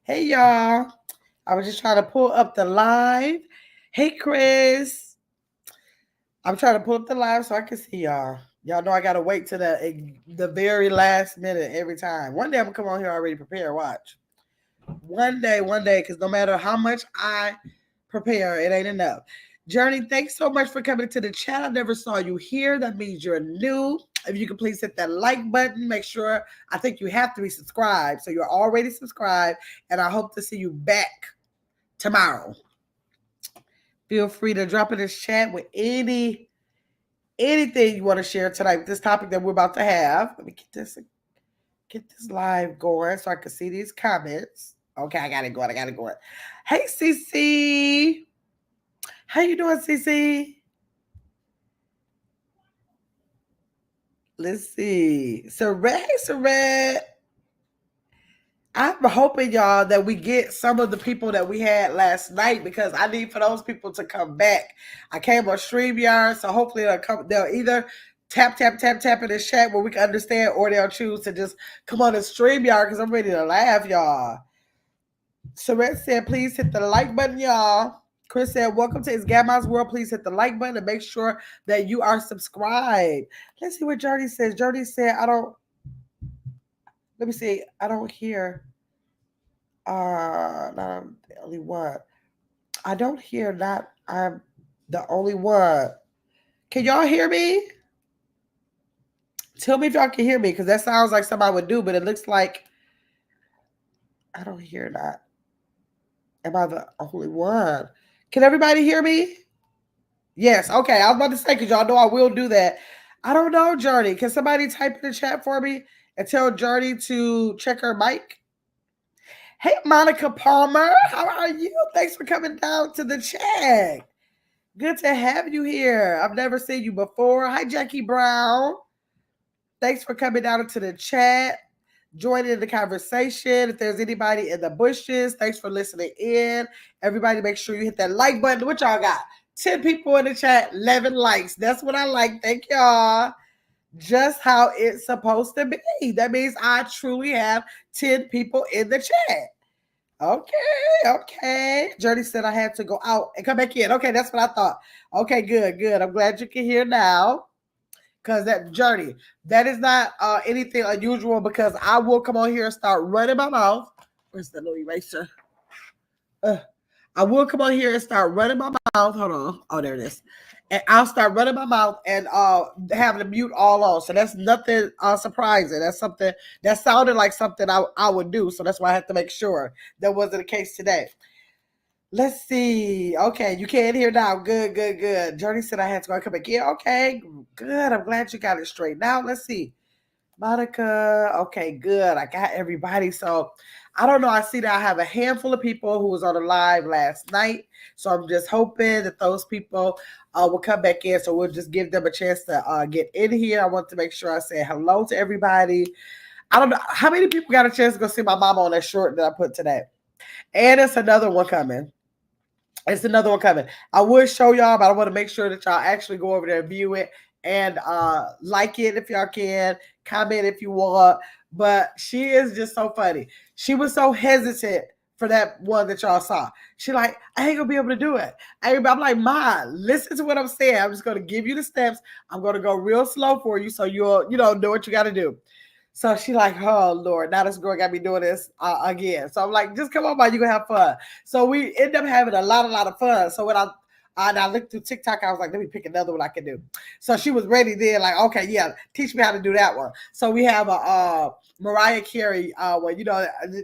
Hey y'all. I was just trying to pull up the live. Hey Chris. I'm trying to pull up the live so I can see y'all. Y'all know I gotta wait to the very last minute every time. One day I'm gonna come on here already prepared. Watch. One day, because no matter how much I prepare, it ain't enough. Journey, thanks so much for coming to the chat. I never saw you here. That means you're new. If you can please hit that like button, make sure, I think you have to be subscribed. So you're already subscribed, and I hope to see you back tomorrow. Feel free to drop in this chat with anything you want to share tonight with this topic that we're about to have. Let me get this live going so I can see these comments. Okay, I got it going. I got it going. Hey, CC. How you doing, CC? Let's see. Sarat, Sarat. I'm hoping, y'all, that we get some of the people that we had last night because I need for those people to come back. I came on StreamYard, so hopefully they'll either tap in the chat where we can understand, or they'll choose to just come on the StreamYard because I'm ready to laugh, y'all. Saret said, please hit the like button, y'all. Chris said, welcome to It's Grandma's World. Please hit the like button and make sure that you are subscribed. Let's see what Journey says. Journey said, let me see, I don't hear, not I'm the only one. I don't hear not I'm the only one. Can y'all hear me? Tell me if y'all can hear me because that sounds like somebody would do, but it looks like I don't hear that. Am I the only one? Can everybody hear me? Yes. Okay. I was about to say, because y'all know I will do that. I don't know, Journey. Can somebody type in the chat for me and tell Journey to check her mic? Hey, Monica Palmer. How are you? Thanks for coming down to the chat. Good to have you here. I've never seen you before. Hi, Jackie Brown. Thanks for coming down into the chat, joining the conversation. If there's anybody in the bushes, thanks for listening in. Everybody, make sure you hit that like button. What y'all got? 10 people in the chat, 11 likes. That's what I like. Thank y'all. Just how it's supposed to be. That means I truly have 10 people in the chat. Okay. Journey said I had to go out and come back in. Okay, that's what I thought. Okay, good. I'm glad you can hear now. Because that Journey, that is not anything unusual because I will come on here and start running my mouth. Where's the little eraser? I will come on here and start running my mouth. Hold on. Oh, there it is. And I'll start running my mouth and having to mute all on. So that's nothing surprising. That's something that sounded like something I would do. So that's why I have to make sure that wasn't the case today. Let's see. Okay, you can't hear now. Good. Journey said I had to go come again. Okay, good. I'm glad you got it straight. Now, let's see. Monica. Okay, good. I got everybody. So I don't know. I see that I have a handful of people who was on the live last night. So I'm just hoping that those people will come back in. So we'll just give them a chance to get in here. I want to make sure I say hello to everybody. I don't know how many people got a chance to go see my mama on that short that I put today. And it's another one coming. I would show y'all, but I want to make sure that y'all actually go over there and view it and like it if y'all can, comment if you want. But she is just so funny. She was so hesitant for that one that y'all saw. She like, I ain't gonna be able to do it. I'm like, Ma, listen to what I'm saying. I'm just gonna give you the steps. I'm gonna go real slow for you so you'll, know what you gotta do. So she like, oh Lord, now this girl got me doing this again. So I'm like, just come on, man, you gonna have fun. So we end up having a lot of fun. So when I looked through TikTok, I was like, let me pick another one I can do. So she was ready then, like, okay, yeah, teach me how to do that one. So we have a Mariah Carey one,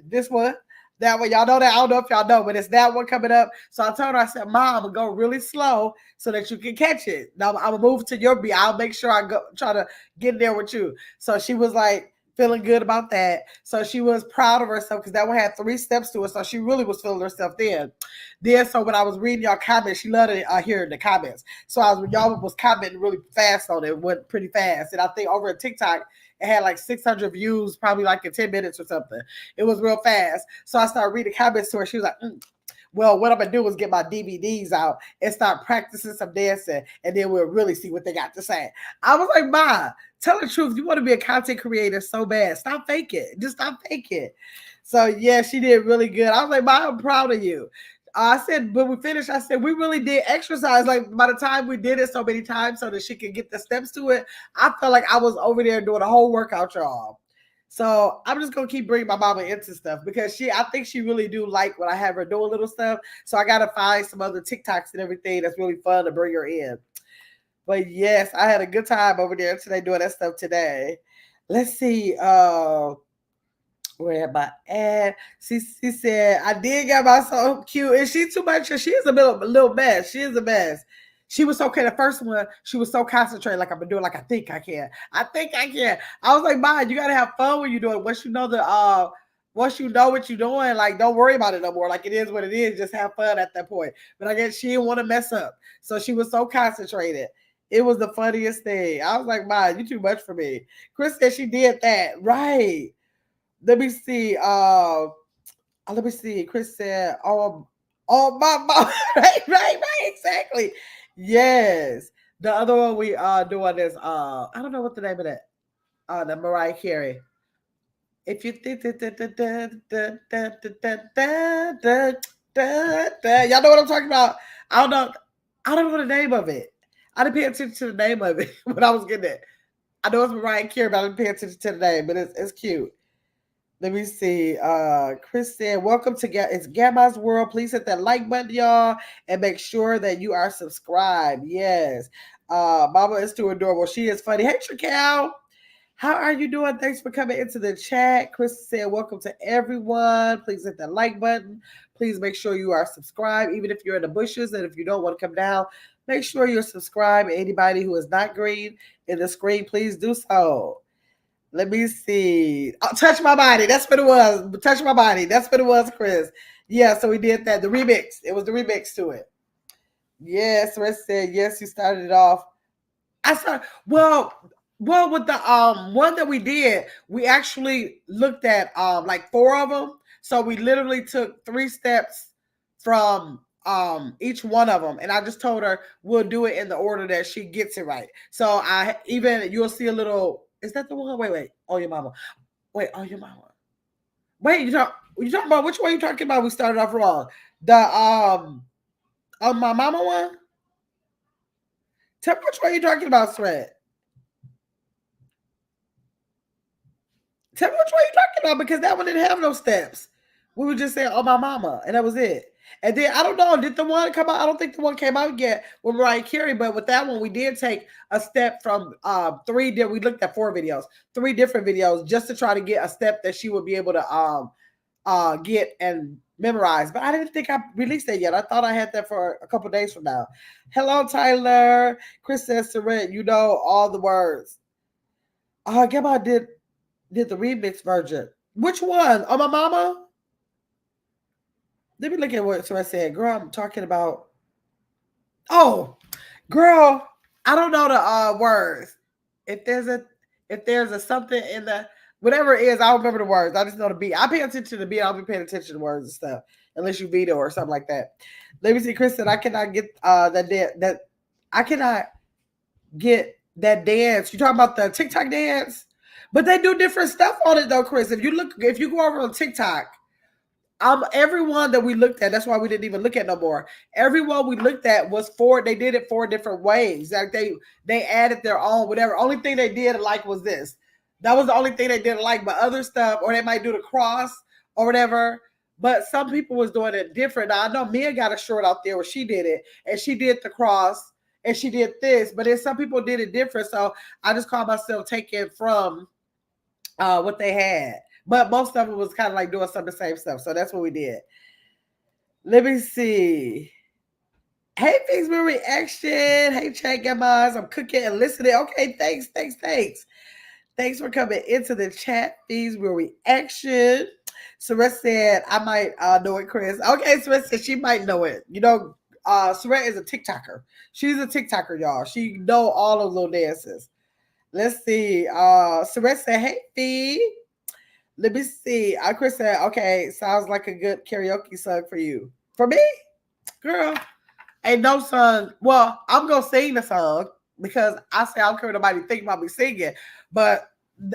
this one. That one, y'all know that. I don't know if y'all know, but it's that one coming up. So I told her, I said, Mom, I'm gonna go really slow so that you can catch it. Now I'm gonna move to your beat. I'll make sure I go try to get there with you. So she was like, feeling good about that. So she was proud of herself because that one had 3 steps to it. So she really was feeling herself then. So when I was reading y'all comments, she loved it hearing the comments. So y'all was commenting really fast on it. It went pretty fast. And I think over at TikTok, it had like 600 views, probably like in 10 minutes or something. It was real fast. So I started reading comments to her. She was like, well, what I'm gonna do is get my DVDs out and start practicing some dancing, and then we'll really see what they got to say. I was like, Ma, tell the truth. You want to be a content creator so bad. Stop faking. Just stop faking. So yeah, she did really good. I was like, Ma, I'm proud of you. I said, when we finished, I said, we really did exercise. Like by the time we did it so many times so that she could get the steps to it, I felt like I was over there doing a whole workout, y'all. So I'm just gonna keep bringing my mama into stuff because I think she really do like when I have her doing little stuff. So I gotta find some other TikToks and everything that's really fun to bring her in. But yes, I had a good time over there today doing that stuff today. Let's see. Where am I at? She said, I did get my so cute. Is she too much? She is a little mess. She is a mess. She was okay. The first one, she was so concentrated, like I'm gonna do it like I think I can. I think I can. I was like, Ma, you gotta have fun when you do it. Once you know what you're doing, like don't worry about it no more. Like it is what it is. Just have fun at that point. But I guess she didn't want to mess up. So she was so concentrated. It was the funniest thing. I was like, Ma, you too much for me. Chris said she did that. Right. Let me see. Let me see. Chris said, "Oh, my mom." Right, exactly. Yes. The other one we doing is I don't know what the name of that. The Mariah Carey. If you think that y'all know what I'm talking about. I don't know. I don't know the name of it. I didn't pay attention to the name of it when I was getting it. I know it's Mariah Carey, but I didn't pay attention to the name. But it's cute. Let me see. Chris said, welcome to it's Gamma's World. Please hit that like button, y'all, and make sure that you are subscribed. Yes. Mama is too adorable. She is funny. Hey, Tracal. How are you doing? Thanks for coming into the chat. Chris said, welcome to everyone. Please hit that like button. Please make sure you are subscribed, even if you're in the bushes. And if you don't want to come down, make sure you're subscribed. Anybody who is not green in the screen, please do so. Let me see. Oh, Touch My Body. That's what it was. Touch My Body. That's what it was, Chris. Yeah, so we did that. The remix. It was the remix to it. Yes, Chris said, yes, you started it off. I started, with the one that we did, we actually looked at like 4 of them. So we literally took 3 steps from each one of them, and I just told her we'll do it in the order that she gets it right. So you'll see a little. Is that the one? Wait. Oh, your mama. Wait, oh, your mama. Wait, you talking about which one you talking about? We started off wrong. The my mama one. Tell me which one you talking about, Sweat. Tell me which one you talking about because that one didn't have no steps. We were just saying, "Oh, my mama," and that was it. And then I don't know, did the one come out? I don't think the one came out yet with Mariah Carey, but with that one, we did take a step from 3. We looked at 4 videos, 3 different videos, just to try to get a step that she would be able to get and memorize. But I didn't think I released that yet. I thought I had that for a couple days from now. Hello, Tyler. Chris says, Saret, you know all the words. Gamma did the remix version. Which one? Oh, my mama? Let me look at what I said. Girl, I'm talking about. Oh, girl, I don't know the words. If there's a something in the whatever it is, I don't remember the words. I just know the beat. I pay attention to the beat. I'll be paying attention to the words and stuff. Unless you veto or something like that. Let me see. Chris said I cannot get that I cannot get that dance. You talking about the TikTok dance? But they do different stuff on it though, Chris. If you go over on TikTok, everyone that we looked at, that's why we didn't even look at no more. Everyone we looked at was they did it 4 different ways. Like they added their own whatever. Only thing they did like was this. That was the only thing they didn't like, but other stuff, or they might do the cross or whatever. But some people was doing it different. Now, I know Mia got a short out there where she did it, and she did the cross, and she did this, but then some people did it different. So I just call myself taking from what they had. But most of it was kind of like doing some of the same stuff. So that's what we did. Let me see. Hey, Figsville Reaction. Hey, Chat Gammas. I'm cooking and listening. Okay, thanks. Thanks for coming into the chat. Figsville Reaction. Saret said, I might know it, Chris. Okay, Saret said she might know it. You know, Saret is a TikToker. She's a TikToker, y'all. She know all those little dances. Let's see. Saret said, hey, Fee. Let me see. Chris said, okay, sounds like a good karaoke song for you. For me? Girl, ain't no song. Well, I'm going to sing the song because I say I don't care what nobody think about me singing. But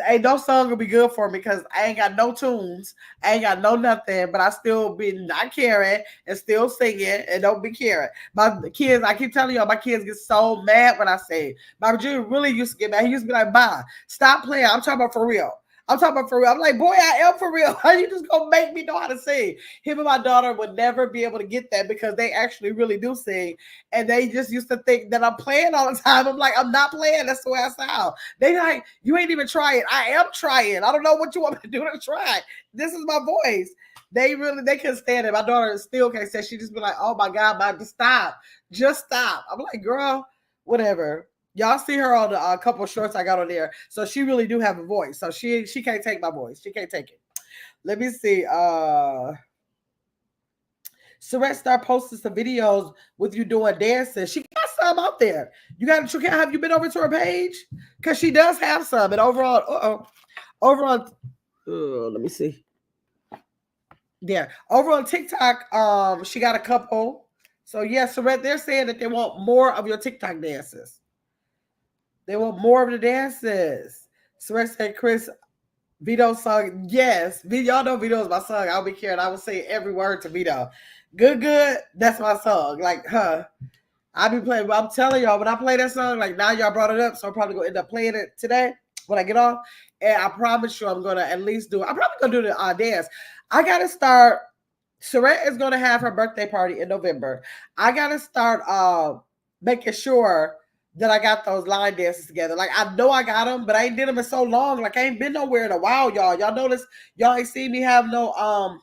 ain't no song gonna be good for me because I ain't got no tunes, I ain't got no nothing, but I still be not caring and still singing and don't be caring. My kids, I keep telling y'all, my kids get so mad when I say it. My Junior really used to get mad. He used to be like, "Bye, stop playing." I'm talking about for real. I'm talking about for real. I'm like, boy, I am for real. How you just gonna make me know how to sing? Him and my daughter would never be able to get that because they actually really do sing. And they just used to think that I'm playing all the time. I'm like, I'm not playing. That's the way I sound. They like, you ain't even trying. I am trying. I don't know what you want me to do to try. This is my voice. They couldn't stand it. My daughter still can't say. She just be like, oh my God, Mom, just stop. Just stop. I'm like, girl, whatever. Y'all see her on the couple of shorts I got on there. So she really do have a voice. So she can't take my voice. She can't take it. Let me see. Surette start posting some videos with you doing dances. She got some out there. You got to check out. Have you been over to her page? Because she does have some. And overall, let me see. Yeah, over on TikTok, she got a couple. So yeah, Surette, they're saying that they want more of your TikTok dances. They want more of the dances. Surette said, Chris, Vito's song, yes. Y'all know Vito's my song. I'll be caring. I will say every word to Vito. Good, that's my song. Like, I be playing. I'm telling y'all, when I play that song, like now y'all brought it up, so I'm probably gonna end up playing it today when I get off. And I promise you, I'm gonna at least do it. I'm probably gonna do the dance. I gotta start. Surette is gonna have her birthday party in November. I gotta start making sure that I got those line dances together. Like I know I got them, but I ain't did them in so long. Like I ain't been nowhere in a while, y'all. Y'all notice y'all ain't seen me have no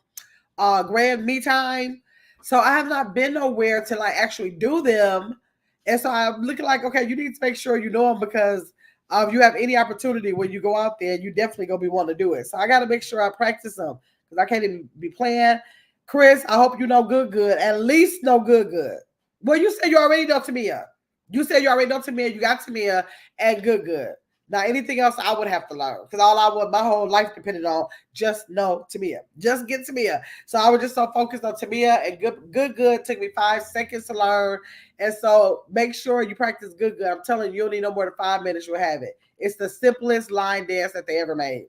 grand me time. So I have not been nowhere to like actually do them. And so I'm looking like, okay, you need to make sure you know them because if you have any opportunity when you go out there, you definitely gonna be wanting to do it. So I gotta make sure I practice them because I can't even be playing. Chris, I hope you know good. At least know good. Well, you said you already know Tamia. You said you already know Tamia. You got Tamia and good. Now, anything else I would have to learn because all I would, my whole life depended on just know Tamia. Just get Tamia. So I was just so focused on Tamia and good. Took me 5 seconds to learn. And so make sure you practice good. I'm telling you, you don't need no more than 5 minutes. You'll have it. It's the simplest line dance that they ever made.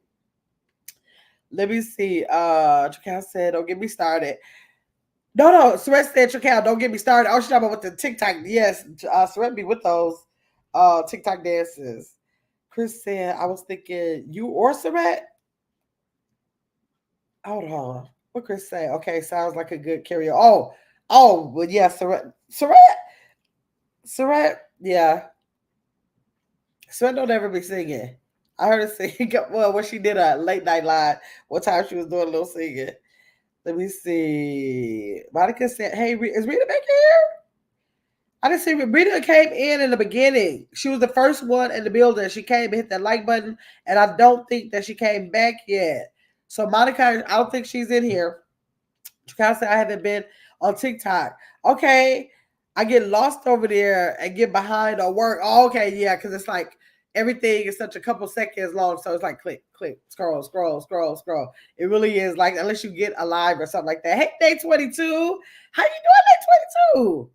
Let me see. Tracal said, don't get me started. No, Surette said, Tracal, don't get me started. Oh, she's talking about with the TikTok. Yes, Surette be with those TikTok dances. Chris said, I was thinking you or Surette. Hold on. What Chris say? Okay, sounds like a good karaoke. Well, yeah, Surette, yeah. Surette don't ever be singing. I heard her sing. Well, when she did a late night live, one time she was doing a little singing. Let me see. Monica said, hey, is Rita back here? I didn't see Rita came in the beginning. She was the first one in the building. She came and hit that like button, and I don't think that she came back yet. So Monica, I don't think she's in here. She kind of said I haven't been on TikTok. Okay, I get lost over there and get behind or work. Oh, okay, yeah, because it's like everything is such a couple seconds long, so it's like click, scroll. It really is like unless you get alive or something like that. Hey, Day 22, how you doing, Day 22?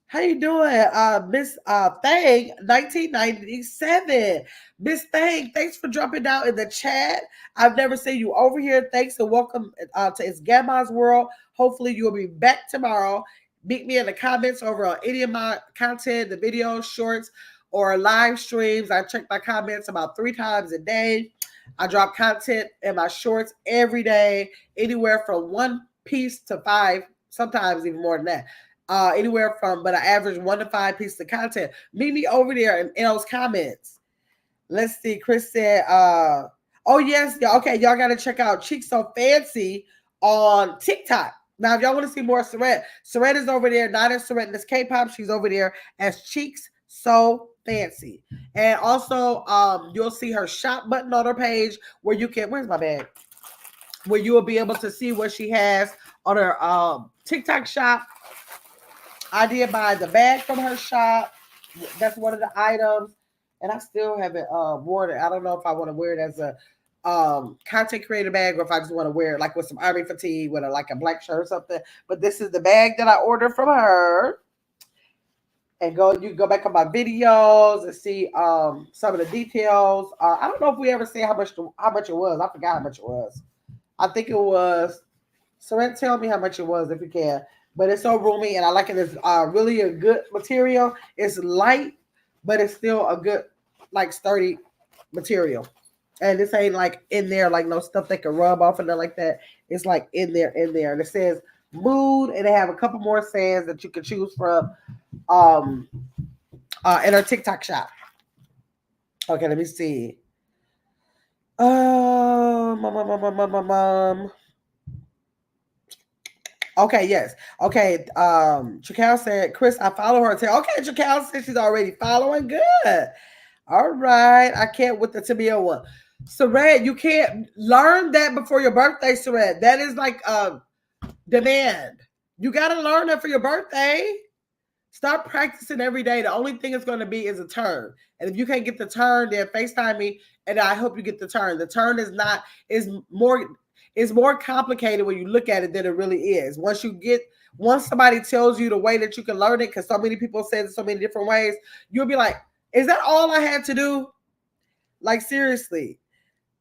How you doing, Miss Thang, 1997? Miss Thang, thanks for dropping down in the chat. I've never seen you over here. Thanks and welcome to It's Gamma's World. Hopefully you'll be back tomorrow. Meet me in the comments over on any of my content, the videos, shorts, or live streams. I check my comments about 3 times a day. I drop content in my shorts every day, anywhere from 1 piece to 5, sometimes even more than that. Anywhere from, but I average 1 to 5 pieces of content. Meet me over there in those comments. Let's see. Chris said, oh yes, okay, y'all gotta check out Cheeks So Fancy on TikTok. Now, if y'all want to see more Surette is over there, not as Surette in this K-pop. She's over there as Cheeks So Fancy. And also, you'll see her shop button on her page where you can, where's my bag? Where you will be able to see what she has on her TikTok shop. I did buy the bag from her shop. That's one of the items. And I still haven't worn it. I don't know if I want to wear it as a content creator bag or if I just want to wear it like with some army fatigue with like a black shirt or something. But this is the bag that I ordered from her. and go. You can go back on my videos and see some of the details. I don't know if we ever say how much it was. I forgot how much it was. I think it was. So tell me how much it was if you can. But it's so roomy, and I like it. It's really a good material. It's light, but it's still a good, like, sturdy material. And this ain't like in there, like no stuff that can rub off and nothing like that. It's like in there. And it says mood, and they have a couple more sayings that you can choose from um in our TikTok shop. Okay, let me see. Mom. Okay, yes. Okay. Chakal said, Chris, I follow her. Okay, Chakal said she's already following. Good. All right. I can't with the Tamia one. Sared, you can't learn that before your birthday, Sared. That is like a demand. You gotta learn that for your birthday. Start practicing every day. The only thing it's going to be is a turn. And if you can't get the turn, then FaceTime me and I hope you get the turn. The turn is more complicated when you look at it than it really is. Once somebody tells you the way that you can learn it, because so many people say it so many different ways, you'll be like, is that all I had to do? Like, seriously.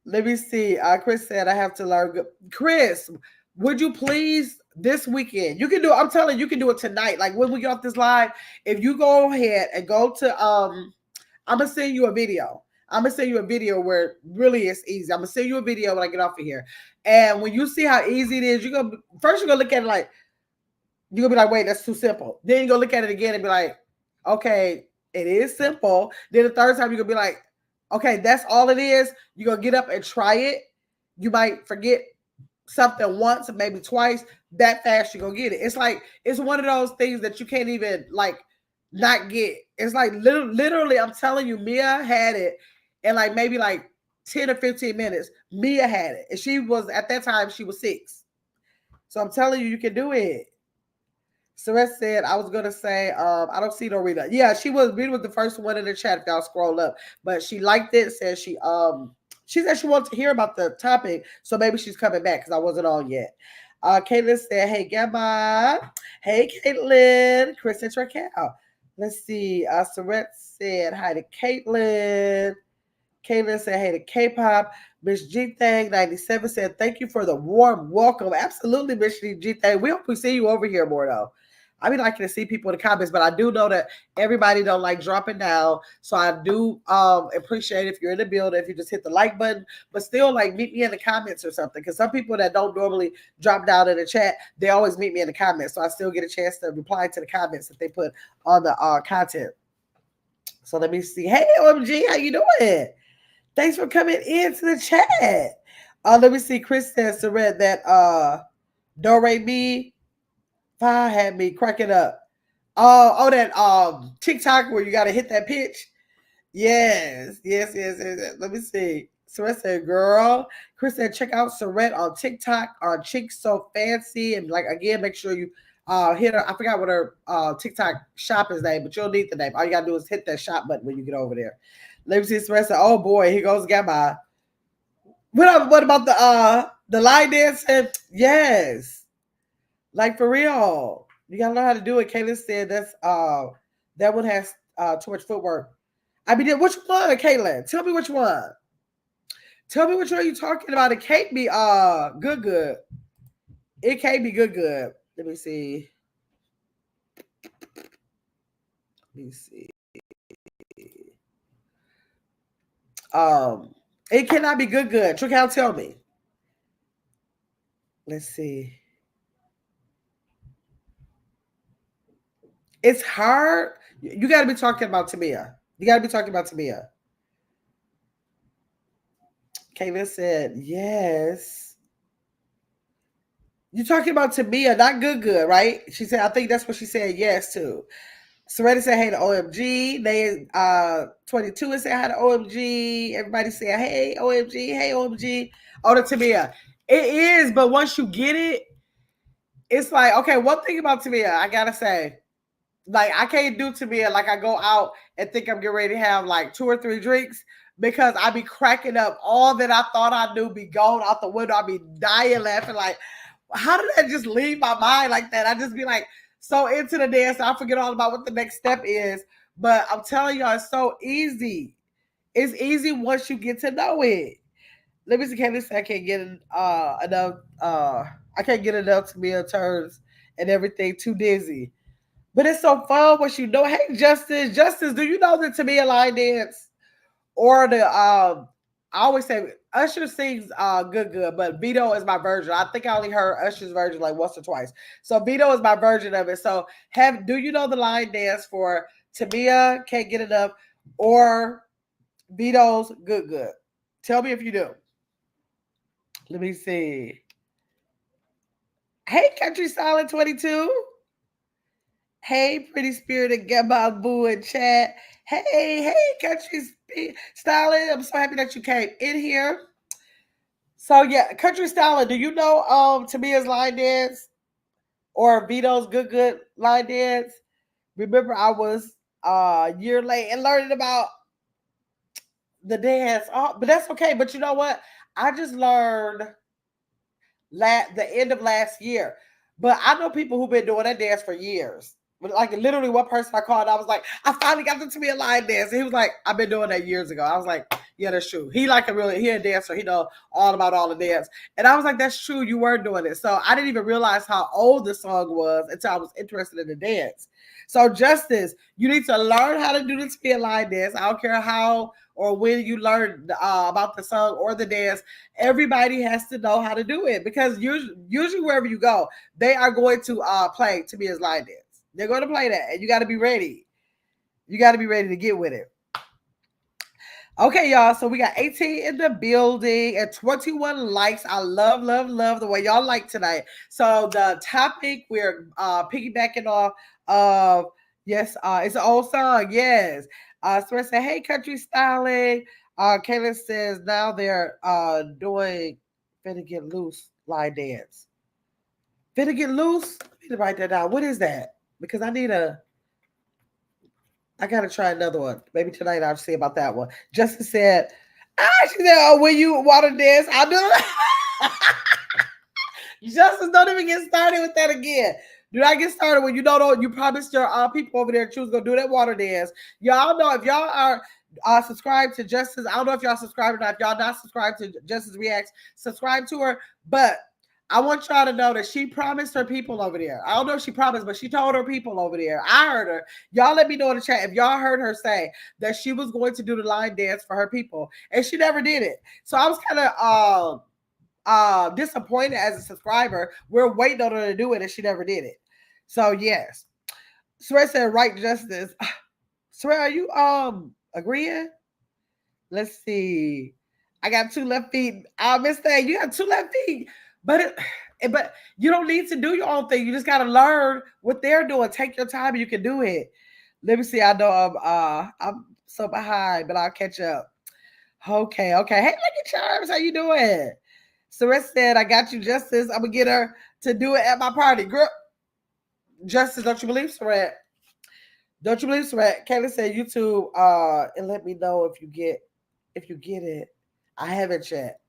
Let me see. Chris said I have to learn. Chris, would you please this weekend? You can do it. I'm telling you, can do it tonight. Like when we get off this live, if you go ahead and go to I'm gonna send you a video. I'm gonna send you a video where really it's easy. I'm gonna send you a video when I get off of here. And when you see how easy it is, you're gonna look at it like you're gonna be like, wait, that's too simple. Then you go look at it again and be like, okay, it is simple. Then the third time you're gonna be like, okay, that's all it is. You're gonna get up and try it. You might forget something once or maybe twice. That fast you're gonna get it. It's like it's one of those things that you can't even like not get. It's like literally, I'm telling you, Mia had it in like maybe like 10 or 15 minutes. Mia had it. And she was at that time, she was 6. So I'm telling you, you can do it. Celeste said, I was gonna say, I don't see no Rita. Yeah, Rita was the first one in the chat if y'all scroll up. But she liked it, said she said she wanted to hear about the topic, so maybe she's coming back because I wasn't on yet. Caitlin said, hey Gamma. Hey Caitlin. Chris and Raquel. Let's see. Saret said hi to Caitlin. Caitlin said, hey to K-pop. Miss G Thang 97 said, thank you for the warm welcome. Absolutely, Miss G Thang. We hope we see you over here more though. I be liking to see people in the comments, but I do know that everybody don't like dropping down. So I do appreciate if you're in the building, if you just hit the like button, but still like meet me in the comments or something. Because some people that don't normally drop down in the chat, they always meet me in the comments. So I still get a chance to reply to the comments that they put on the content. So let me see. Hey, OMG, how you doing? Thanks for coming into the chat. Let me see. Chris says to read that Do Re Mi Fa had me cracking up. That TikTok where you gotta hit that pitch. Yes. Let me see. Saret said, girl. Chris said, check out Saret on TikTok on Cheeks So Fancy. And like again, make sure you hit her. I forgot what her TikTok shop is name, but you'll need the name. All you gotta do is hit that shop button when you get over there. Let me see. Saret said, oh boy, here goes Gamma. What about the line dancing? Yes. Like for real. You gotta learn how to do it. Kayla said that one has too much footwork. I mean, which one, Kayla? Tell me which one. Tell me which one you're talking about. It can't be good. It can't be good. Let me see. It cannot be good. Trical, tell me. Let's see. It's hard. You got to be talking about Tamia. Kayla said, yes. You're talking about Tamia, not good, right? She said, I think that's what she said yes to. Serena said, hey to OMG. They 22 said hi to OMG. Everybody said, hey, OMG. Oh, to Tamia. It is, but once you get it, it's like, okay, one thing about Tamia, I gotta say, like I can't do Tamia like I go out and think I'm getting ready to have like 2 or 3 drinks because I be cracking up. All that I thought I knew be going out the window. I be dying laughing like, how did that just leave my mind like that? I just be like, so into the dance. I forget all about what the next step is. But I'm telling y'all, it's so easy. It's easy once you get to know it. Let me see. Can this? I can't get enough. I can't get enough to be in turns and everything. Too dizzy. But it's so fun once you know. Hey, Justice, do you know the To Be a Line dance or the I always say Usher sings good, but Vito is my version. I think I only heard Usher's version like once or twice. So Vito is my version of it. So do you know the line dance for Tamia Can't Get Enough or Vito's Good? Tell me if you do. Let me see. Hey, Country Silent 22. Hey, Pretty Spirited Gemma Boo and chat. Hey, Country Styling. I'm so happy that you came in here. So yeah, Country Styling. Do you know Tamia's line dance or Vito's good line dance? Remember, I was a year late and learning about the dance. Oh, but that's okay. But you know what? I just learned the end of last year. But I know people who've been doing that dance for years. Like literally, one person I called, I was like, I finally got them to be a line dance. And he was like, I've been doing that years ago. I was like, yeah, that's true. He a dancer. He know all about all the dance. And I was like, that's true. You were doing it. So I didn't even realize how old the song was until I was interested in the dance. So Justice, you need to learn how to do the to be a line dance. I don't care how or when you learn about the song or the dance. Everybody has to know how to do it because usually wherever you go, they are going to play To Be His Line Dance. They're going to play that, and you got to be ready. You got to be ready to get with it. Okay, y'all. So we got 18 in the building and 21 likes. I love the way y'all like tonight. So the topic we're piggybacking off of, yes, it's an old song. Yes. So I said, hey, Country Styling. Kayla says now they're doing Finna Get Loose line dance. Finna Get Loose? I need to write that down. What is that? Because I gotta try another one. Maybe tonight I'll see about that one. Justin said, she said, oh, when you water dance, I'll do it. Justin, don't even get started with that again. Do not get started when you don't you promised your people over there she was gonna do that water dance. Y'all know if y'all are subscribed to Justice. I don't know if y'all subscribe or not. If y'all not subscribed to Justice Reacts, subscribe to her. But I want y'all to know that she promised her people over there. I don't know if she promised, but she told her people over there. I heard her. Y'all let me know in the chat if y'all heard her say that she was going to do the line dance for her people. And she never did it. So I was kind of disappointed as a subscriber. We're waiting on her to do it and she never did it. So yes. Swear said right Justice. Swear, are you agreeing? Let's see. I got 2 left feet. Miss Thing, you have 2 left feet. But you don't need to do your own thing. You just gotta learn what they're doing. Take your time and you can do it. Let me see. I know I'm so behind, but I'll catch up. Okay. Hey, look at Charms. How you doing? Sarette said, I got you, Justice. I'm gonna get her to do it at my party. Girl, Justice, don't you believe Sarette? Don't you believe Sarette? Kayla said YouTube and let me know if you get it. I haven't yet.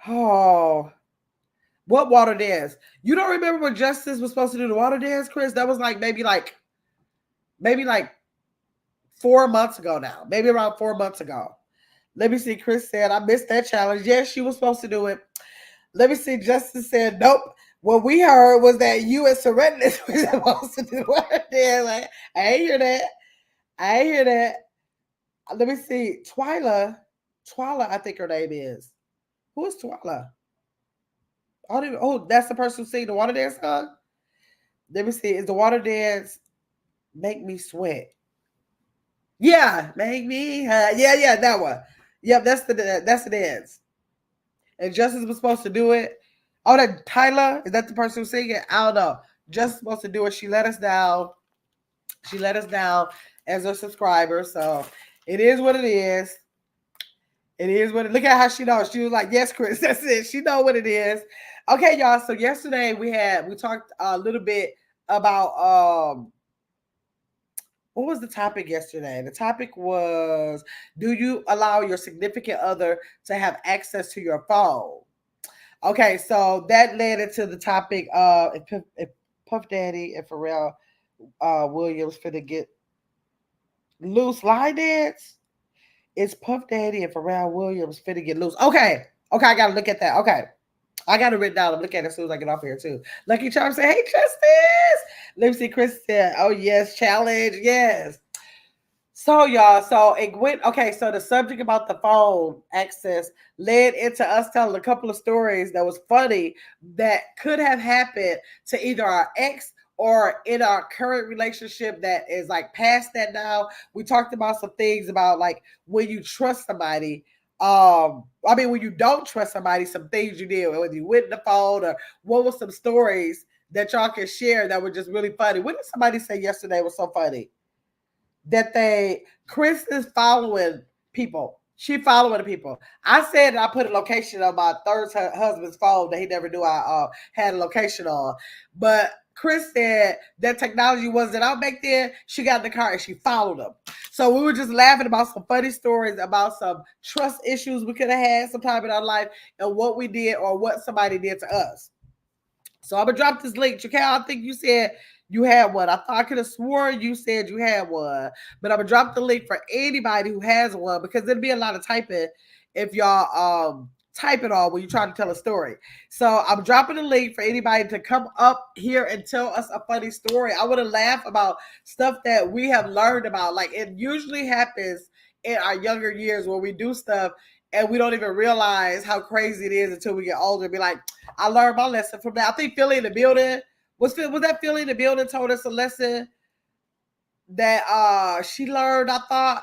Oh, what water dance? You don't remember when Justice was supposed to do the water dance, Chris? That was maybe 4 months ago now. Maybe around 4 months ago. Let me see. Chris said, I missed that challenge. Yes, she was supposed to do it. Let me see. Justice said, nope. What we heard was that you and Serenity were supposed to do water dance. I ain't hear that. Let me see. Twyla, I think her name is. Who is Twyla? Oh, that's the person who sing the water dance song? Let me see. Is the water dance Make Me Sweat? Yeah, Make Me. Yeah, that one. Yep, that's the dance. And Justice was supposed to do it. Oh, that Tyler, is that the person who's singing? I don't know. Justice supposed to do it. She let us down. As a subscriber. So it is what it is. Look at how she knows. She was like, yes, Chris, that's it. She know what it is. Okay, y'all. So yesterday we talked a little bit about what was the topic yesterday? The topic was, do you allow your significant other to have access to your phone? Okay, so that led into the topic of if Puff Daddy and Pharrell Williams finna get loose line dance. It's Puff Daddy and Pharrell Williams finna get loose. Okay. Okay, I gotta look at that. Okay. I got it written down. I'm looking at it as soon as I get off here too. Lucky Charm said, "Hey, Justice." Let me see. Chris said, "Oh yes, challenge, yes." So y'all, so it went okay. So the subject about the phone access led into us telling a couple of stories that was funny that could have happened to either our ex or in our current relationship that is like past that now. We talked about some things about like when you trust somebody. I mean, when you don't trust somebody, some things you did, whether you went in the phone or what was some stories that y'all can share that were just really funny. What did somebody say yesterday was so funny? That Chris is following people. She following the people. I said I put a location on my third husband's phone that he never knew I had a location on. But Chris said that technology wasn't out back then. She got in the car and she followed him. So we were just laughing about some funny stories about some trust issues we could have had sometime in our life and what we did or what somebody did to us. So I'm gonna drop this link. Jacal, I think you said you had one. I thought I could have sworn you said you had one, but I'm gonna drop the link for anybody who has one because there'd be a lot of typing if y'all type it all when you try to tell a story. So I'm dropping a link for anybody to come up here and tell us a funny story. I want to laugh about stuff that we have learned about. Like it usually happens in our younger years where we do stuff and we don't even realize how crazy it is until we get older and be like, I learned my lesson from that. I think Philly in the building was that Philly in the building told us a lesson that she learned. I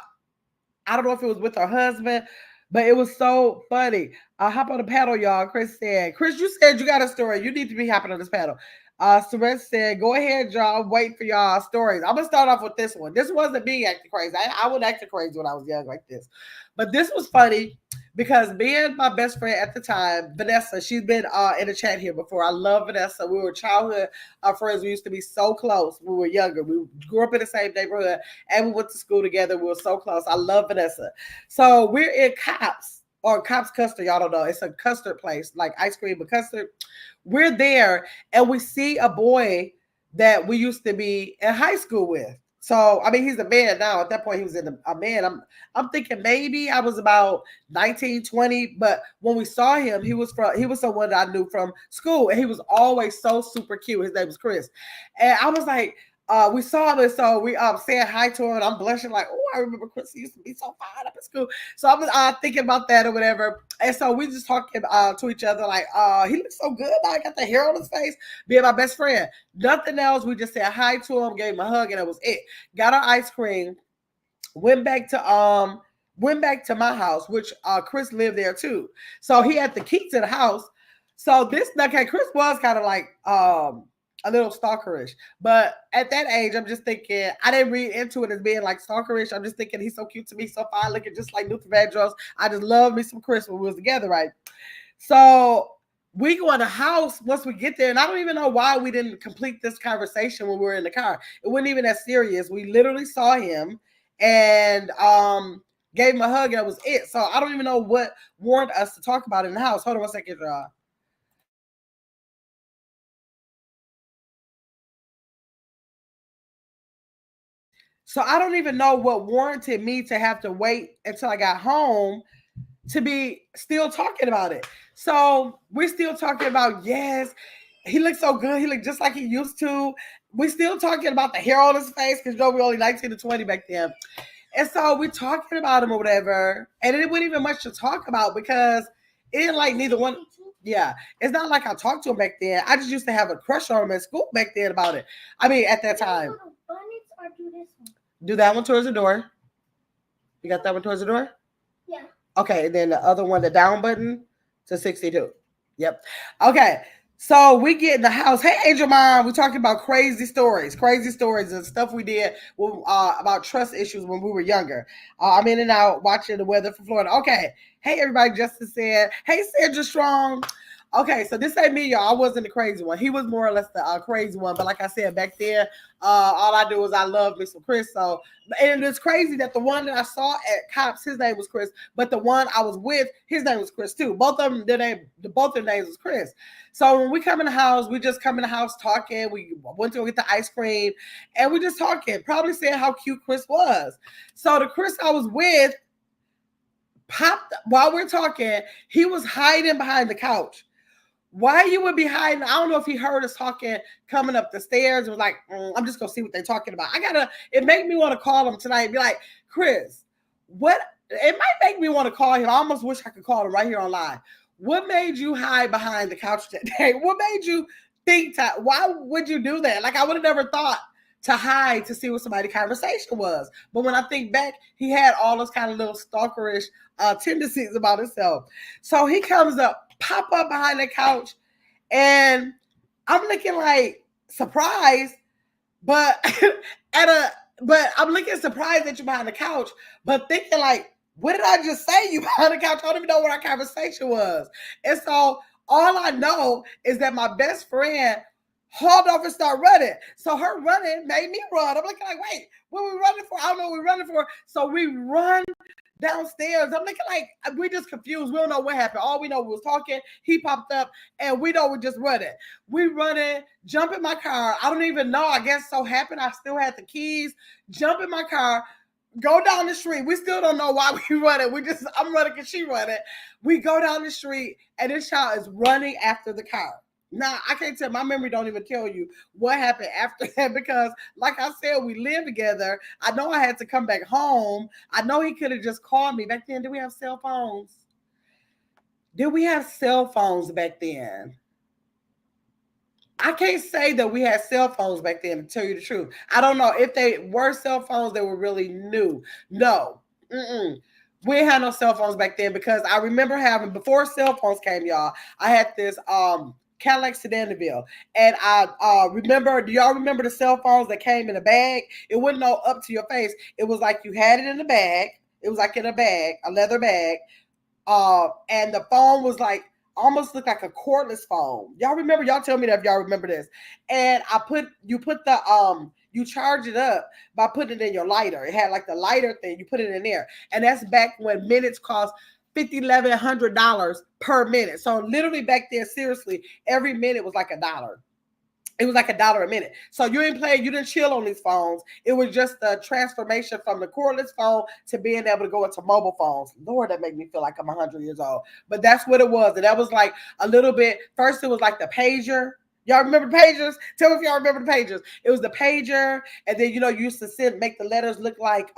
don't know if it was with her husband, but it was so funny. Hop on the panel, y'all. Chris said, Chris, you said you got a story. You need to be hopping on this panel. Suresh said, go ahead, y'all. I'm waiting for y'all stories. I'm gonna start off with this one. This wasn't me acting crazy. I would act crazy when I was young like this, but this was funny because me and my best friend at the time, Vanessa, she's been in the chat here before. I love Vanessa. We were childhood friends. We used to be so close when we were younger. We grew up in the same neighborhood and we went to school together. We were so close. I love Vanessa. So we're in Cops or Cops Custard. Y'all don't know. It's a custard place, like ice cream and custard. We're there and we see a boy that we used to be in high school with. So I mean, he's a man now. At that point, he was a man. I'm thinking maybe I was about 19, 20. But when we saw him, he was someone that I knew from school, and he was always so super cute. His name was Chris, and I was like, we saw him, and so we saying hi to him, and I'm blushing like, oh, I remember Chris used to be so fine up in school. So I was thinking about that or whatever, and so we just talking to each other like, he looks so good. I got the hair on his face. Being my best friend, nothing else. We just said hi to him, gave him a hug, and that was it. Got our ice cream, went back to my house, which Chris lived there too. So he had the key to the house. So Chris was kind of like a little stalkerish. But at that age, I'm just thinking, I didn't read into it as being like stalkerish. I'm just thinking he's so cute to me, so fine, looking just like Luther Vandross. I just love me some Chris when we was together, right? So we go in the house once we get there, and I don't even know why we didn't complete this conversation when we were in the car. It wasn't even that serious. We literally saw him and gave him a hug, and that was it. So I don't even know what warranted us to talk about it in the house. Hold on one second, y'all. So I don't even know what warranted me to have to wait until I got home to be still talking about it. So we're still talking about, yes, he looks so good. He looked just like he used to. We're still talking about the hair on his face because we were only 19 to 20 back then. And so we're talking about him or whatever. And it wasn't even much to talk about because it didn't like neither one. Yeah. It's not like I talked to him back then. I just used to have a crush on him at school back then about it. I mean, at that time. Do that one towards the door. You got that one towards the door? Yeah. Okay, then the other one, the down button to 62. Yep. Okay. So we get in the house. Hey, Angel Mom, we're talking about crazy stories and stuff we did about trust issues when we were younger. I'm in and out watching the weather for Florida. Okay. Hey, everybody. Justin said, hey, Sandra Strong. Okay, so this ain't me, y'all. I wasn't the crazy one. He was more or less the crazy one. But like I said back then, all I do is I love me some Chris. So, and it's crazy that the one that I saw at Cops, his name was Chris, but the one I was with, his name was Chris too. Both of them, both their names was Chris. So when we come in the house, we just come in the house talking. We went to go get the ice cream, and we just talking, probably saying how cute Chris was. So the Chris I was with popped while we're talking. He was hiding behind the couch. Why you would be hiding? I don't know if he heard us talking coming up the stairs. It was like, I'm just gonna see what they're talking about. It made me want to call him tonight and be like, Chris, what? It might make me want to call him. I almost wish I could call him right here on live. What made you hide behind the couch that day? What made you think that? Why would you do that? Like, I would have never thought to hide to see what somebody's conversation was. But when I think back, he had all those kind of little stalkerish tendencies about himself. So he comes up, pop up behind the couch, and I'm looking like surprised, but but I'm looking surprised that you're behind the couch, but thinking like, what did I just say? You behind the couch? I don't even know what our conversation was. And so all I know is that my best friend hauled off and started running. So her running made me run. I'm looking like, wait, what are we running for? I don't know what we're running for. So we run downstairs. I'm looking like we're just confused. We don't know what happened. All we know we was talking. He popped up, and we know we're just running. We running, jump in my car. I don't even know. I guess so happened I still had the keys. Jump in my car, go down the street. We still don't know why we running. I'm running because she running. We go down the street, and this child is running after the car. Now, I can't tell. My memory don't even tell you what happened after that because, like I said, we lived together. I know I had to come back home. I know he could have just called me. Back then, did we have cell phones? Did we have cell phones back then? I can't say that we had cell phones back then, to tell you the truth. I don't know. If they were cell phones, they were really new. No. We ain't had no cell phones back then because I remember having, before cell phones came, y'all, I had this Cadillac Sedan DeVille. And I remember, do y'all remember the cell phones that came in a bag? It wouldn't go up to your face. It was like you had it in a bag. It was like in a bag, a leather bag. And the phone was like, almost looked like a cordless phone. Y'all remember? Y'all tell me that if y'all remember this. And you charge it up by putting it in your lighter. It had like the lighter thing. You put it in there. And that's back when minutes cost $50, $1,100 per minute. So literally back there, seriously, every minute was like $1. It was like $1 a minute. So you didn't chill on these phones. It was just the transformation from the cordless phone to being able to go into mobile phones. Lord, that made me feel like I'm 100 years old. But that's what it was. And that was like a little bit, first it was like the pager. Y'all remember the pagers? Tell me if y'all remember the pagers. It was the pager. And then, you used to make the letters look like,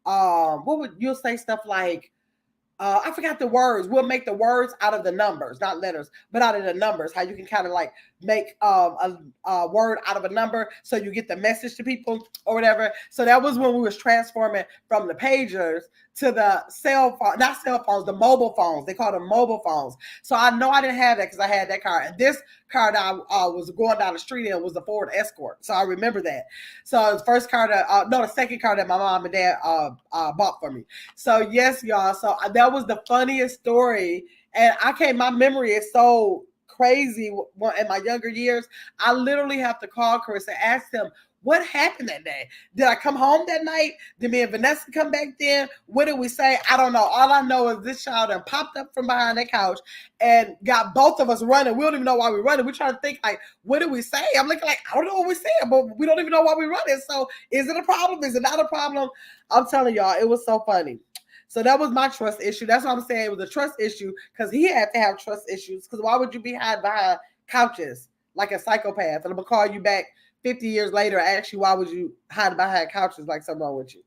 you'll say stuff like, I forgot the words. We'll make the words out of the numbers, not letters, but out of the numbers. How you can kind of like make a word out of a number so you get the message to people or whatever. So that was when we was transforming from the pagers to the cell phone, not cell phones, the mobile phones. They call them mobile phones. So I know I didn't have that because I had that car. And this car that I was going down the street in was the Ford Escort. So I remember that. So the first car the second car that my mom and dad bought for me. So yes, y'all. So that was the funniest story. And my memory is so crazy in my younger years. I literally have to call Chris and ask him, what happened that day? Did I come home that night? Did me and Vanessa come back then? What did we say? I don't know. All I know is this child popped up from behind that couch and got both of us running. We don't even know why we're running. We're trying to think like, what did we say? I'm looking like, I don't know what we said, but we don't even know why we're running. So is it a problem? Is it not a problem? I'm telling y'all, it was so funny. So that was my trust issue. That's what I'm saying. It was a trust issue because he had to have trust issues. Because why would you be hiding behind couches like a psychopath? And I'm going to call you back 50 years later, actually, why would you hide behind couches like something wrong with you?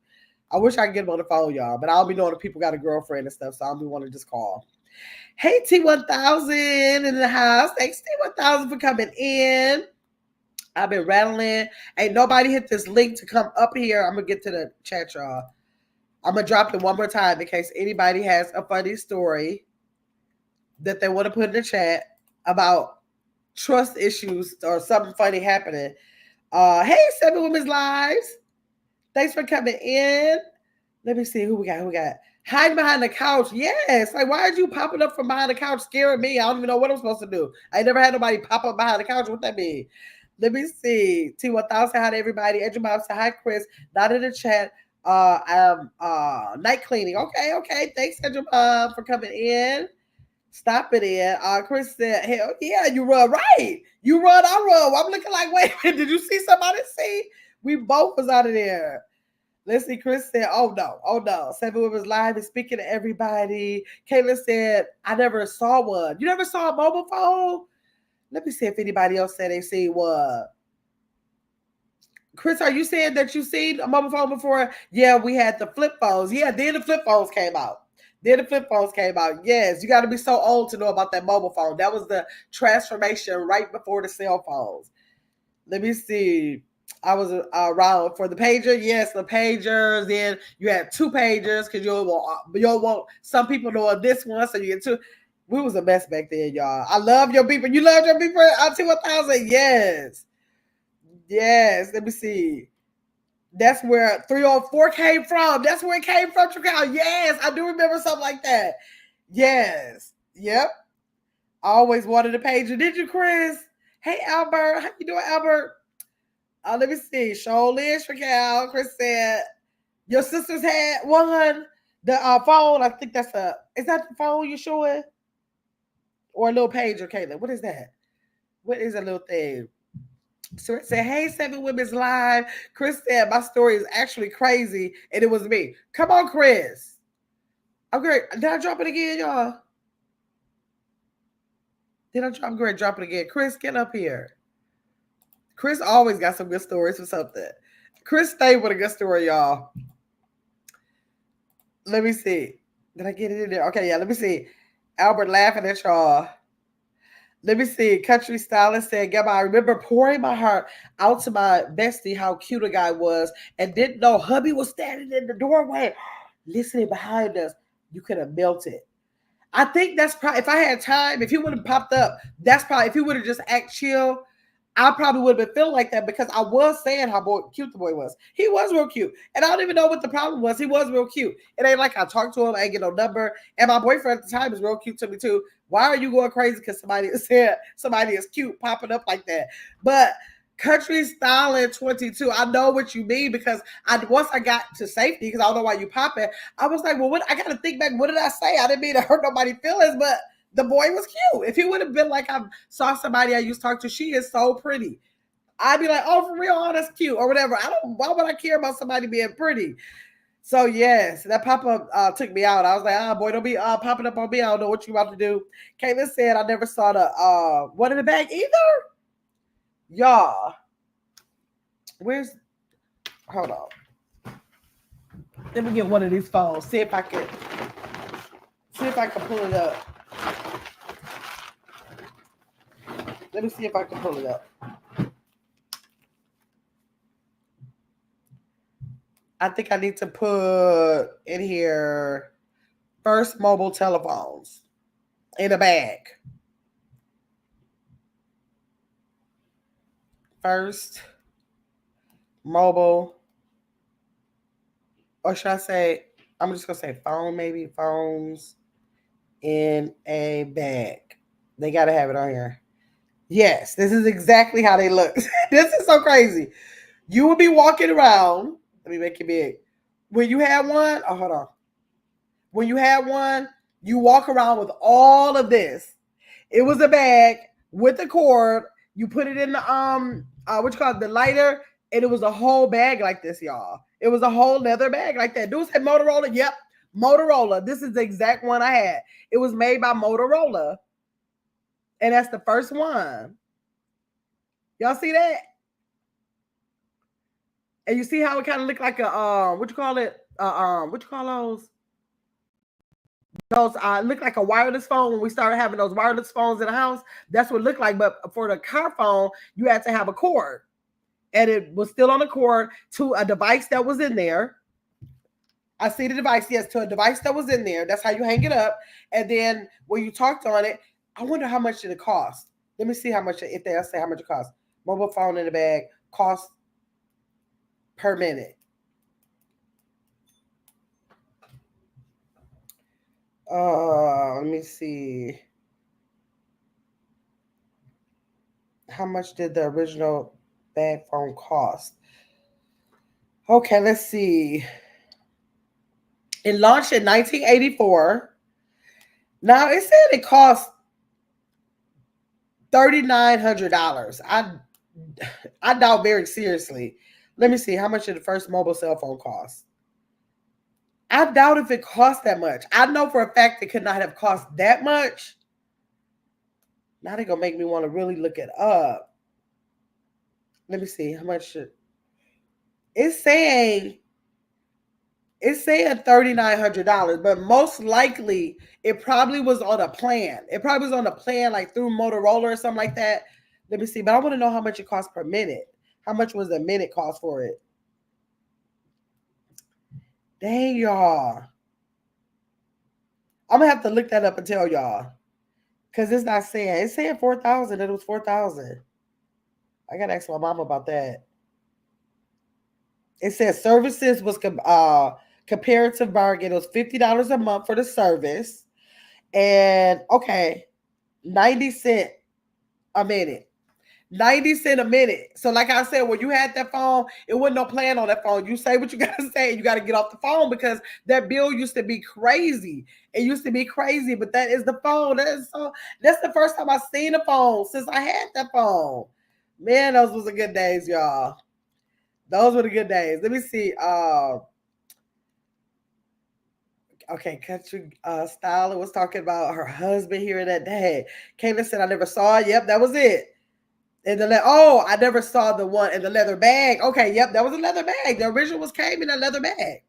I wish I could get him on the phone, y'all, but I'll be knowing that people got a girlfriend and stuff, so I'll be wanting to just call. Hey, T1000 in the house. Thanks, T1000, for coming in. I've been rattling. Ain't nobody hit this link to come up here. I'm going to get to the chat, y'all. I'm going to drop it one more time in case anybody has a funny story that they want to put in the chat about trust issues or something funny happening. Hey, 7 Women's Lives. Thanks for coming in. Let me see who we got. Hiding behind the couch. Yes. Like, why are you popping up from behind the couch scaring me? I don't even know what I'm supposed to do. I never had nobody pop up behind the couch. What that mean? Let me see. T1000, hi to everybody. Edge Mom said, hi, Chris. Not in the chat. Night cleaning. Okay. Thanks, Edge Mom, for coming in. Stop it in. Chris said, hell yeah, you run right. You run, I run. I'm looking like, wait a minute, did you see somebody see? We both was out of there. Let's see. Chris said, oh no. Seven Women's Live is speaking to everybody. Caitlin said, I never saw one. You never saw a mobile phone? Let me see if anybody else said they seen one. Chris, are you saying that you seen a mobile phone before? Yeah, we had the flip phones. Yeah, then the flip phones came out. Yes, you got to be so old to know about that mobile phone. That was the transformation right before the cell phones. Let me see. I was around for the pager. Yes, the pagers. Then you had two pagers because you'll want some people know this one, so you get two. We was a mess back then, y'all. I love your beeper. You love your beeper? T1000. Yes. Let me see. That's where 304 came from. That's where it came from, Chicago. Yes, I do remember something like that. Yes. Yep. I always wanted a pager. Did you, Chris? Hey, Albert. How you doing, Albert? Let me see. Show Chicago. Chris said, your sisters had one. The phone, I think is that the phone you're showing? Or a little pager, Caitlin? What is that? What is a little thing? So it said, hey, Seven Women's Live. Chris said, my story is actually crazy, and it was me. Come on, Chris. Okay, did I drop it again, y'all? I'm going to drop it again. Chris, get up here. Chris always got some good stories for something. Chris stayed with a good story, y'all. Let me see. Did I get it in there? Okay, yeah, let me see. Albert laughing at y'all. Let me see. Country Stylist said, Gabba, I remember pouring my heart out to my bestie how cute a guy was and didn't know hubby was standing in the doorway listening behind us. You could have melted. I think that's probably, if I had time, if he would have popped up, that's probably, if he would have just act chill, I probably would have been feeling like that because I was saying how cute the boy was. He was real cute. And I don't even know what the problem was. He was real cute. It ain't like I talked to him, I ain't get no number. And my boyfriend at the time is real cute to me too. Why are you going crazy because somebody said somebody is cute popping up like that? But Country Styling 22, I know what you mean because once I got to safety, because I don't know why you popping, I was like, well, what? I got to think back. What did I say? I didn't mean to hurt nobody's feelings, but the boy was cute. If he would have been like I saw somebody I used to talk to, she is so pretty. I'd be like, oh, for real, oh, that's cute, or whatever. Why would I care about somebody being pretty? So yes, that pop-up took me out. I was like, boy, don't be popping up on me. I don't know what you about to do. Caitlin said I never saw the one in the bag either. Y'all. Hold on. Let me get one of these phones. See if I can pull it up. Let me see if I can pull it up. I think I need to put in here first mobile telephones in a bag. First mobile, or should I say, I'm just going to say phone, maybe phones in a bag. They got to have it on here. Yes, this is exactly how they look. This is so crazy. You would be walking around. Let me make it big. When you had one, hold on. When you had one, you walk around with all of this. It was a bag with a cord. You put it in the what you call it, the lighter, and it was a whole bag like this, y'all. It was a whole leather bag like that. Dude said Motorola. Yep, Motorola. This is the exact one I had. It was made by Motorola, and that's the first one. Y'all see that? And you see how it kind of looked like a what you call it? What you call those? Those look like a wireless phone. When we started having those wireless phones in the house, that's what it looked like. But for the car phone, you had to have a cord, and it was still on the cord to a device that was in there. I see the device, yes, to a device that was in there. That's how you hang it up. And then when you talked on it, I wonder how much did it cost. Let me see how much, if they'll say how much it costs. Mobile phone in the bag cost per minute. Let me see. How much did the original bag phone cost? Okay, let's see. It launched in 1984. Now it said it cost $3,900. I doubt very seriously. Let me see. How much did the first mobile cell phone cost? I doubt if it cost that much. I know for a fact it could not have cost that much. Now they're gonna make me want to really look it up. Let me see how much it's saying. It's saying $3,900, but most likely it probably was on a plan. It probably was on a plan like through Motorola or something like that. Let me see, but I want to know how much it costs per minute. How much was a minute cost for it? Dang, y'all. I'm gonna have to look that up and tell y'all. Cause it's not saying, it's saying 4,000. It was 4,000. I gotta ask my mom about that. It says services was comparative bargain. It was $50 a month for the service. And okay, 90 cents a minute. 90 cents a minute. So, like I said, when you had that phone, it wasn't no plan on that phone. You say what you gotta say, you gotta get off the phone because that bill used to be crazy. It used to be crazy, but that is the phone. That's the first time I seen a phone since I had that phone. Man, those was the good days, y'all. Those were the good days. Let me see. Okay, Country Styler was talking about her husband here that day. Kayla said, I never saw it. Yep, that was it. And I never saw the one in the leather bag. Okay, yep, that was a leather bag. The original came in a leather bag.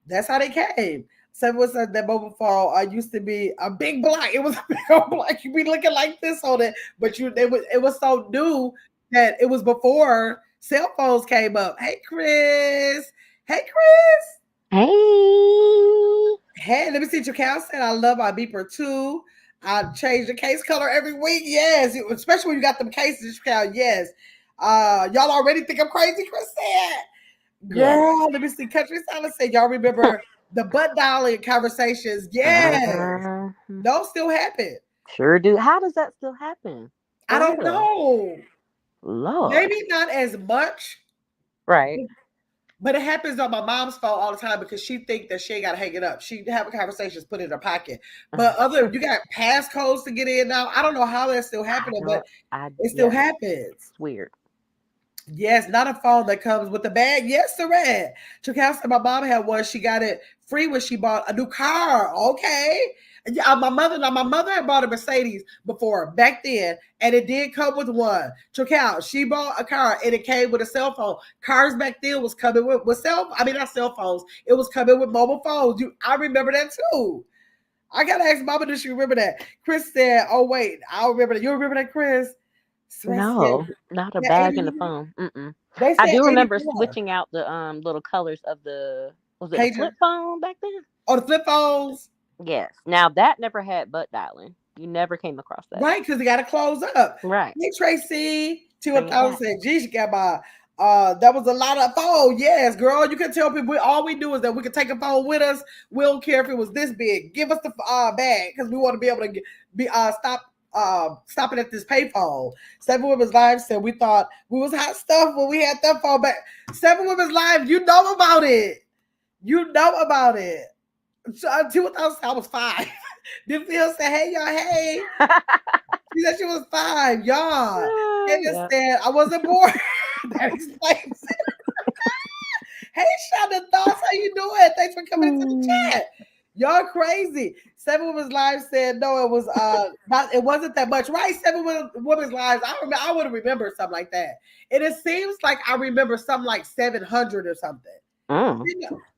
That's how they came. So it was that mobile phone. I used to be a big block. It was a big old block. You'd be looking like this on it, but it was so new that it was before cell phones came up. Hey, Chris. Hey, Chris. Hey. Hey, let me see what your count said. I love my beeper too. I change the case color every week. Yes, especially when you got them cases, count. Yes. Y'all already think I'm crazy, Chris said. Yes. Girl, let me see. Country Silence said, y'all remember the butt dialing conversations? Yes. Uh, Those still happen. sure do. How does that still happen? I For don't real. know. Lord. Maybe not as much, Right. but it happens on my mom's phone all the time because she think that she ain't got to hang it up. She have conversations, put it in her pocket. But you got passcodes to get in now. I don't know how that's still I happening, but don't. I it still yeah. happens. It's weird. Yes, not a phone that comes with the bag. Yes, the red. Chakowski, my mom had one. She got it free when she bought a new car. Okay. Yeah, my mother had bought a Mercedes before back then, and it did come with one. Chakal, she bought a car and it came with a cell phone. Cars back then was coming with not cell phones. It was coming with mobile phones. I remember that too. I gotta ask Mama, does she remember that? Chris said, "Oh wait, I remember that. You remember that, Chris?" So I said, No, not a yeah, bag in the 80, phone. Mm-mm. they I said do remember 84. switching out the little colors of the was it the Pager. flip phone back then? Oh, the flip phones. Yes. Now that never had butt dialing. You never came across that. Right, because they got to close up. Right. Hey, Tracy. Bring it 2,000 back. said, geez, you got my, that was a lot of phone. Yes, girl. You can tell people all we do is that we can take a phone with us. We don't care if it was this big. Give us the bag because we want to be able to stopping at this payphone. Seven Women's Live said we thought we was hot stuff when we had that phone back. Seven Women's Live, you know about it. You know about it. So, 2000, I was 5. Then Phil said, hey, y'all, hey. She said she was 5, y'all. Kevin Yep. said, I wasn't born. That explains it. Hey, Shonda Thoughts, how you doing? Thanks for coming into the chat. Y'all crazy. Seven Women's Lives said no, it was not, it wasn't that much. Right? Women's Lives. I would have remembered something like that. And it seems like I remember something like 700 or something. Mm.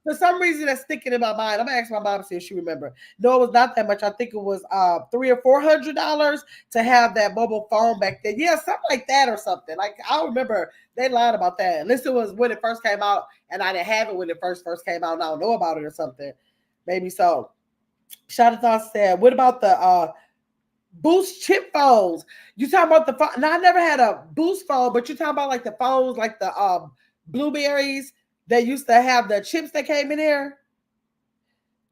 For some reason that's sticking in my mind. I'm gonna ask my mom to see if she remember. No, it was not that much. I think it was $300 or $400 to have that mobile phone back then. Yeah, something like that or something. Like I remember they lied about that. Unless it was when it first came out and I didn't have it when it first came out and I don't know about it or something. Maybe so. Shadathon said, what about the Boost chip phones? You talking about the phone? Now I never had a Boost phone, but you talking about like the phones, like the Blueberries that used to have the chips that came in there.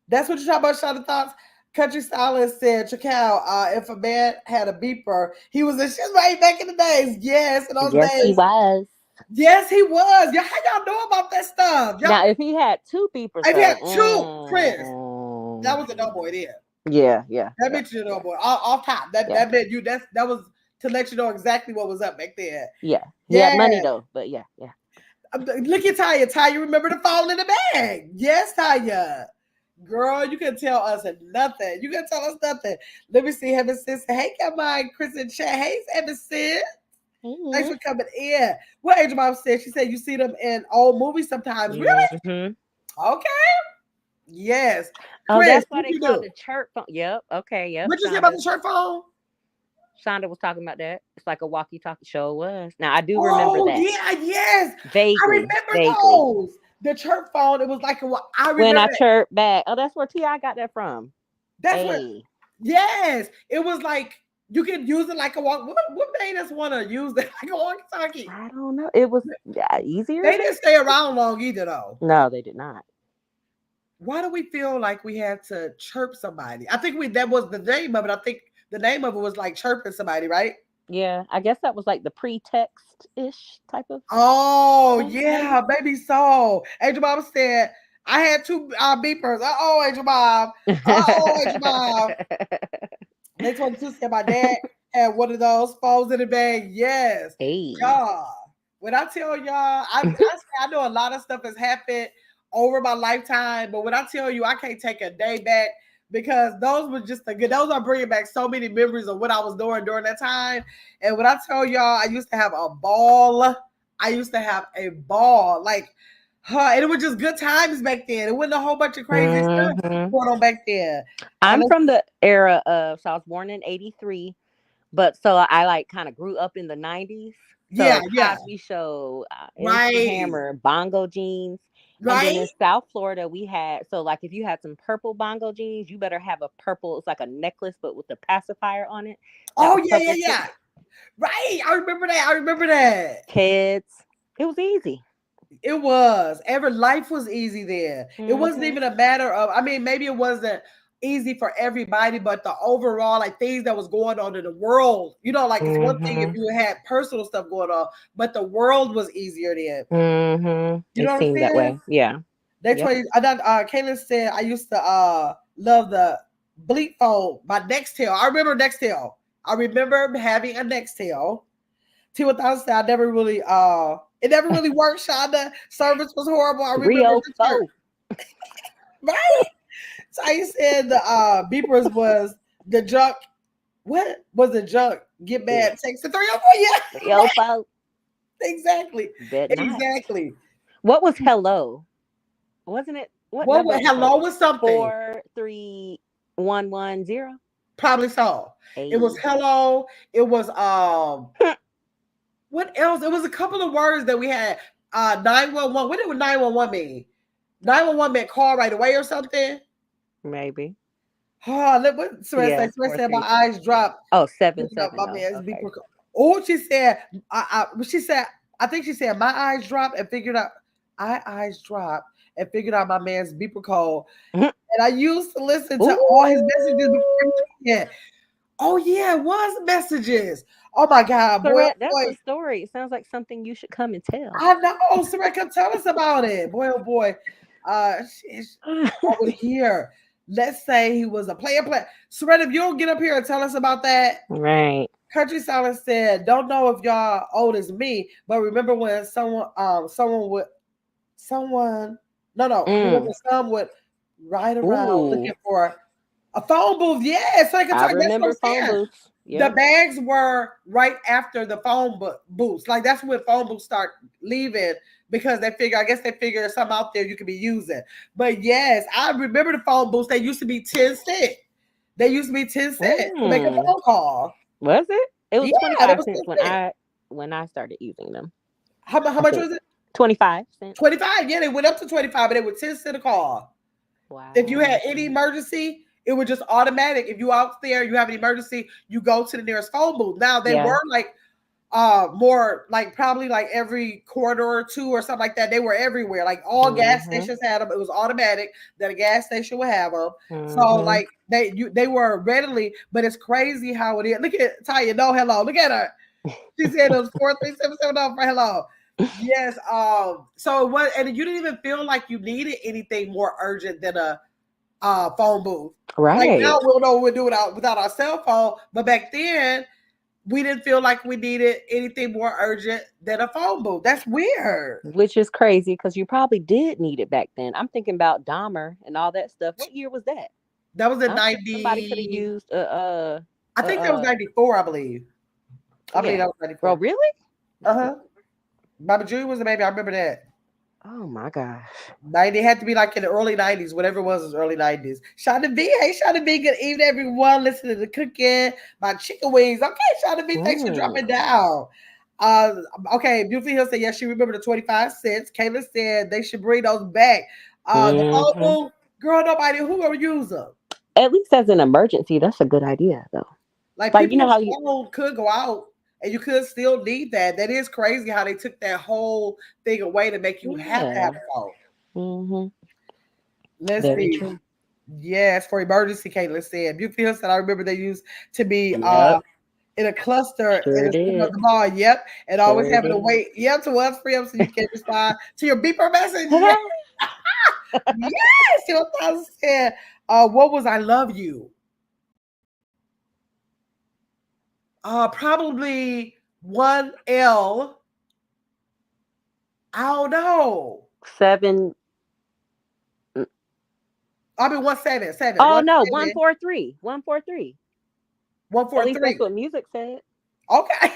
That's what you're talking about, Shada Thoughts. Country Stylist said, check out, if a man had a beeper, he was in shit right back in the days. Yes, in those Yes, he days. was. Yes, he was. Y'all, how y'all know about that stuff? Y'all, Now, if he had two beepers, if he had though, two, Chris, that was a no boy there. yeah. That meant you no boy. Off top. That meant you. That was to let you know exactly what was up back there. Yeah. He had money though, but yeah. Look at Taya. Taya, remember the phone in the bag? Yes, Taya. Girl, you can tell us nothing. You can tell us nothing. Let me see. Heaven Sis. Hey, come on, Chris and Chat. Hey, Heaven Sis. Thanks for coming in. What Angel Mom said? She said you see them in old movies sometimes. Really? Okay. Yes. Oh, Chris, that's why what they you call do? it the church phone. Yep. Okay. Yep. What you say about the church phone? Shonda was talking about that. It's like a walkie-talkie show was. Now I do remember that. Yeah, yes. Vaguely. I remember those. The church phone. It was like I remember when I that. chirped back. Oh, that's where T.I. got that from. That's what. Yes, it was like you could use it like a walk. What made us want to use it like a walkie-talkie? I don't know. It was easier. They didn't stay around long either, though. No, they did not. Why do we feel like we had to chirp somebody? I think that was the name of it. I think the name of it was like chirping somebody, right? Yeah, I guess that was like the pretext-ish type of. Oh yeah, maybe so. Angel Bob said I had two beepers. Angel Bob. Angel Bob. They 22 said my dad had one of those phones in the bag. Yes. Hey. Y'all. When I tell y'all, I know a lot of stuff has happened over my lifetime, but when I tell you I can't take a day back because those were just those are bringing back so many memories of what I was doing during that time. And when I tell y'all, I used to have a ball. Like, and it was just good times back then. It wasn't a whole bunch of crazy stuff going on back then. I'm from the era of, so I was born in 83, but so I like kind of grew up in the 90s. So Cosby Show, MC Hammer, Bongo Jeans. Right. And then in South Florida, we had, so like if you had some purple Bongo Jeans, you better have a purple, it's like a necklace, but with a pacifier on it. Yeah. Right. I remember that. Kids. It was easy. It was. Life was easy there. It wasn't even a matter of, maybe it wasn't easy for everybody, but the overall like things that was going on in the world, like it's one thing if you had personal stuff going on, but the world was easier then. You know what I'm saying? That way. Yeah. That's why Kaylin said I used to love the bleep phone, my Nextel. I remember Nextel. I remember having a Nextel. T1000 said I never really it never really worked, Shonda. Service was horrible. I remember right. So I said the beepers was the junk. What was the junk? Get mad. Text to 304. Yeah. 304. Exactly. Exactly. What was hello? Wasn't it? What was hello was something. 43110. Probably so. Hey. It was hello. It was what else? It was a couple of words that we had. 911. What did 911 mean? 911 meant call right away or something. Maybe. Oh, what Sarah said my eyes dropped. Oh, 770. My man's Oh, she said, I think she said my eyes dropped and figured out my man's beeper code. And I used to listen to all his messages before. Oh yeah, it was messages. Oh my God, boy! That's a story. It sounds like something you should come and tell. I know, Sarah, come tell us about it. Boy, oh boy. Over here, let's say he was a player. Sarah, if you don't get up here and tell us about that, right? Country Silence said, "Don't know if y'all old as me, but remember when someone would ride around looking for a phone booth." Yeah, so I remember phone booths. Yep. The bags were right after the phone booths. Like that's when phone booths start leaving because they figure there's something out there you could be using. But yes, I remember the phone booths. They used to be 10 cents. To make a phone call. Was it? It was 25 cents when I started using them. How much was it? 25 cents. 25. Yeah, they went up to 25, but they were 10 cents a call. Wow. If you had any emergency, it was just automatic. If you out there, you have an emergency, you go to the nearest phone booth. Now they were like more like probably like every quarter or two or something like that. They were everywhere. Like all gas stations had them. It was automatic that a gas station would have them. So like they were readily, but it's crazy how it is. Look at Tanya. No, hello. Look at her. She said it was 43770 for hello. Yes. So what? And you didn't even feel like you needed anything more urgent than a phone booth. Right. Like now we'll know we'll do it without our cell phone, but back then we didn't feel like we needed anything more urgent than a phone booth. That's weird. Which is crazy because you probably did need it back then. I'm thinking about Dahmer and all that stuff. What year was that? That was in 90. Somebody could have used I think that was 94, I believe. I believe that was 94. Oh, really? Bobby Jr. was the baby. I remember that. Oh my gosh. 90 had to be like in the early 90s, whatever it was early 90s. Shawna B. Hey, Shawna B. Good evening, everyone. Listen to the cooking, my chicken wings. Okay, Shawna B. Thanks for dropping down. Okay, Beautiful Hill said, yes, she remembered the 25 cents. Kayla said they should bring those back. The phone booth, girl, nobody who will use them. At least as an emergency, that's a good idea, though. Like people, you know how phone could go out. And you could still need that. That is crazy how they took that whole thing away to make you have to have a phone. Let's see. True. Yes, for emergency, Caitlin said. Beautiful Hill said, I remember they used to be in a cluster in the mall. Yep. And always having to wait. Yep, to us free up so you can respond to your beeper message. Yes. Your said, what was I love you? Probably 1L. I don't know. 7. I mean 177. Oh no, 143. 143. 143. At least that's what music said. Okay.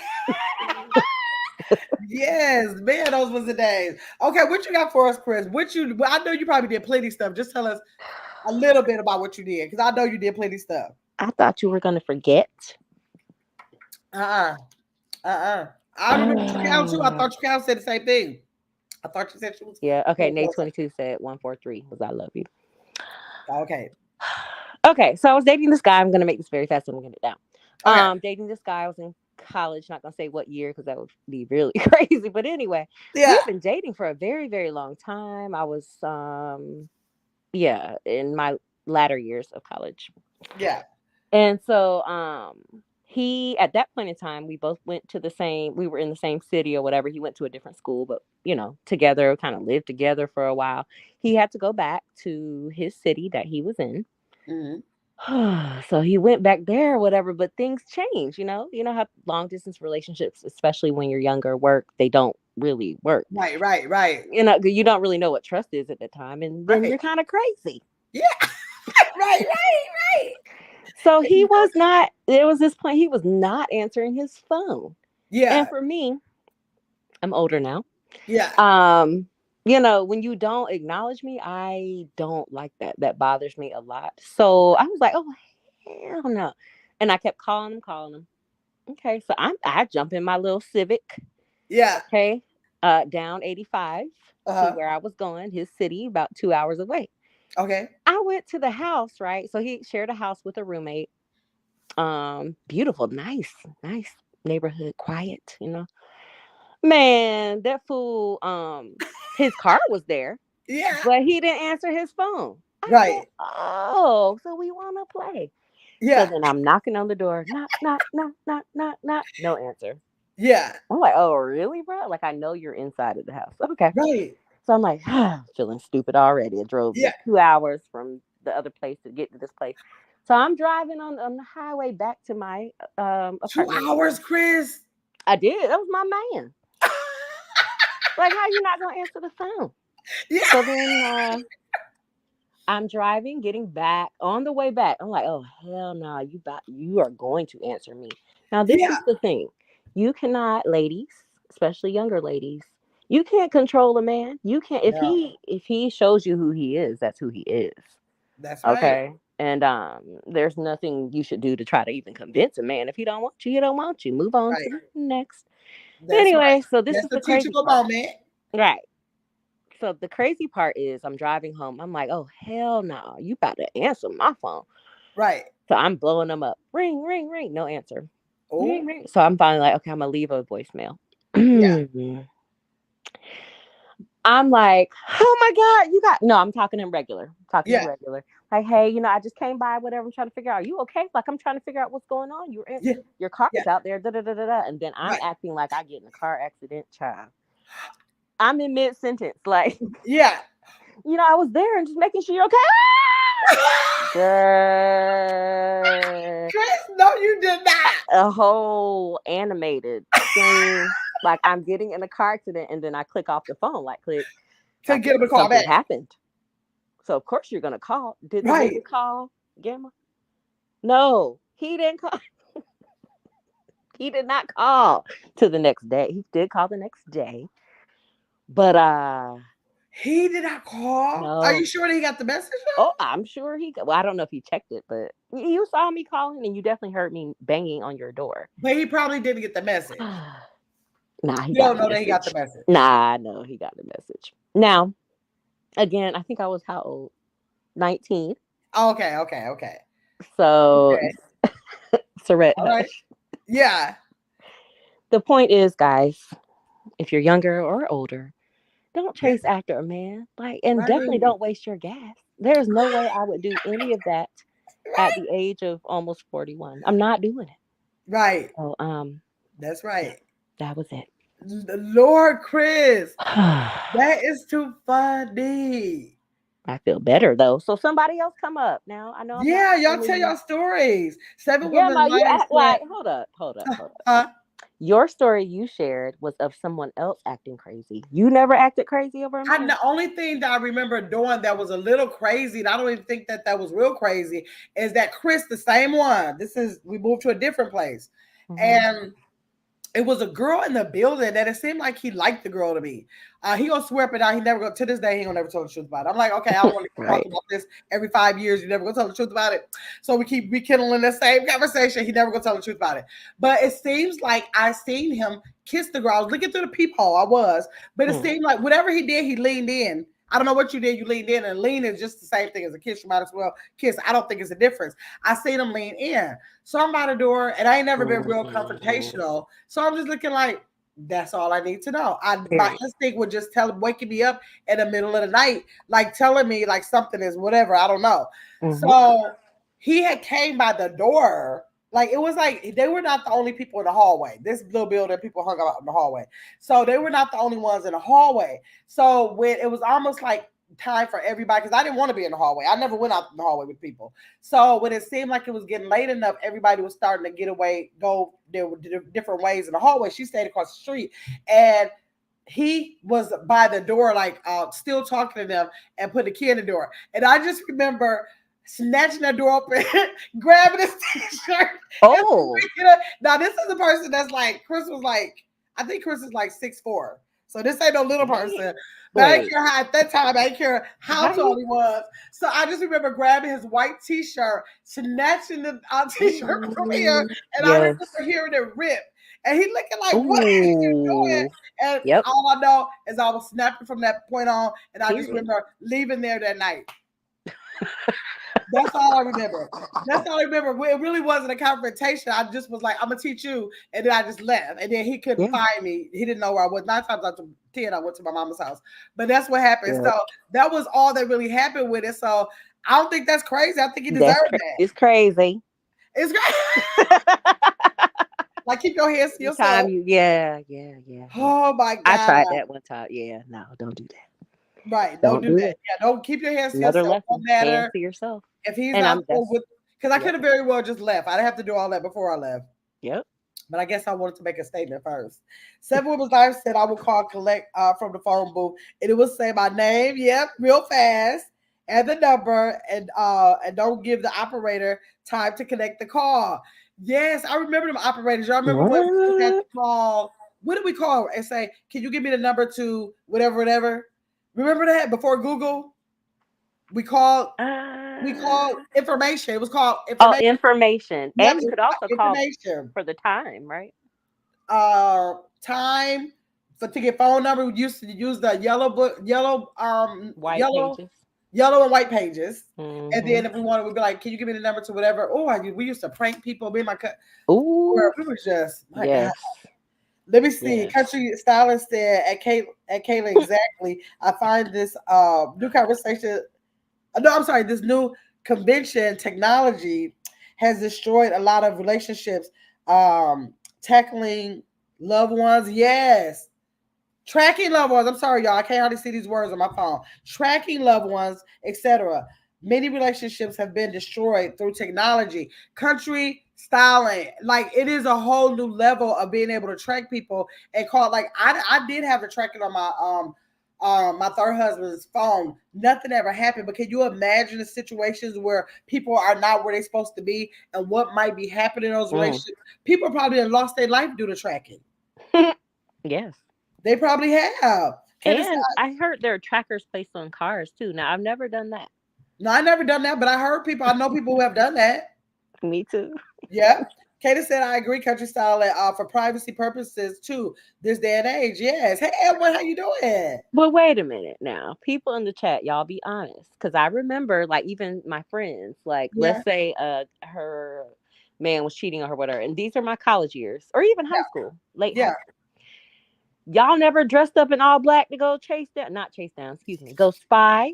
Yes, man, those was the days. Okay, what you got for us, Chris? I know you probably did plenty of stuff. Just tell us a little bit about what you did, because I know you did plenty of stuff. I thought you were gonna forget. I remember Tricount too. I thought Tricount said the same thing. I thought you said she was. Yeah. Okay. Nate 22 said 143 was I love you. Okay. Okay. So I was dating this guy. I'm gonna make this very fast. I'm gonna get it down. Okay. Dating this guy. I was in college. Not gonna say what year because that would be really crazy. But anyway, we've been dating for a very, very long time. I was in my latter years of college. Yeah. And so he, at that point in time, we both went to we were in the same city or whatever. He went to a different school, but, together, kind of lived together for a while. He had to go back to his city that he was in. Mm-hmm. So he went back there or whatever, but things change, you know how long distance relationships, especially when you're younger, work, they don't really work. Right. You don't really know what trust is at the time. And then you're kind of crazy. Yeah. Right. So he was not, there was this point, he was not answering his phone. Yeah. And for me, I'm older now. Yeah. When you don't acknowledge me, I don't like that. That bothers me a lot. So I was like, oh, hell no. And I kept calling him. Okay. So I jump in my little Civic. Yeah. Okay. Down 85 to where I was going, his city, about 2 hours away. Okay. I went to the house, right? So he shared a house with a roommate. Beautiful, nice neighborhood, quiet, Man, that fool, his car was there. Yeah. But he didn't answer his phone. Right. Said, oh, so we want to play. Yeah. So then I'm knocking on the door. Knock. No answer. Yeah. I'm like, oh, really, bro? Like, I know you're inside of the house. Okay. Right. So I'm like, feeling stupid already. I drove 2 hours from the other place to get to this place. So I'm driving on the highway back to my apartment. 2 hours, Chris? I did. That was my man. Like, how you not going to answer the phone? Yeah. So then I'm driving, getting back. On the way back, I'm like, oh, hell no. You are going to answer me. Now, this is the thing. You cannot, ladies, especially younger ladies, you can't control a man. You can't. If he shows you who he is, that's who he is. That's right. Okay. And there's nothing you should do to try to even convince a man. If he don't want you, he don't want you. Move on to the next. Anyway, so this is the crazy part. Right. So the crazy part is I'm driving home. I'm like, oh, hell no. You about to answer my phone. Right. So I'm blowing them up. Ring, ring, ring. No answer. Oh, So I'm finally like, okay, I'm gonna leave a voicemail. yeah, I'm like, oh my God, you got no, I'm talking in regular. Talking in yeah, regular. Like, hey, I just came by, whatever. I'm trying to figure out, are you okay? Like, I'm trying to figure out what's going on. You're in yeah, your car yeah. is out there, da da da da da. And then I'm Right. acting like I get in a car accident, child. I'm in mid sentence, like, Yeah. I was there and just making sure you're okay. Girl. Chris, no, you did not. A whole animated scene. Like I'm getting in a car accident and then I click off the phone, like click. To Like get him a call something back. happened. So of course you're gonna call. Did the Right. nigga call Gamma? No, he didn't call. He did not call to the next day. He did call the next day. But He did not call. Are you no. sure that he got the message? Oh, I'm sure well, I don't know if he checked it, but you saw me calling and you definitely heard me banging on your door. But he probably didn't get the message. Nah, he You got don't the know that he got message. the message. Nah, no, he got the message. Now, again, I think I was how old? 19. Okay, okay, okay. So, Okay. Surrette, All right. hush. Yeah. The point is, guys, if you're younger or older, don't Yeah. chase after a man. Like, and definitely Right. don't waste your gas. There's no way I would do any of that at the age of almost 41. I'm not doing it. Right. So, That's yeah, right. that was it. Lord Chris, I that is too funny. feel better though. So somebody else come up now. I know I'm not Yeah, the y'all tell only. y'all stories. Seven Yeah, Women no, you Life act said, like hold up. uh, Your story you shared was of someone else acting crazy. You never acted crazy over a man. the only thing that I remember doing that was a little crazy, and I don't even think that was real crazy, is that Chris, the same one. We moved to a different place, and it was a girl in the building that it seemed like he liked the girl to me. He gonna swear up and down. He never go to this day. He gonna never tell the truth about it. I'm like, okay, I don't want to talk Right. about this every 5 years. You never gonna tell the truth about it. So we keep rekindling the same conversation. He never gonna tell the truth about it. But it seems like I seen him kiss the girl. I was looking through the peephole. I was, but it seemed like whatever he did, he leaned in. I don't know what you did. You leaned in, and lean is just the same thing as a kiss. You might as well kiss. I don't think it's a difference. I seen him lean in. So I'm by the door, and I ain't never been real confrontational. So I'm just looking like, that's all I need to know. My instinct would just waking me up in the middle of the night, like telling me like something is whatever. I don't know. So he had came by the door. Like it was like they were not the only people in the hallway. This little building, people hung out in the hallway. So they were not the only ones in the hallway. So when it was almost like time for everybody, because I didn't want to be in the hallway. I never went out in the hallway with people. So when it seemed like it was getting late enough, everybody was starting to get away, go there were different ways in the hallway. She stayed across the street, and he was by the door, like still talking to them, and put the key in the door. And I just remember snatching the door open, grabbing his t-shirt. Oh, now this is a person that's like Chris was like, I think Chris is like 6'4". So this ain't no little person. But I didn't care how at that time, I didn't care how tall he was. So I just remember grabbing his white t-shirt, snatching the t-shirt from here, and I remember hearing it rip. And he looking like, what are you doing? And all I know is I was snapping from that point on, and I just remember leaving there that night. That's all I remember. That's all I remember. It really wasn't a confrontation. I just was like, I'm gonna teach you, and then I just left. And then he couldn't find me. He didn't know where I was. 9 times out of 10, I went to my mama's house. But that's what happened. So that was all that really happened with it. So I don't think that's crazy. I think he deserved that. It's crazy. It's crazy. Like keep your hands to yourself. Yeah. Oh my God. I tried that one time. Yeah, no, don't do that. Right. Don't do that. Yeah, don't keep your hands to yourself. No matter hands to yourself. If he's not cool with, because I could have very well just left. I'd have to do all that before I left. Yep. But I guess I wanted to make a statement first. 7 Women's Life said I will call collect from the phone booth, and it will say my name, real fast, and the number, and don't give the operator time to connect the call. Yes, I remember them operators. Y'all remember when we had to call? What did we call and say? Can you give me the number to whatever? Remember that before Google? We called information. It was called information. Oh, information. And you could also call for the time, right? Time to get phone number. We used to use the yellow book, white yellow pages. yellow and white pages. And then if we wanted, we'd be like, can you give me the number to whatever? Oh, we used to prank people. Me and my cousin. Ooh. We were just, my God. Let me see. Yes. Country Stylist said at Kayla exactly. I find this new conversation. No, I'm sorry. This new convention technology has destroyed a lot of relationships. Tackling loved ones. Yes. Tracking loved ones. I'm sorry, y'all. I can't hardly see these words on my phone. Tracking loved ones, etc. Many relationships have been destroyed through technology. Country styling, like it is a whole new level of being able to track people and call. Like I did have a tracking on my third husband's phone. Nothing ever happened. But can you imagine the situations where people are not where they're supposed to be and what might be happening in those relationships? People probably have lost their life due to tracking. Yes. They probably have. And I heard there are trackers placed on cars too. Now I've never done that. No, I never done that, but I know people who have done that. Me too. Yeah. Katie said, I agree, country style for privacy purposes too, this day and age. Yes. Hey, Edwin, how you doing? But wait a minute now. People in the chat, y'all be honest. Because I remember, like, even my friends, like, let's say her man was cheating on her, whatever. And these are my college years, or even high school, late high school. Y'all never dressed up in all black to go go spy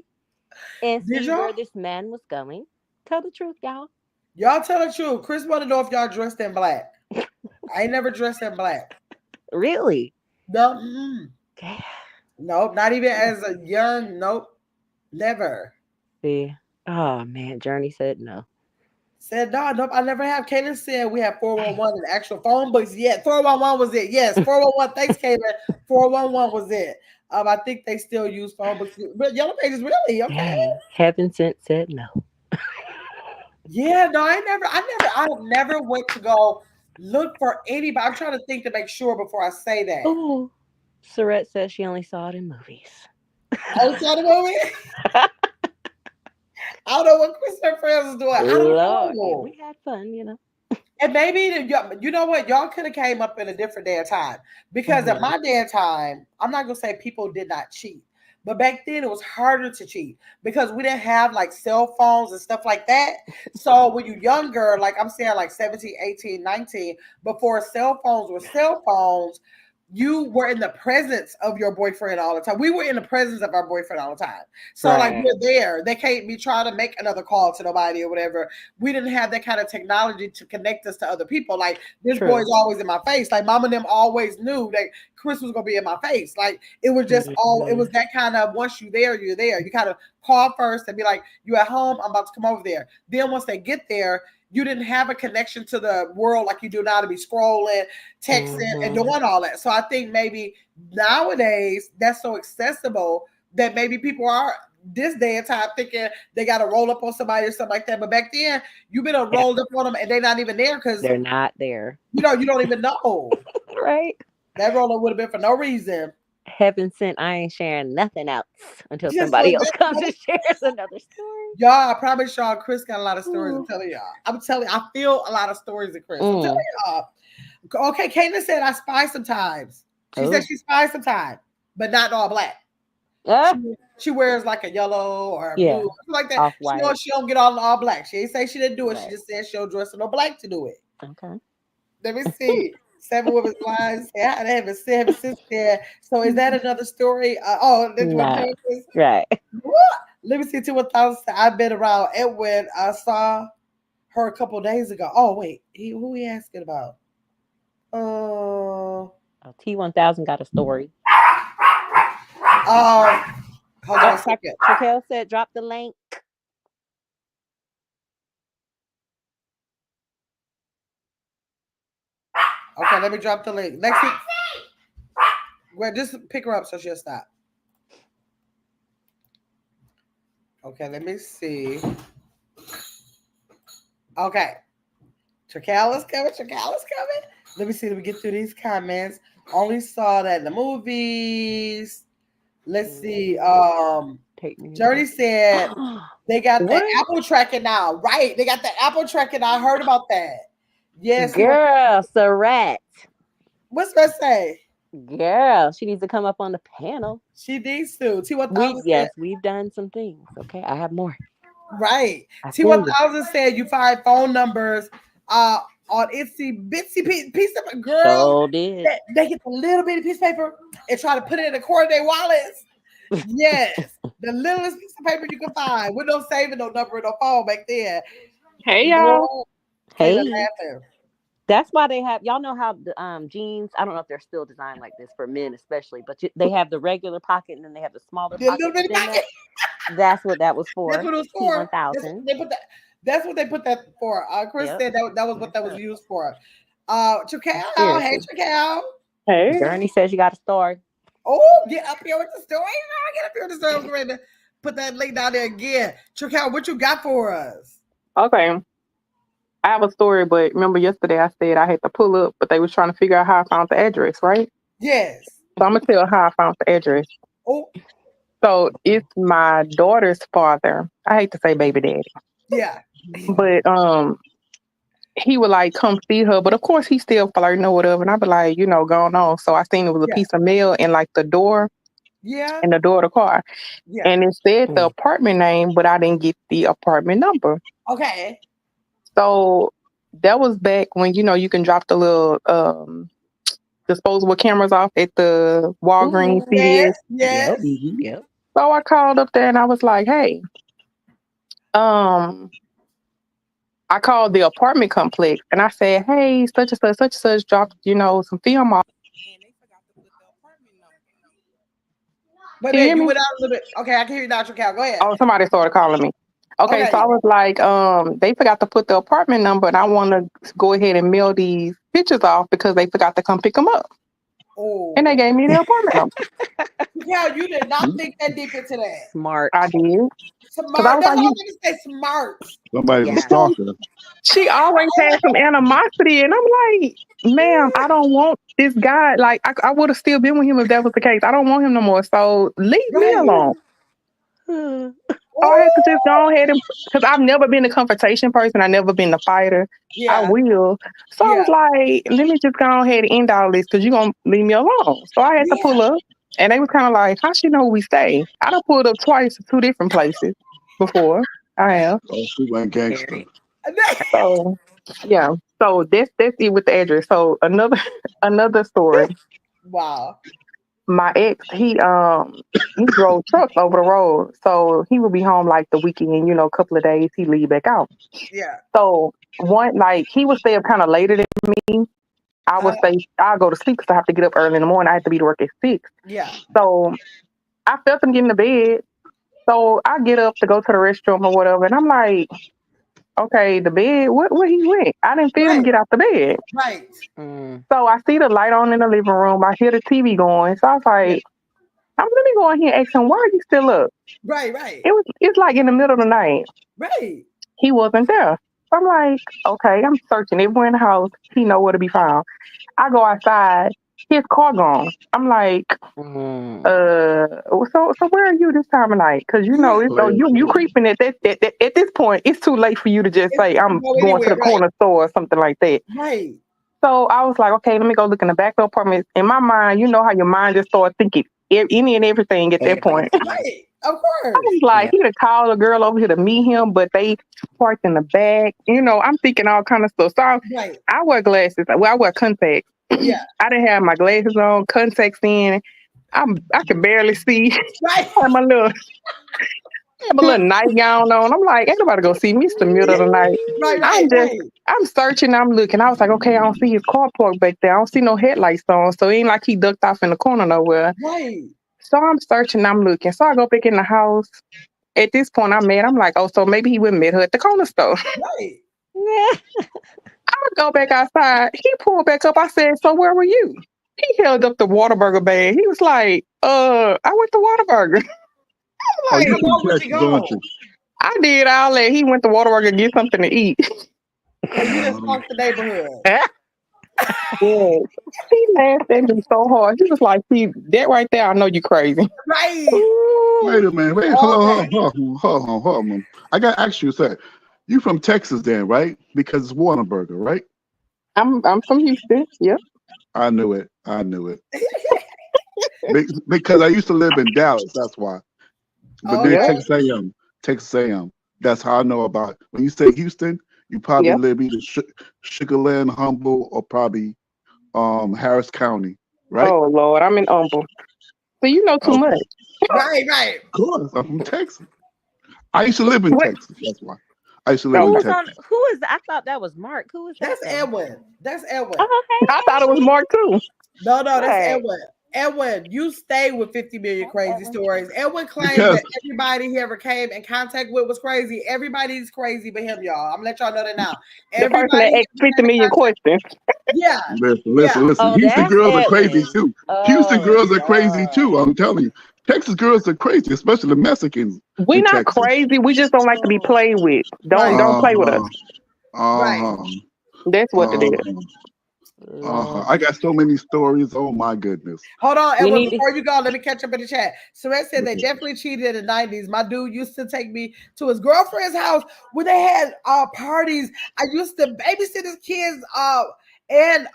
and see where this man was going. Tell the truth, y'all. Y'all tell the truth. Chris want to know if y'all dressed in black. I ain't never dressed in black. Really? No. Mm-hmm. Nope. Not even as a young. Nope. Never. See. Oh man, Journey said no. Said no. Nope. I never have. Kaylin said we have 411 in the actual phone books. Yeah, 411 was it. Yes, 411. Thanks, Kaylin. 411 was it. I think they still use phone books. But Yellow Pages, really? Okay. Dang. Heaven Sent said no. Yeah, no, I never went to go look for anybody. I'm trying to think to make sure before I say that. Oh, Surette says she only saw it in movies. Oh, saw the movie? I don't know what Chris and friends was doing. I don't know. We had fun, you know. And maybe, you know what? Y'all could have came up in a different day of time. Because at my day of time, I'm not going to say people did not cheat. But back then, it was harder to cheat because we didn't have like cell phones and stuff like that. So when you're younger, like I'm saying like 17, 18, 19, before cell phones were cell phones, you were in the presence of your boyfriend all the time. We were in the presence of our boyfriend all the time. So like we're there. They can't be trying to make another call to nobody or whatever. We didn't have that kind of technology to connect us to other people. Like this boy's always in my face. Like mom and them always knew that Chris was gonna be in my face. Like it was just it was that kind of once you're there, you're there. You kind of call first and be like, you at home, I'm about to come over there. Then once they get there, you didn't have a connection to the world like you do now to be scrolling, texting, and doing all that. So I think maybe nowadays that's so accessible that maybe people are this day and time thinking they got to roll up on somebody or something like that. But back then, you've been rolled up on them and they're not even there because they're not there. You don't even know. Right. That roll up would have been for no reason. Heaven Sent, I ain't sharing nothing else until somebody else comes and shares another story. Y'all, I promise y'all, Chris got a lot of stories to tell y'all. I'm telling you, I feel a lot of stories of Chris. I'm telling y'all. Okay, Caitlin said I spy sometimes. She said she spies sometimes, but not all black. She wears like a yellow or a blue, something like that. She don't get all black. She ain't say she didn't do it. She just said she'll dress in all black to do it. Okay. Let me see. 7 Women's Lives. I haven't said since there. So is that another story? Right. Let me see. 2,000. I've been around Edwin. I saw her a couple days ago. Oh wait, who he asking about? T1000 got a story. Hold on a second. Raquel said, "Drop the link." Okay, let me drop the link. Next week. Well, just pick her up so she'll stop. Okay, let me see. Okay. Tracal is coming. Let me see. Let me get through these comments. Only saw that in the movies. Let's see. Journey said they got the Apple tracking now. Right. They got the Apple tracking. I heard about that. Yes. Girl, Surette. What's that say? Girl, she needs to come up on the panel. She needs to. T1000 said, we've done some things. Okay, I have more. right. I feel you. T1000 said you find phone numbers on itsy bitsy piece of girl. So did. They get the little bitty piece of paper and try to put it in the corner of their wallets. Yes, the littlest piece of paper you can find with no saving, no number, no phone back then. Hey y'all. Hey. That's why they have, y'all know how the jeans, I don't know if they're still designed like this for men especially, but they have the regular pocket and then they have the smaller pocket. That's what that was for. That's what it was for. T1000. That's what they put that for. Chris said that was what that was used for. Chakal, hey Chakal. Hey. Journey says you got a story. Oh, get up here with the story. Get up here with the story. I'm ready to put that link down there again. Chakal, what you got for us? Okay. I have a story, but remember yesterday I said I had to pull up, but they was trying to figure out how I found the address, right? Yes. So I'm gonna tell how I found the address. Oh. So it's my daughter's father. I hate to say baby daddy. Yeah. But he would like come see her, but of course he still flirting or whatever. And I'd be like, going on. So I seen it was a piece of mail in like the door. Yeah. In the door of the car. Yeah. And it said the apartment name, but I didn't get the apartment number. Okay. So that was back when, you can drop the little disposable cameras off at the Walgreens CVS. Yes. Yep. So I called up there and I was like, hey, I called the apartment complex and I said, hey, such and such dropped, some film off. And they forgot to put the apartment number. But then you went out a little bit. Okay, I can hear you now, Cal. Go ahead. Oh, somebody started calling me. Okay, so I was like, they forgot to put the apartment number and I want to go ahead and mail these pictures off because they forgot to come pick them up. Oh. And they gave me the apartment number. Yeah, you did not think that deep into that. Smart. I did. Smart. That's all I'm going to say, smart. Somebody was talking. She always had some animosity, and I'm like, ma'am, I don't want this guy. Like, I would have still been with him if that was the case. I don't want him no more. So leave me alone. I had to just go ahead and, because I've never been a confrontation person. I've never been a fighter. Yeah. I will. So I was like, let me just go ahead and end all this because you're going to leave me alone. So I had to pull up. And they was kind of like, how she know we stay? I done pulled up twice to 2 different places before. I have. Oh, she went gangster. So, yeah. So that's it with the address. So another story. Wow. My ex, he drove trucks over the road. So he would be home like the weekend, a couple of days, he leave back out. Yeah. So he would stay up kind of later than me. I would say I'll go to sleep because I have to get up early in the morning. I have to be to work at 6. Yeah. So I felt him getting to bed. So I get up to go to the restroom or whatever. And I'm like, okay, the bed, where he went? I didn't feel him get out the bed. Right. So I see the light on in the living room. I hear the TV going. So I was like, I'm going to go in here and ask him, why are you still up? Right. It's like in the middle of the night. Right. He wasn't there. I'm like, okay, I'm searching everywhere in the house. He know where to be found. I go outside. His car gone. I'm like, so where are you this time of night? Because you creeping at this point. It's too late for you to just say I'm going to the corner store or something like that. Right. So I was like, okay, let me go look in the back of the apartment. In my mind, you know how your mind just starts thinking any and everything at that point. Right. Of course. I was like, he would call a girl over here to meet him, but they parked in the back. I'm thinking all kind of stuff. So I wear glasses. Well, I wear contacts. Yeah. I didn't have my glasses on, contacts in. I can barely see. Right. I have my little nightgown on. I'm like, ain't nobody gonna see me. It's the middle of the night. Right. I'm searching, I'm looking. I was like, okay, I don't see his car parked back there. I don't see no headlights on. So it ain't like he ducked off in the corner nowhere. Right. So I'm searching, I'm looking. So I go back in the house. At this point, I'm mad. I'm like, oh, so maybe he went and met her at the corner store. Right. I go back outside. He pulled back up. I said, so where were you? He held up the Whataburger bag. He was like, I went to Whataburger. I'm like, where you go? I did all that. He went to Whataburger to get something to eat. And you just walked the neighborhood. Yeah. He laughed at me so hard. He was like, see, that right there, I know you crazy. Right. Wait a minute. Hold on. I got to ask you a second. You from Texas then, right? Because it's Whataburger, right? I'm from Houston. Yep. I knew it. Because I used to live in Dallas. That's why. But then Texas A&M. That's how I know about it. When you say Houston, you probably live either Sugar Land, Humble, or probably Harris County, right? Oh Lord, I'm in Humble. So you know too much. Right. Of course, I'm from Texas. I used to live in Texas. That's why. I used to live in Texas. Who is that? I thought that was Mark. Who is that? That's Edwin. That's Edwin. Oh, hey. I thought it was Mark too. No, that's Edwin. Edwin, you stay with 50 million crazy stories. Edwin claims that everybody he ever came in contact with was crazy. Everybody's crazy but him, y'all. I'm gonna let y'all know that now. The person that asked 50 million questions. Yeah. Listen. Oh, Houston girls are crazy too. Oh, Houston girls are crazy too. I'm telling you. Texas girls are crazy, especially the Mexicans. We're not crazy. We just don't like to be played with. Don't play with us. Right. That's what it is. I got so many stories. Oh my goodness. Hold on, Edwin, before you go, let me catch up in the chat. Surette said they definitely cheated in the 90s. My dude used to take me to his girlfriend's house when they had parties. I used to babysit his kids and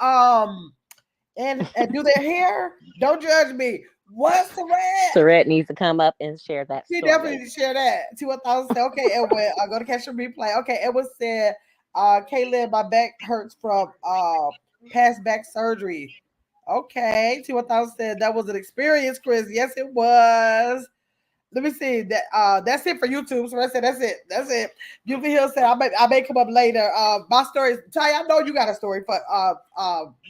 do their hair. Don't judge me. What's Surette? Surette needs to come up and share that. She definitely needs to share that. See what I said. Okay, Edwin, I'm gonna catch your replay. Okay, Edwin said, Kaylin, my back hurts from past back surgery. Okay, T1000 said that was an experience, Chris. Yes, it was. Let me see that. That's it for YouTube. So I said that's it. That's it. Beautiful Hill said I may come up later. My story. Ty, I know you got a story, but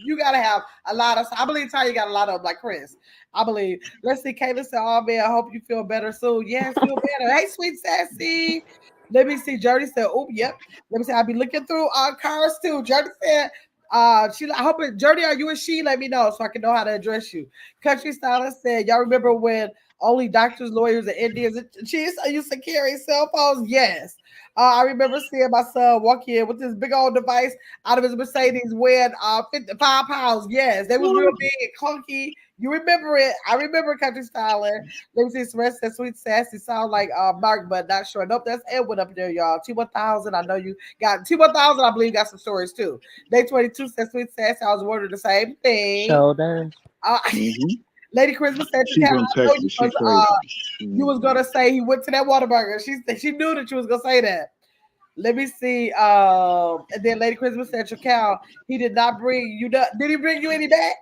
you gotta have a lot of. I believe Ty, you got a lot of them, like Chris. I believe. Let's see. Kayla said, "Oh man, I hope you feel better soon." Yes, feel better. Hey, sweet sassy. Let me see. Journey said, "Oh, yep." Let me see. I'll be looking through cars too. Journey said. I hope it, Journey, are you a she? Let me know so I can know how to address you. Country Stylist said, y'all remember when only doctors, lawyers, and Indians used to carry cell phones? Yes. I remember seeing my son walk in with this big old device out of his Mercedes weighing 55 pounds. Yes, they was real big and clunky. You remember it. I remember Country Styler. Let me see some rest that sweet sassy sound like Mark, but not sure. Nope, that's Edwin up there, y'all. T1000. I know you got T1000. I believe got some stories too. Day 22 says sweet sassy. I was wondering the same thing. So does. Lady Christmas said you was gonna say he went to that Whataburger. She knew that you was gonna say that. Let me see. And then Lady Christmas said, Chacal, he did not bring you. Did he bring you any back?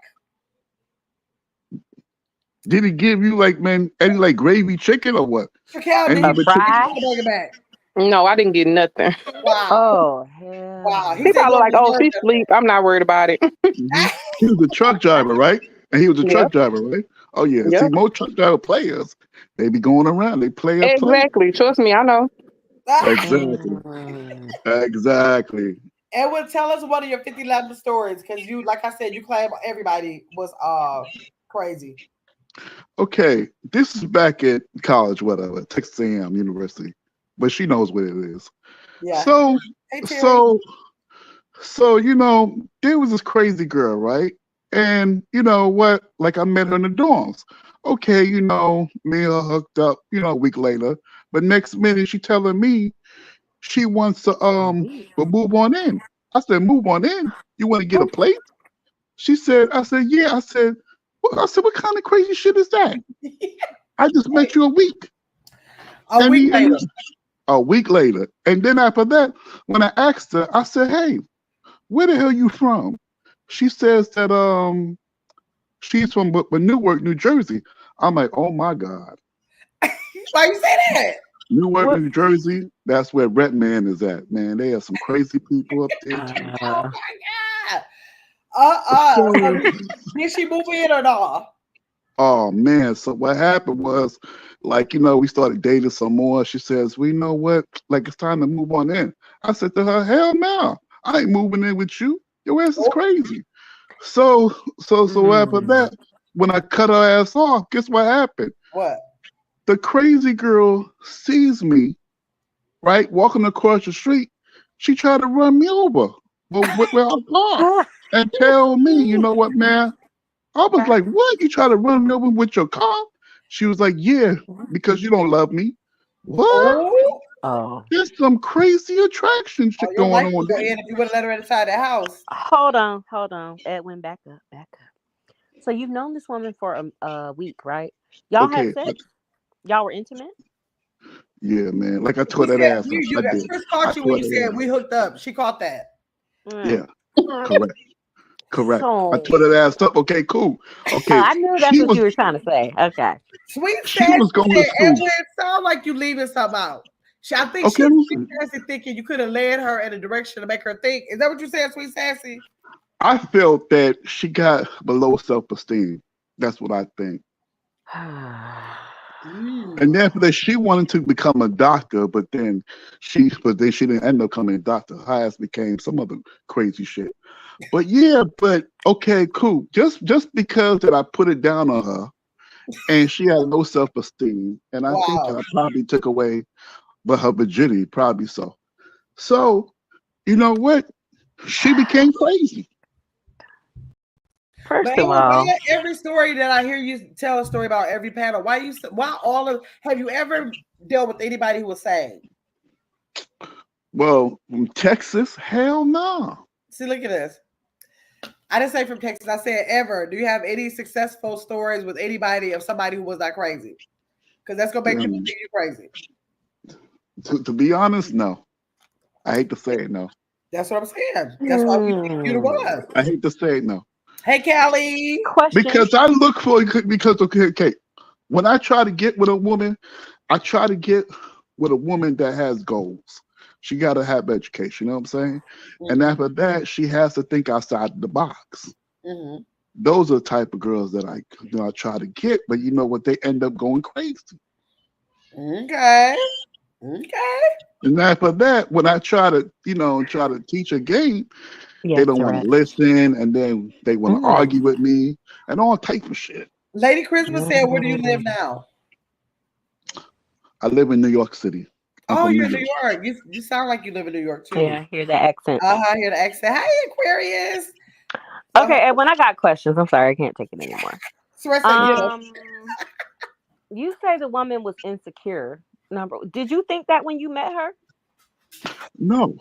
Did he give you any gravy chicken or what? Chacal, did he bring you back? No, I didn't get nothing. Wow. Oh, hell. Wow. He probably like, oh, she sleep. I'm not worried about it. He was a truck driver, right? And he was a truck driver, right? Oh, yeah. See, most truck driver players, they be going around. They play. Exactly. Trust me, I know. Exactly. And will tell us one of your 50 Latin stories, because you, like I said, you claim everybody was crazy. Okay, this is back at college, whatever, Texas A&M University, but she knows what it is. Yeah. So you know, there was this crazy girl, right? And you know what? Like I met her in the dorms. Okay, you know, me and her hooked up. You know, a week later, but next minute she telling me she wants to move on in. I said, move on in. You want to get a plate? She said, I said, yeah. I said, what kind of crazy shit is that? I just met you a week. A week later. And then after that, when I asked her, I said, hey, where the hell you from? She says that she's from Newark, New Jersey. I'm like, oh my God. Why you say that? Newark, New Jersey, that's where Redman is at, man. They have some crazy people up there. Oh my God. Did she move in or not? Oh man, so what happened was, like, you know, we started dating some more. She says, well, you know what? Like, it's time to move on in. I said to her, hell no. I ain't moving in with you. Your ass is crazy. So after that, when I cut her ass off, guess what happened? What? The crazy girl sees me, right, walking across the street. She tried to run me over with our car and tell me, you know what, man? I was like, what? You try to run me over with your car? She was like, yeah, because you don't love me. What? Oh. There's some crazy attraction shit going on. If you would have let her inside the house. Hold on. Edwin, back up. So you've known this woman for a week, right? Y'all had Okay. sex? Y'all were intimate? Yeah, man. Like I tore You that said ass up. you I got did. Chris I caught you when tore you that said ass. we hooked up. She caught that. Yeah. Correct. Correct. I So tore that ass up. Okay, cool. Okay. I knew that's She what was you were trying to say. Okay. Sweet she Sassy was going to said, school. Edwin, it sounds like you leaving something out. I think Okay, she's listen. Sweet Sassy thinking you could have led her in a direction to make her think. Is that what you said, Sweet Sassy? I felt that she got below self-esteem. That's what I think. And then that she wanted to become a doctor, but then she didn't end up becoming a doctor. Her ass became some other crazy shit. But yeah, but okay, cool. Just because that I put it down on her, and she had no self-esteem, and I think that I probably took away, but her virginity, probably so. So you know what? She became crazy. First of all, every story that I hear you tell a story about every panel. Have you ever dealt with anybody who was saying? Well, from Texas, hell no. See, look at this. I didn't say from Texas. I said ever. Do you have any successful stories with anybody of somebody who was not crazy? Because that's gonna make people think you're crazy. To be honest, no. I hate to say it, no. That's what I'm saying. That's why we think you the one. I hate to say it, no. Hey, Callie. Question. Because I look for okay. When I try to get with a woman, I try to get with a woman that has goals. She got to have education, you know what I'm saying? And after that, she has to think outside the box. Those are the type of girls that I try to get, but you know what? They end up going crazy. Okay. And after that, when I try to teach a game, they don't want to listen, and then they want to argue with me and all type of shit. Lady Christmas said, "Where do you live now?" I live in New York City. You're in New York. You sound like you live in New York too. Yeah, I hear the accent. I hear the accent. Hi, Aquarius. Okay, and when I got questions, I'm sorry, I can't take it anymore. You say the woman was insecure. Did you think that when you met her? No.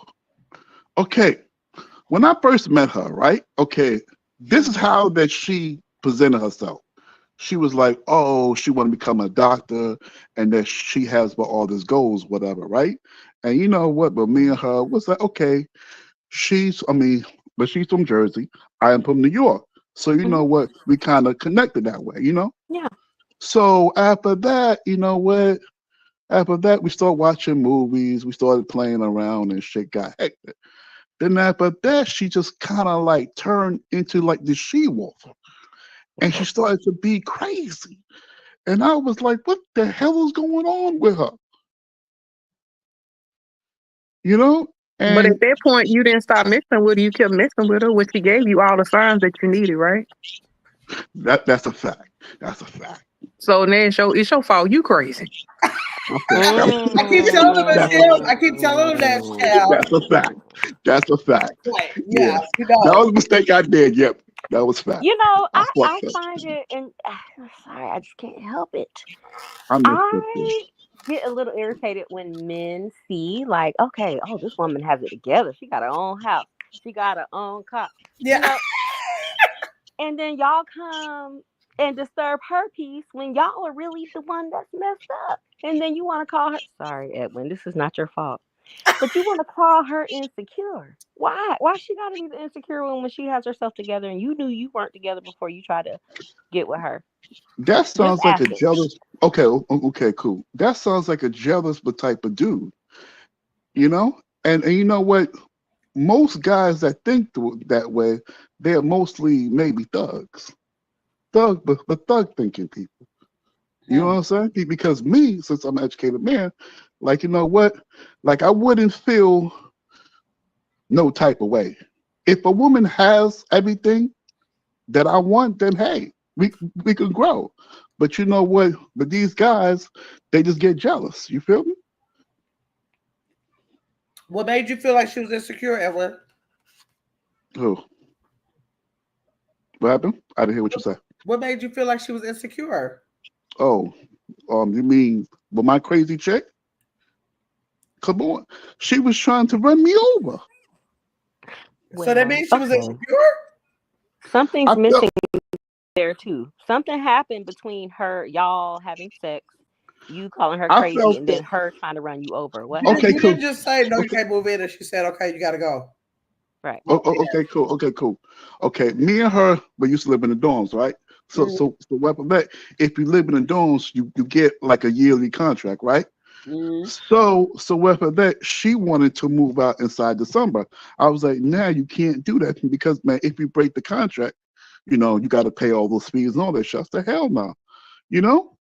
Okay. When I first met her, right? Okay, this is how that she presented herself. She was like, oh, she want to become a doctor, and that she has all these goals, whatever, right? And you know what? But me and her was like, okay, she's from Jersey. I am from New York. So you know what? We kind of connected that way, you know? Yeah. So after that, you know what? After that, we started watching movies. We started playing around and shit got hectic. Then after that, she just kind of like turned into like the she-wolf. And she started to be crazy. And I was like, what the hell is going on with her? You know? But at that point, you didn't stop messing with her. You kept messing with her when she gave you all the signs that you needed, right? That's a fact. That's a fact. So then it's your fault. You crazy. I keep telling them that. That's a fact. That's a fact. Right. Yeah. That was a mistake I did. Yep. That was fact. You know, I find it, and sorry, I just can't help it. I get a little irritated when men see, like, okay, oh, this woman has it together. She got her own house. She got her own car. Yeah. You know? And then y'all come and disturb her peace when y'all are really the one that's messed up. And then you want to call her, sorry, Edwin, this is not your fault. But you want to call her insecure. Why? Why she got to be the insecure one when she has herself together and you knew you weren't together before you tried to get with her? That sounds like a jealous. Okay, cool. That sounds like a jealous type of dude. You know? And you know what? Most guys that think that way, they're mostly maybe thugs. But thug thinking people. You know what I'm saying? Because me, since I'm an educated man, like, you know what? Like, I wouldn't feel no type of way. If a woman has everything that I want, then hey, we can grow. But you know what? But these guys, they just get jealous. You feel me? What made you feel like she was insecure, Evelyn? Who? What happened? I didn't hear what you said. What made you feel like she was insecure? Oh, you mean with my crazy chick? Come on. She was trying to run me over. So that means she was insecure? Something's missing there too. Something happened between y'all having sex, you calling her I crazy, felt and that. then her trying to run you over. What You, happened? Okay, you cool. didn't just say no, you Okay. can't move in, and she said, okay, you gotta go. Right. Okay, cool. Okay, cool. Okay, me and her, we used to live in the dorms, right? So, Mhm. what that? If you live in the dorms, you get like a yearly contract, right? Mhm. So with that, she wanted to move out inside December. I was like, nah, you can't do that because man, if you break the contract, you know, you got to pay all those fees and all that shit. I said, hell no, you know.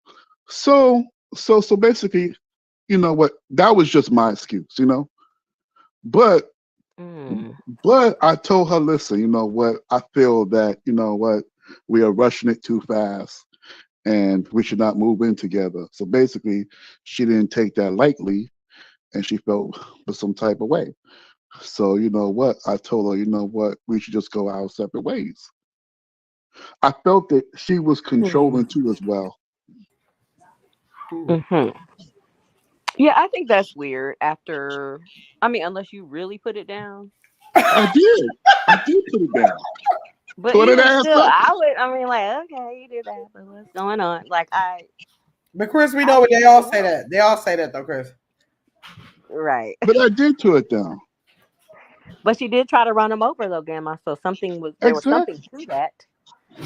So so basically, you know what? That was just my excuse, you know. But Mm. but I told her, listen, you know what? I feel that you know what we are rushing it too fast, and we should not move in together. So basically, she didn't take that lightly, and she felt some type of way. So you know what? I told her, you know what? We should just go our separate ways. I felt that she was Mm. controlling too as well. Hmm. Yeah, I think that's weird. After, I mean, unless you really put it down, I did. I did put it down. but Put it even ass still, up. I would. I mean, like, okay, you did that, but what's going on? Like, But Chris, we I know think they you all should say know. that. They all say that though, Chris. Right. But I did put it down. But she did try to run him over though, Gamma. So there was something Exactly. to that.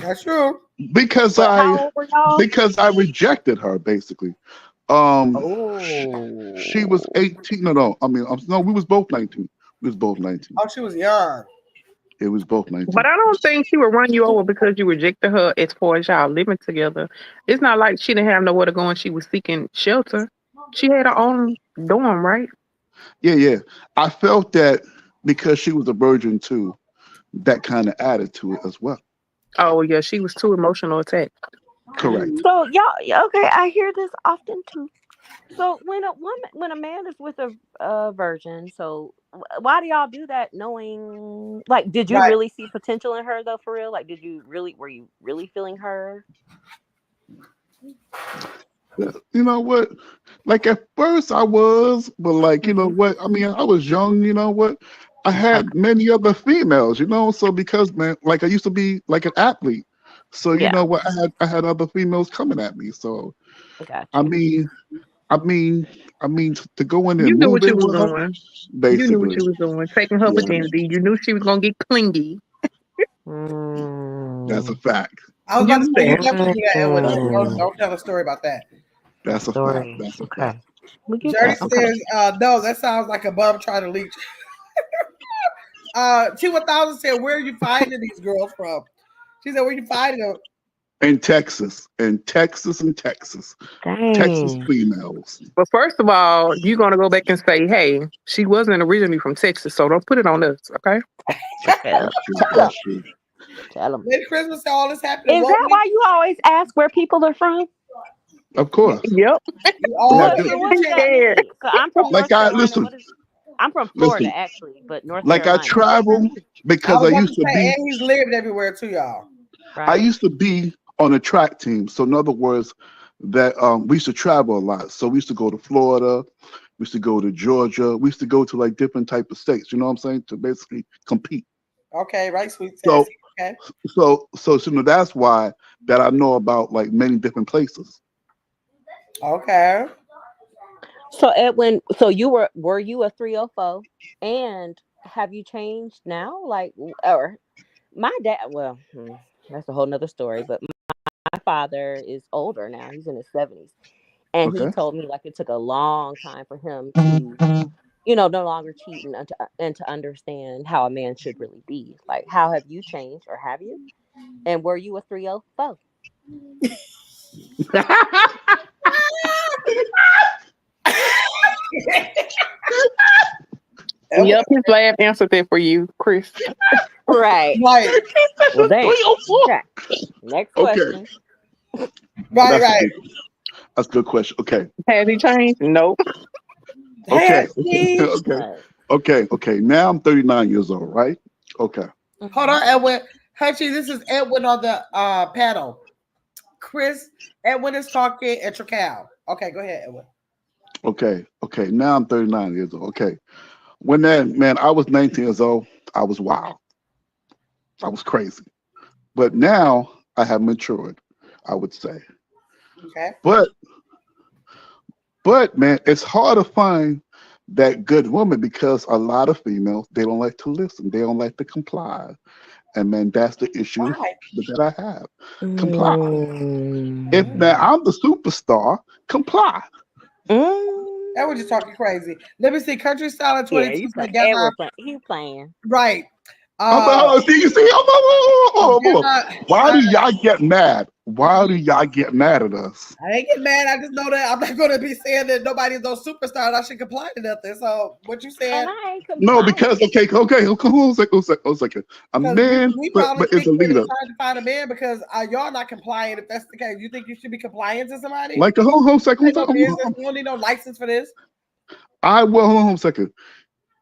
That's true. Because But how old were y'all? I rejected her basically. Um, she was Oh. 18. No. I mean, no, we was both 19. We was both 19. Oh, she was young. It was both But 19. I don't think she would run you over because you rejected her as far as y'all living together. It's not like she didn't have nowhere to go and she was seeking shelter. She had her own dorm, right? Yeah. I felt that because she was a virgin too, that kind of added to it as well. Oh yeah, she was too emotional attached. Correct. So y'all, yeah, okay, I hear this often too. So when a man is with a virgin, so why do y'all do that? Knowing, like, did you Right. really see potential in her though? For real, like, were you really feeling her? You know what? Like at first I was, but like, you know Hmm. what? I mean, I was young, you know what? I had many other females, you know, so because man, like I used to be like an athlete. So you Yeah, know what? I had other females coming at me. So got I you. mean, I mean, to go in there You and knew move what you in was with her, doing. You knew what basically. you was doing, taking her Yeah, virginity. You knew she was gonna get clingy. that's a Mm. fact. I was about You to say you said, definitely do that, Edwin. Mm. Don't tell a story about that. That's a fact. Story. That's a fact. Okay, we get Journey that. That's a Okay. fact. says, no, that sounds like a bum trying to leech. T1000 said, where are you finding these girls from? She said, where you finding them? In Texas, Texas Dang. females. but first of all, you're gonna go back and say, hey, she wasn't originally from Texas, so don't put it on us, okay? Tell, That's true. tell 'em. That's true. Tell 'em. When Christmas said all this happened in Is one that week, why you always ask where people are from? Of course. Yep. you Like I always do. in What the does chat. that mean? So I'm from Like North I Carolina. listen. I'm from Listen. Florida actually, but North Like I Carolina, travel I because was I about to used to say, be. and he's lived everywhere too, y'all. I right? used to be on a track team. So in other words, that we used to travel a lot. So we used to go to Florida. We used to go to Georgia. We used to go to like different type of states. You know what I'm saying? To basically compete. Okay, right, sweet So sassy. Okay. so you know that's why that I know about like many different places. Okay. So Edwin, so were you a 304, and have you changed now? Like, or my dad? Well, that's a whole nother story. But my father is older now; he's in his 70s, and he Okay. told me like it took a long time for him to, no longer cheat and to understand how a man should really be. Like, how have you changed, or have you? And were you a 304? Edwin, Yep, his laugh answered that for you, Chris. Right. right, Well, damn. 304. Okay. Next Okay. question. right, That's a right. good. That's a good question. Okay. Has he changed? Nope. Okay. Has he? Okay. Okay. Now I'm 39 years old, right? Okay. Hold Mhm. on, Edwin. Hutchie, this is Edwin on the panel. Chris, Edwin is talking and Tracal. Okay, go ahead, Edwin. Okay. Now I'm 39 years old. Okay. When that man, I was 19 years old. I was wild. I was crazy. But now I have matured, I would say. Okay. But man, it's hard to find that good woman because a lot of females, they don't like to listen. They don't like to comply. And man, that's the issue Why? that I have. Comply. If Mm. man, I'm the superstar, comply. That was just talking crazy. Let me see. Country style at Yeah, 22. you play. Gemma. Edward play. He playing. Right. Why do y'all get mad? Why do y'all get mad at us? I ain't get mad. I just know that I'm not going to be saying that nobody's no superstar and I should comply to nothing. So what you said? No, because okay, hold on a second. A man, we but probably is a leader. trying to find a man because y'all not compliant. If that's the case, you think you should be compliant to somebody? Like a hold on a second. You don't need no license for this. Hold on a second.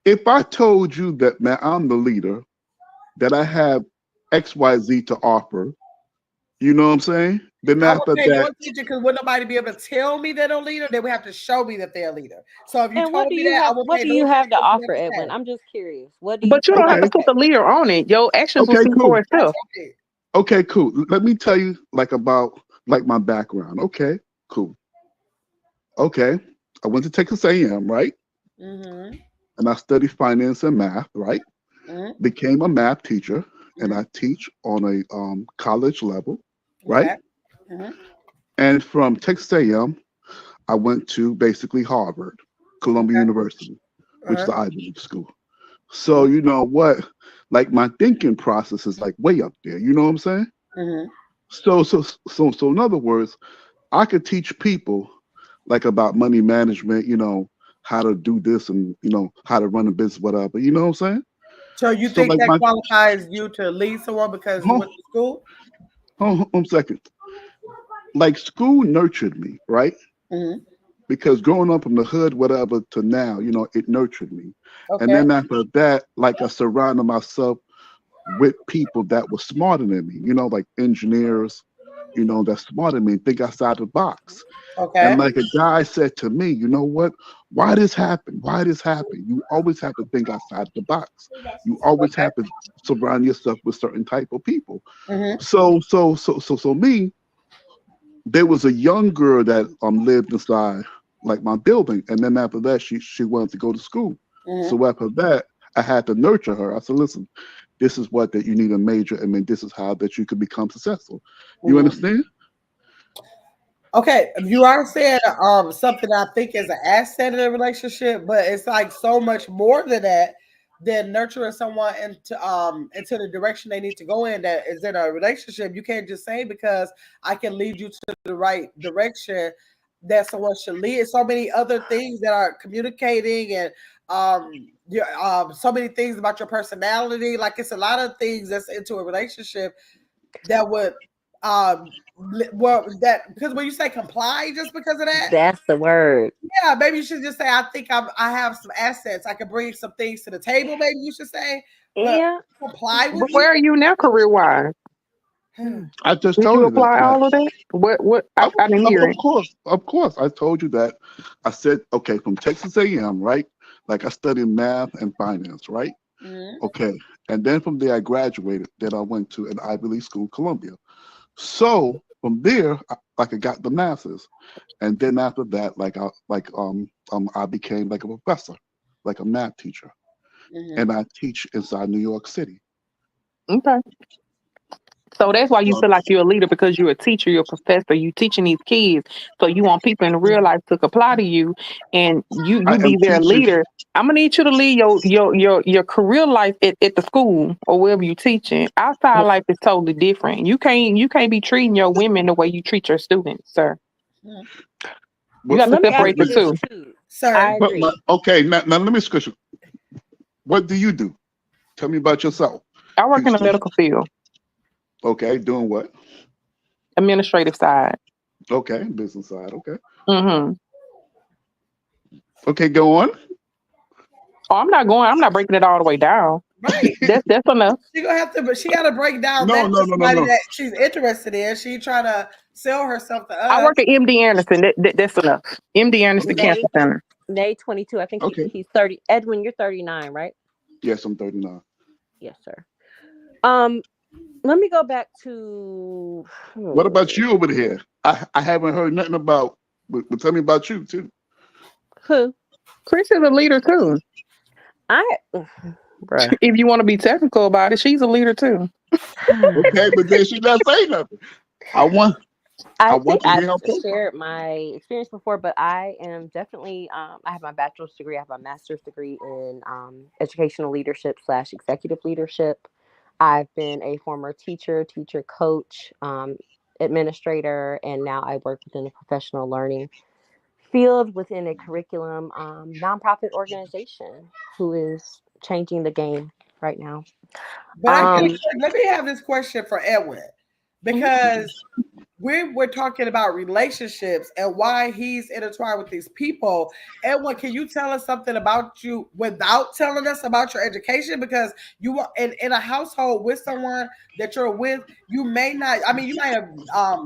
If I told you that, man, I'm the leader, that I have XYZ to offer, you know what I'm saying? Then after that, because would nobody be able to tell me they're a leader? They would have to show me that they're a leader. So if you and told me that, what do you have to offer, Edwin? I'm just curious. What do you? But you don't have to put the leader on it. Your actions will speak for itself. Okay, cool. Let me tell you about my background. Okay, cool. Okay, I went to Texas A&M, right? Mm-hmm. And I studied finance and math, right? Mm-hmm. Became a math teacher, and I teach on a college level, right? Mm-hmm. And from Texas A&M, I went to basically Harvard, Columbia University, which is the Ivy League school. So you know what? Like my thinking process is like way up there. You know what I'm saying? Mm-hmm. So in other words, I could teach people like about money management, you know, how to do this and you know how to run a business, whatever. You know what I'm saying? So you think like that qualifies you to lead someone because you went to school? Hold on a second. Like school nurtured me, right? Mm-hmm. Because growing up from the hood, whatever, to now, you know, it nurtured me. Okay. And then after that, like I surrounded myself with people that were smarter than me, you know, like engineers, you know, that's smarter than me, think outside the box. Okay. And like a guy said to me, you know what? Why this happen? Why this happen? You always have to think outside the box. You always have to surround yourself with certain type of people. Mm-hmm. So me, there was a young girl that lived inside like my building, and then after that, she wanted to go to school. Mm-hmm. So after that, I had to nurture her. I said, listen, this is what that you need a major. I mean, this is how that you could become successful. You understand? Okay, you are saying something I think is an asset in a relationship, but it's like so much more than that than nurturing someone into the direction they need to go in that is in a relationship. You can't just say because I can lead you to the right direction that someone should lead. So many other things that are communicating and so many things about your personality. Like it's a lot of things that's into a relationship that would because when you say comply just because of that, that's the word. Yeah, maybe you should just say I think I have some assets. I can bring some things to the table. Maybe you should say, yeah. Comply with. But where are you now, career wise? I just Did told you you apply that. all of that? What? I didn't hear it. Of course. I told you that. I said, okay, from Texas A&M, right? Like I studied math and finance, right? Mm-hmm. Okay, and then from there I graduated. Then I went to an Ivy League school, Columbia. So from there, I got the masters, and then after that, I became like a professor, like a math teacher, and I teach inside New York City. Okay. So that's why you feel like you're a leader because you're a teacher, you're a professor, you teaching these kids. So you want people in real life to comply to you, and you be their leader. I'm gonna need you to lead your career life at the school or wherever you're teaching. Outside life is totally different. You can't be treating your women the way you treat your students, sir. You got to separate the two. Sir, I agree. Okay, now let me ask you. What do you do? Tell me about yourself. I work in the medical field. Okay, doing what? Administrative side. Okay, business side. Okay. Mm-hmm. Okay, go on. Oh, I'm not breaking it all the way down. Right. That's enough. She gonna have to, but she gotta break down No. that she's interested in. She trying to sell herself to us. I work at MD Anderson. That's enough. MD Anderson Cancer Center. Nay 22. I think he's 30. Edwin, you're 39, right? Yes, I'm 39. Yes, sir. Let me go back to. What about you over here? I haven't heard nothing about. But tell me about you too. Who? Chris is a leader too. Bruh. If you want to be technical about it, she's a leader too. Okay, but then she not say nothing. I think I've shared my experience before, but I am definitely. I have my bachelor's degree. I have my master's degree in educational leadership / executive leadership. I've been a former teacher, coach, administrator, and now I work within the professional learning field within a curriculum nonprofit organization who is changing the game right now. But let me have this question for Edwin, because we're talking about relationships and why he's intertwined with these people. Edwin, can you tell us something about you without telling us about your education? Because you are in a household with someone that you're with, you may not, I mean, you might have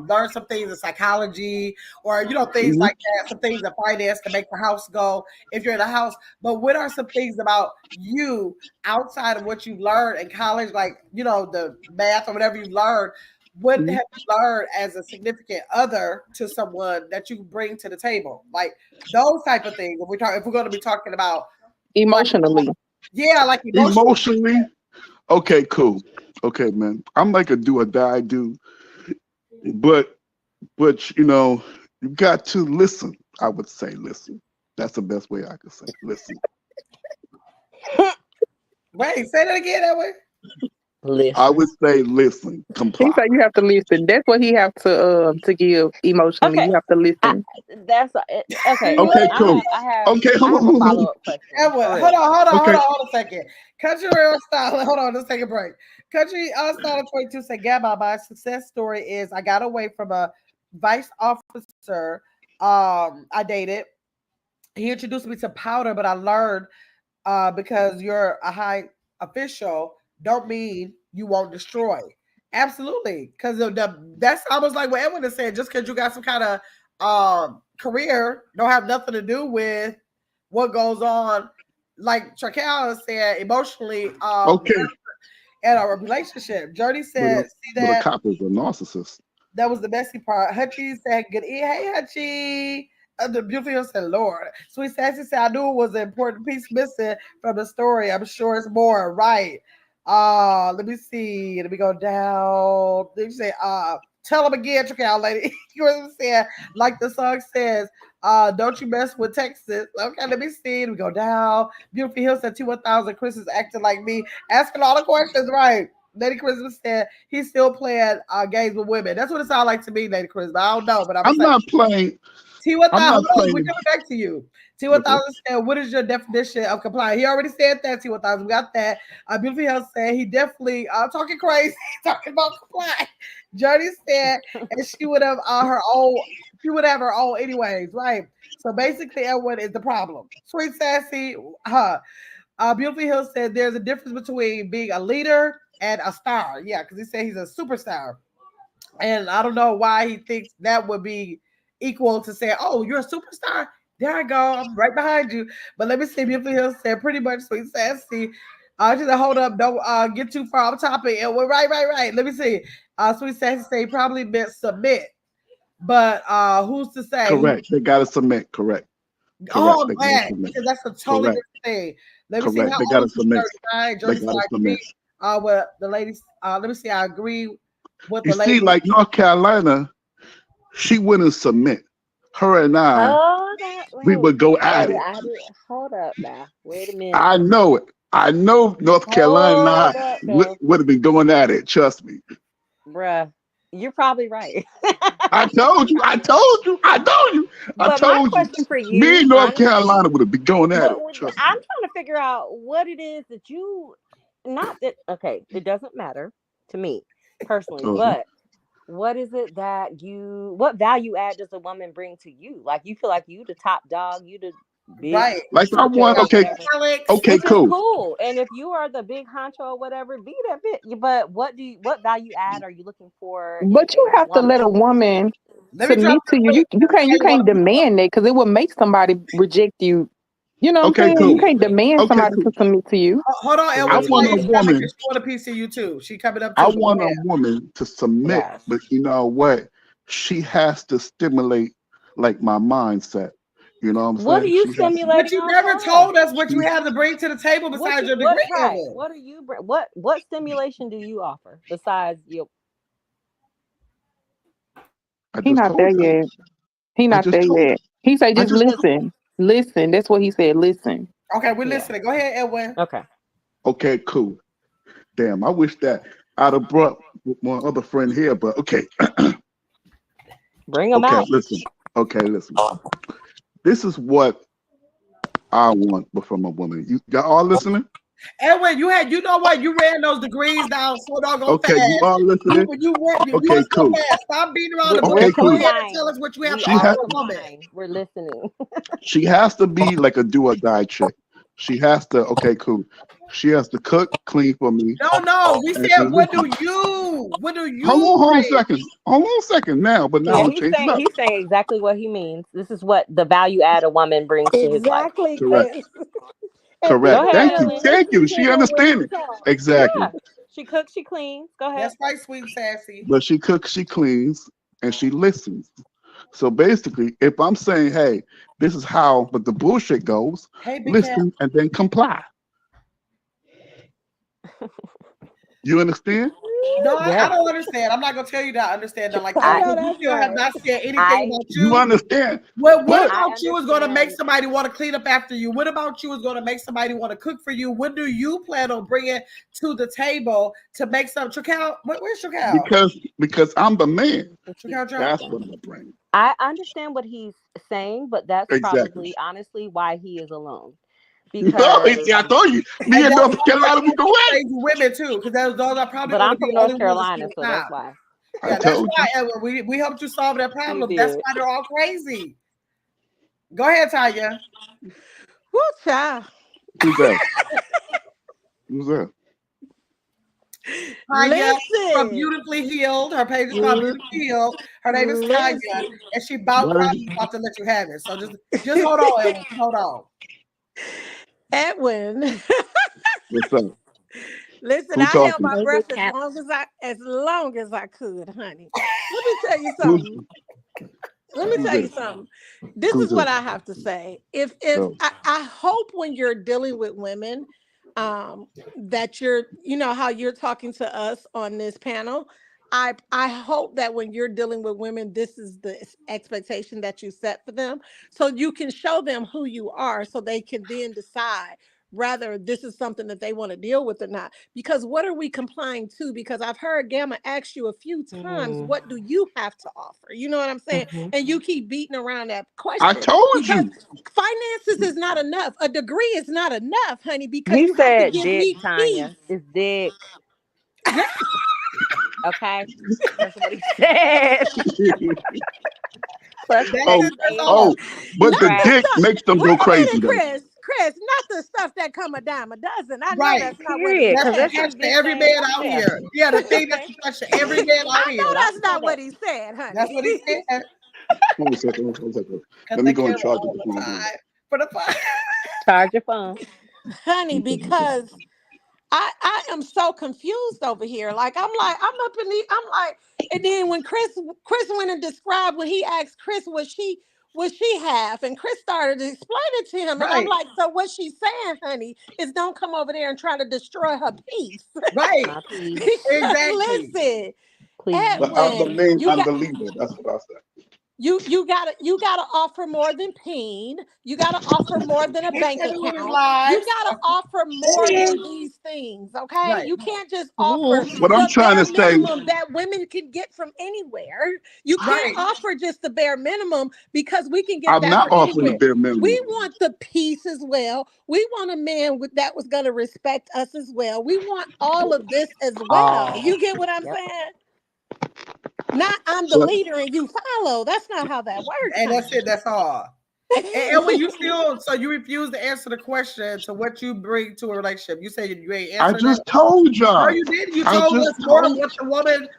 learned some things in psychology or, things like that, some things in finance to make the house go if you're in a house. But what are some things about you outside of what you learned in college, like, the math or whatever you learned? What have you learned as a significant other to someone that you bring to the table? Like those type of things. If we're going to be talking about emotionally. Like emotionally. Okay, cool. Okay, man. I'm like a do or die dude. But you got to listen. I would say listen. That's the best way I could say listen. Wait, say that again that way. Listen. I would say listen. Comply. He said you have to listen. That's what he have to give emotionally. Okay. You have to listen. Okay. Okay, cool. Hold on. Hold on a second. Country Real Style. Hold on, let's take a break. Country Style 22 said, Gabba, my success story is I got away from a vice officer I dated. He introduced me to powder, but I learned because you're a high official don't mean you won't destroy. Absolutely. Because that's almost like what Edwin has said. Just because you got some kind of career don't have nothing to do with what goes on. Like Traquel said, emotionally in a relationship. Journey said, see that. The cop is a narcissist. That was the messy part. Hutchie said, good evening. Hey, Hutchie. The beautiful said, Lord. Sweet Sassy said, I knew it was an important piece missing from the story. I'm sure it's more. Right. Let me see. Let me go down. They say, tell them again, Traquel lady. You said, like the song says, don't you mess with Texas. Okay, let me see. Let me go down. Beautiful Hill said, 2,000. Chris is acting like me, asking all the questions, right? Lady Christmas said he's still playing games with women. That's what it sounds like to me, Lady Christmas. I don't know, but I'm not playing. T1000, we're coming back to you. T1000 said, what is your definition of compliance? He already said that, T1000. We got that. Beautiful Hill said he definitely talking crazy, talking about compliance. Journey said, and she would have her own anyways, right? So basically, Edwin is the problem. Sweet Sassy, Beautiful Hill said there's a difference between being a leader and a star. Yeah, because he said he's a superstar. And I don't know why he thinks that would be equal to say, oh, you're a superstar? There I go. I'm right behind you. But let me see. Beautiful Hill said pretty much Sweet Sassy. She said, hold up. Don't get too far off topic. And we're right. Let me see. Sweet Sassy said he probably meant submit. But who's to say? Correct. They got to submit. Correct. Oh, I'm glad. Because that's a totally different thing. Let me see how they got to submit. With the ladies. Let me see. I agree with the ladies. See, like North Carolina, she wouldn't submit. Her and I, we would go at it. Hold up now. Wait a minute. I know it. I know North Carolina would have been going at it. Trust me. Bruh, you're probably right. I told you. For you, me and North Carolina would have been going at it. I'm trying to figure out what it is that you, it doesn't matter to me personally, but what is it that what value add does a woman bring to you? Like, you feel like you the top dog, you the big, right? Like I want, okay, cool. And if you are the big honcho or whatever, be that bit. But what value add are you looking for? But you have to let a woman submit to you. You can't demand that, because it will make somebody reject you You know what I'm saying? Cool. You can't demand somebody to submit to you. Hold on, I want a woman. She want a piece of you too. She coming up. I want a woman to submit, Yes. but you know what? She has to stimulate like my mindset. You know what I'm saying? What are you stimulating? But you never told us what you have to bring to the table besides your degree. What are you? What stimulation do you offer besides your? He's not there yet. He not there yet. He said, just listen. Listen. That's what he said. Listen. Okay, we're listening. Go ahead, Edwin. Okay. Okay, cool. Damn, I wish that I'd have brought my other friend here, but okay. Bring them out. Listen. This is what I want from a woman. Y'all all listening? Edwin, you know what? You ran those degrees down so doggone fast. Okay, you all listening? You cool. So stop beating around the bush. Okay, cool. Go ahead and tell us what you have to offer a woman. We're listening. She has to be like a do or die chick. She has to. Okay, cool. She has to cook, clean for me. No. We said, what do you? Hold on a second. Now, but now he's saying exactly what he means. This is what the value add a woman brings to his life. Correct. Thank you. She understands it. Exactly. Yeah. She cooks, she cleans. Go ahead. That's right, sweet sassy. But she cooks, she cleans, and she listens. So basically, if I'm saying, hey, this is how, but the bullshit goes, listen and then comply. You understand? No, I don't understand. I'm not gonna tell you that I understand that. Like I still have not said anything about you. You understand? What about you is gonna make somebody want to clean up after you? What about you is gonna make somebody want to cook for you? What do you plan on bringing to the table to make some Chakal? Where's Chakal? Because I'm the man. That's what I'm bringing. I understand what he's saying, but that's probably honestly why he is alone. Because I told you, me and North Carolina, we go away. Women too, because those are probably. But I'm from North Carolina, so that's why. Yeah, that's why, Edwin. We helped you solve that problem. That's why they're all crazy. Go ahead, Tanya. Woo, child. Who's that? Who's that? Tanya from Beautifully Healed. Her page is called Beautifully Healed. Her name is Tanya, and she about to let you have it. So just hold on, Edwin. Hold on. Edwin. What's up? Listen, I held my breath as long as I could, honey. Let me tell you something. This is what I have to say. If I hope when you're dealing with women, that you're, you know, how you're talking to us on this panel. I hope that when you're dealing with women, this is the expectation that you set for them, so you can show them who you are, so they can then decide whether this is something that they want to deal with or not. Because what are we complying to? Because I've heard Gamma ask you a few times, what do you have to offer? You know what I'm saying? And you keep beating around that question. I told you. Finances is not enough. A degree is not enough, honey, because he you said have to give me Tanya. It's dick. Okay, that's what he said. But the dick makes them go crazy. Chris, not the stuff that come a dime a dozen. I know that's not what he said. That's to every man out here. Yeah, the thing that's to every man out here. I know that's not what he said, honey. That's what he said. One second. Let me go and charge the phone. For the phone. Charge your phone, honey, because I am so confused over here. Like I'm up in the, and then when Chris went and described what he asked Chris, was she half, and Chris started to explain it to him, and I'm like, so what she's saying, honey, is don't come over there and try to destroy her peace. Right. Exactly. Listen, Edwin, I'm the main unbeliever. That's what I said. You gotta offer more than peen. You gotta offer more than a bank account. You gotta offer more than these things. Okay, right. You can't just offer what I'm trying to say that women can get from anywhere. You can't offer just the bare minimum, because we can get. I'm not offering the bare minimum. We want the peace as well. We want a man that was going to respect us as well. We want all of this as well. You get what I'm saying? Not I'm the leader and you follow. That's not how that works. And that's it. That's all. And when you you refuse to answer the question to what you bring to a relationship. You say you ain't answering. I just told y'all. No, you did. You told us more of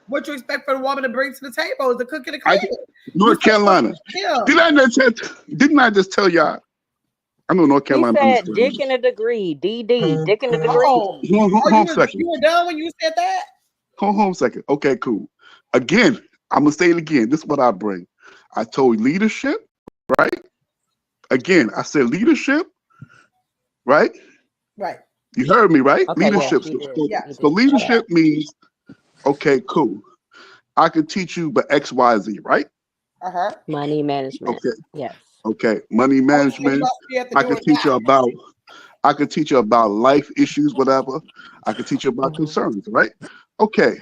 what you expect for the woman to bring to the table is the cook and the clean. North Carolina. Didn't I just tell y'all? I know North Carolina He said understands. dick in a degree. DD. Dick in a degree. Hold on a second. You were done when you said that? Hold on a second. Okay, cool. Again, I'm gonna say it again. This is what I bring. I told leadership, right? Again, I said leadership, right? Right. You heard me, right? Okay, Leadership. yes, So leadership means, okay, cool. I can teach you but X, Y, Z, right? Money management. Okay. Yes. Okay. Money management. I can teach you about life issues, whatever. I can teach you about concerns, right? Okay.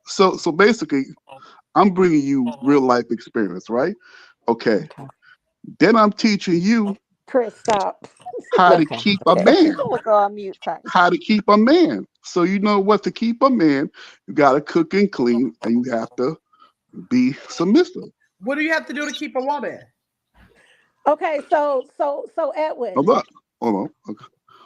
So basically, I'm bringing you real life experience, right? Okay. Then I'm teaching you, Chris, stop. how to keep a man. Go on mute, How to keep a man. So you know what, to keep a man, you gotta cook and clean, and you have to be submissive. What do you have to do to keep a woman? Okay, so Edwin. Hold on. Okay.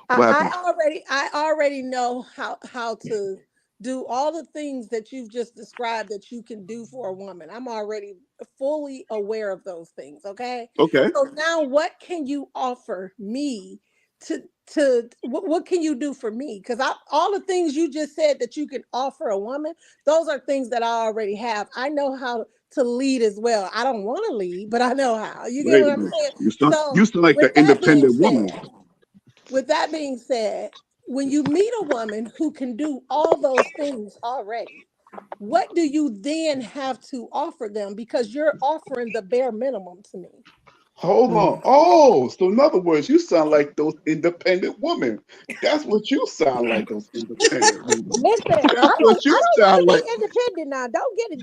I already know how to do all the things that you've just described that you can do for a woman. I'm already fully aware of those things. Okay. Okay. So now what can you offer me what can you do for me? Because all the things you just said that you can offer a woman, those are things that I already have. I know how to lead as well. I don't want to lead, but I know how. You get what I'm saying? You sound like the independent woman. With that being said, when you meet a woman who can do all those things already, what do you then have to offer them? Because you're offering the bare minimum to me. Hold on. Oh, so in other words, you sound like those independent women. That's what you sound like, those independent women. Listen, That's what you sound like. Independent now. Don't get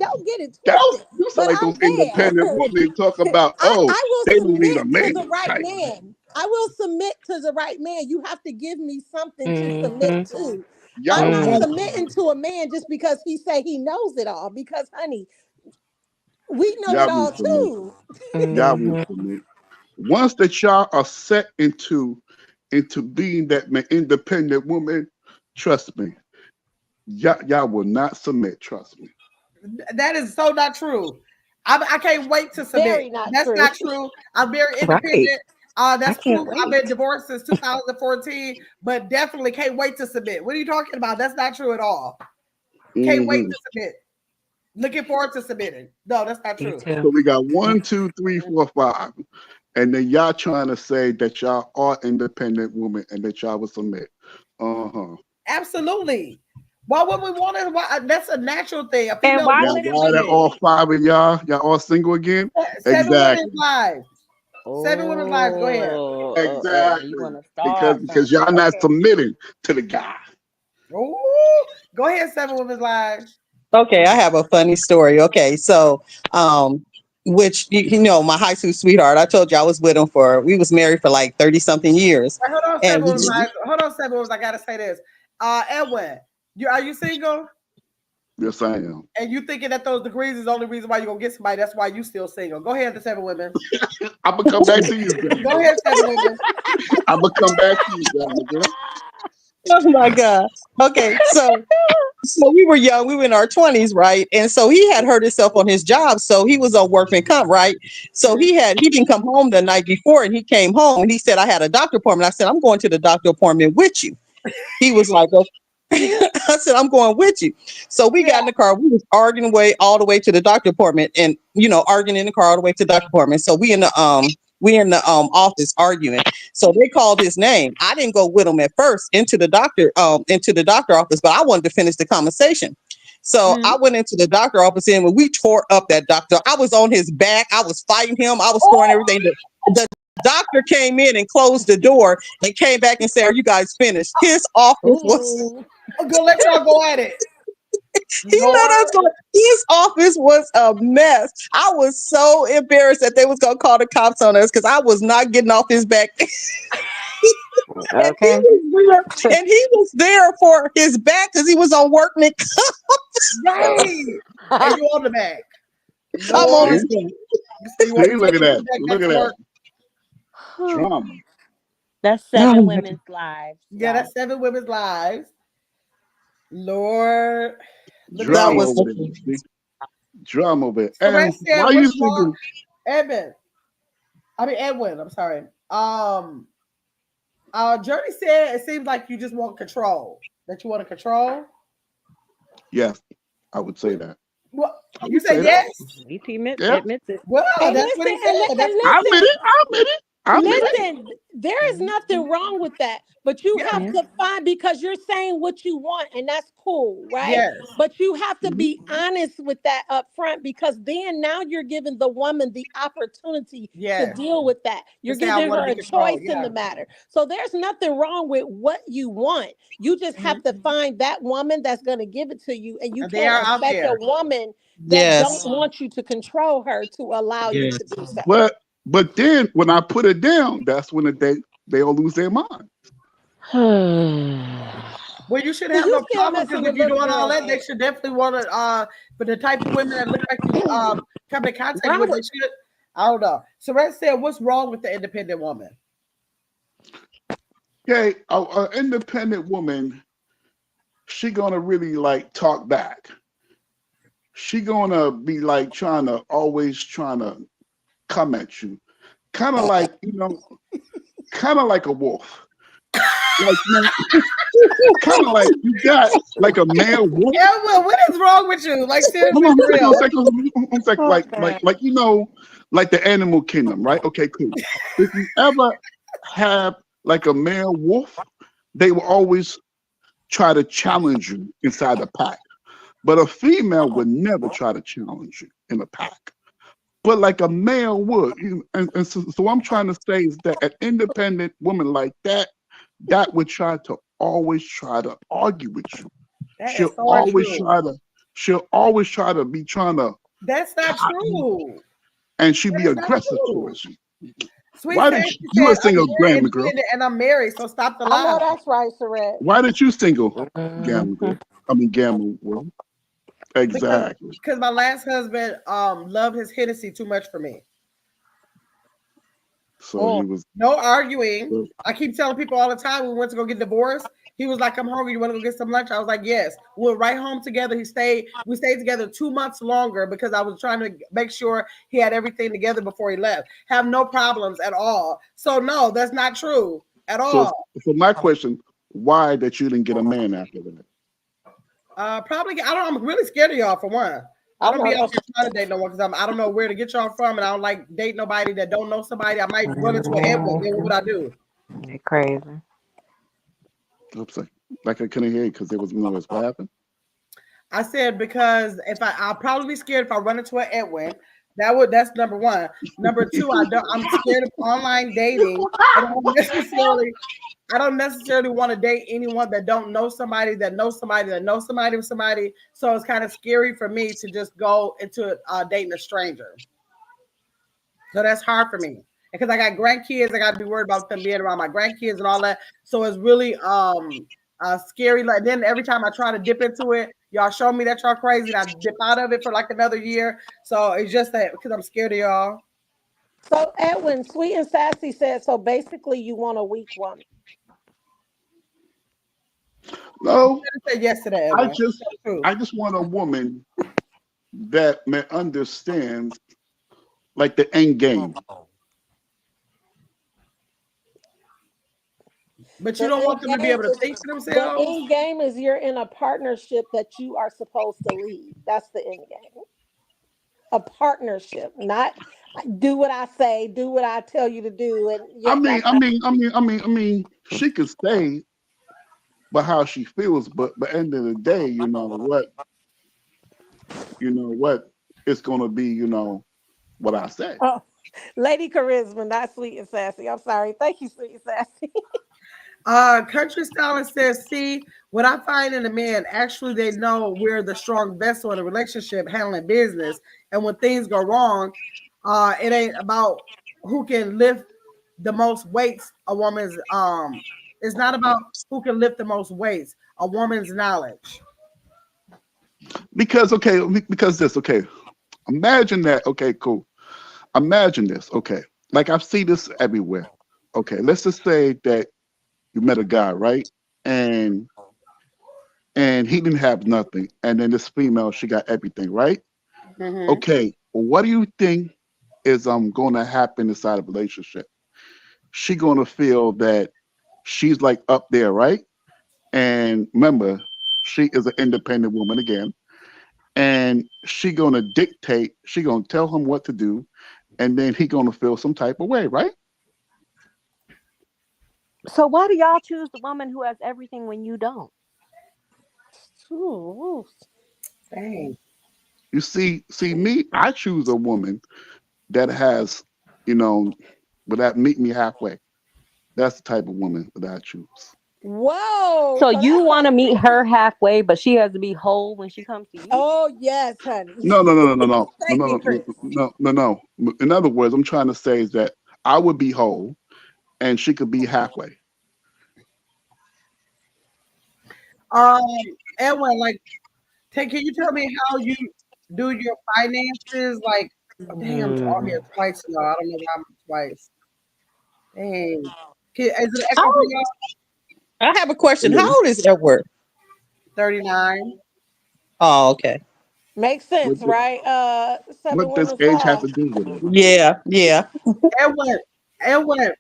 it twisted. You sound like those independent women talk about, I will they don't need a submit man. to the right man. I will submit to the right man. You have to give me something to submit to. I'm not submitting to a man just because he say he knows it all. Because, honey, we know it all too. Y'all will submit. Once that y'all are set into being that independent woman, trust me, y'all will not submit. Trust me. That is so not true. I can't wait to submit. That's true. Not true. I'm very independent. Right. That's true. I've been divorced since 2014, but definitely can't wait to submit. What are you talking about? That's not true at all. Can't wait to submit. Looking forward to submitting. No, that's not true. So we got 1, 2, 3, 4, 5. And then y'all trying to say that y'all are independent women and that y'all will submit. Absolutely. Why would we want to? That's a natural thing. And why would that all 5 of y'all all single again? Seven women's lives. 7 women's lives. Go ahead. Exactly. Because y'all not submitting to the guy. Oh, go ahead, 7 women's lives. Okay, I have a funny story. Okay, so which you know, my high school sweetheart, I told you I was with him we was married for like 30 something years. Hold on, 7 women's lives. Hold on, 7 women's. I gotta say this. Edwin, are you single? Yes, I am. And you thinking that those degrees is the only reason why you're gonna get somebody? That's why you still single. Go ahead, the 7 women. I'm gonna come back to you. Go ahead, 7 women. I'm gonna come back to you, guys. Oh my God. Okay, so we were young, we were in our 20s, right? And so he had hurt himself on his job, so he was on workman comp, right? So he didn't come home the night before, and he came home and he said, I had a doctor appointment. I said, I'm going to the doctor appointment with you. He was like, oh. I said, I'm going with you. So we got in the car. We was arguing all the way to the doctor appointment, and arguing in the car all the way to the doctor appointment. So we in the office arguing. So they called his name. I didn't go with him at first into the doctor office, but I wanted to finish the conversation. So I went into the doctor office, and when we tore up that doctor, I was on his back. I was fighting him. I was throwing everything. The doctor came in and closed the door and came back and said, "Are you guys finished?" His office was. Go let y'all go at it. He let us go. His office was a mess. I was so embarrassed that they was gonna call the cops on us because I was not getting off his back. Okay. And he was there for his back because he was on workman. Right. And you on the back. I'm on his back. Look at that. Look at that. Drama. That's 7 women's lives. Yeah, that's 7 women's lives. Lord. Drama over there. Drama over there. Why you thinking? Edwin, I'm sorry. Journey said it seems like you just want control. That you want to control. Yes, I would say that. Well, you say yes. VP admits it. Well, that's what he said. I admit it. Listen, there is nothing wrong with that, but you have to find, because you're saying what you want, and that's cool, right? Yes. But you have to be honest with that up front, because then now you're giving the woman the opportunity to deal with that. You're giving her a choice in the matter. So there's nothing wrong with what you want. You just have to find that woman that's going to give it to you, and you can't expect a woman that don't want you to control her to allow you to do so. But then when I put it down, that's when they all lose their mind. Well, you should have no problem, because if you're doing all that, they should definitely want to. For the type of women that look like you come in contact with, they should. I don't know. Sorette said, "What's wrong with the independent woman?" Okay, an independent woman, she gonna really like talk back. She gonna be like always trying to come at you, kind of like kind of like a wolf, like kind of like you got like a male wolf. Yeah, well, what is wrong with you? Like seriously, one second, like like the animal kingdom, right? Okay, cool. If you ever have like a male wolf, they will always try to challenge you inside the pack, but a female would never try to challenge you in a pack. But like a male would, and so what I'm trying to say is that an independent woman like that would always try to argue with you. She'll always try to be trying to. That's not true. And she'd be aggressive towards you. Sweet, why did you a single Gamma girl? And I'm married, so stop the lie. I know that's right, Sorette. Why did you single Gamma girl? I mean Gamma world. Exactly. Because my last husband loved his Hennessy too much for me. So he was no arguing. I keep telling people all the time we went to go get divorced. He was like, "I'm hungry. You want to go get some lunch?" I was like, "Yes." We went right home together. We stayed together 2 months longer because I was trying to make sure he had everything together before he left. Have no problems at all. So no, that's not true at all. So my question: why that you didn't get a man after that? Probably I'm really scared of y'all for one. I don't be out here trying to date no one because I don't know where to get y'all from, and I don't like date nobody that don't know somebody. I might run into an headwind. Then what would I do? You're crazy. Oops, like I couldn't hear you because there was noise. What happened? I said because I'll probably be scared if I run into an Edwin. That's number one. Number two, I'm scared of online dating. I don't necessarily want to date anyone that don't know somebody that knows somebody that knows somebody with somebody. So it's kind of scary for me to just go into dating a stranger. So that's hard for me. Because I got grandkids, I got to be worried about them being around my grandkids and all that. So it's really scary. Like then every time I try to dip into it, y'all show me that y'all crazy, and I dip out of it for like another year. So it's just that because I'm scared of y'all. So Edwin, Sweet and Sassy said, so basically you want a weak woman. No, I said yes to that. I just want a woman that may understand like the end game. But you don't want them to be able to think for themselves. The end game is you're in a partnership that you are supposed to lead. That's the end game. A partnership, not do what I say, do what I tell you to do. And I mean, she could stay, but how she feels. But at the end of the day, you know what, it's gonna be, what I say. Oh, Lady Charisma, not Sweet and Sassy. I'm sorry. Thank you, Sweet and Sassy. Country Stylist says, see, what I find in a man, actually, they know we're the strong vessel in a relationship handling business. And when things go wrong, it ain't about who can lift the most weights. A woman's, it's not about who can lift the most weights, a woman's knowledge. Because this, okay. Imagine that, okay, cool. Imagine this, okay. Like I see this everywhere. Okay, let's just say that you met a guy, right? And he didn't have nothing. And then this female, she got everything, right? Mm-hmm. Okay, well, what do you think is going to happen inside a relationship? She going to feel that she's like up there, right? And remember, she is an independent woman again, and she gonna dictate. She gonna tell him what to do, and then he gonna feel some type of way, right? So why do y'all choose the woman who has everything when you don't? Ooh. Dang. You see me. I choose a woman that has, that meet me halfway. That's the type of woman that I choose. Whoa. So you want to meet her halfway, but she has to be whole when she comes to you? Oh, yes, honey. No. Thank you, Chris. No. In other words, I'm trying to say is that I would be whole, and she could be halfway. Edwin, like, can you tell me how you do your finances? Like, dang, I'm on here twice, y'all. I don't know why I'm twice. Dang. Is it echo for y'all? I have a question. How old is Edward? 39. Oh, okay. Makes sense, right? What does age have to do with it? Yeah. Edwin.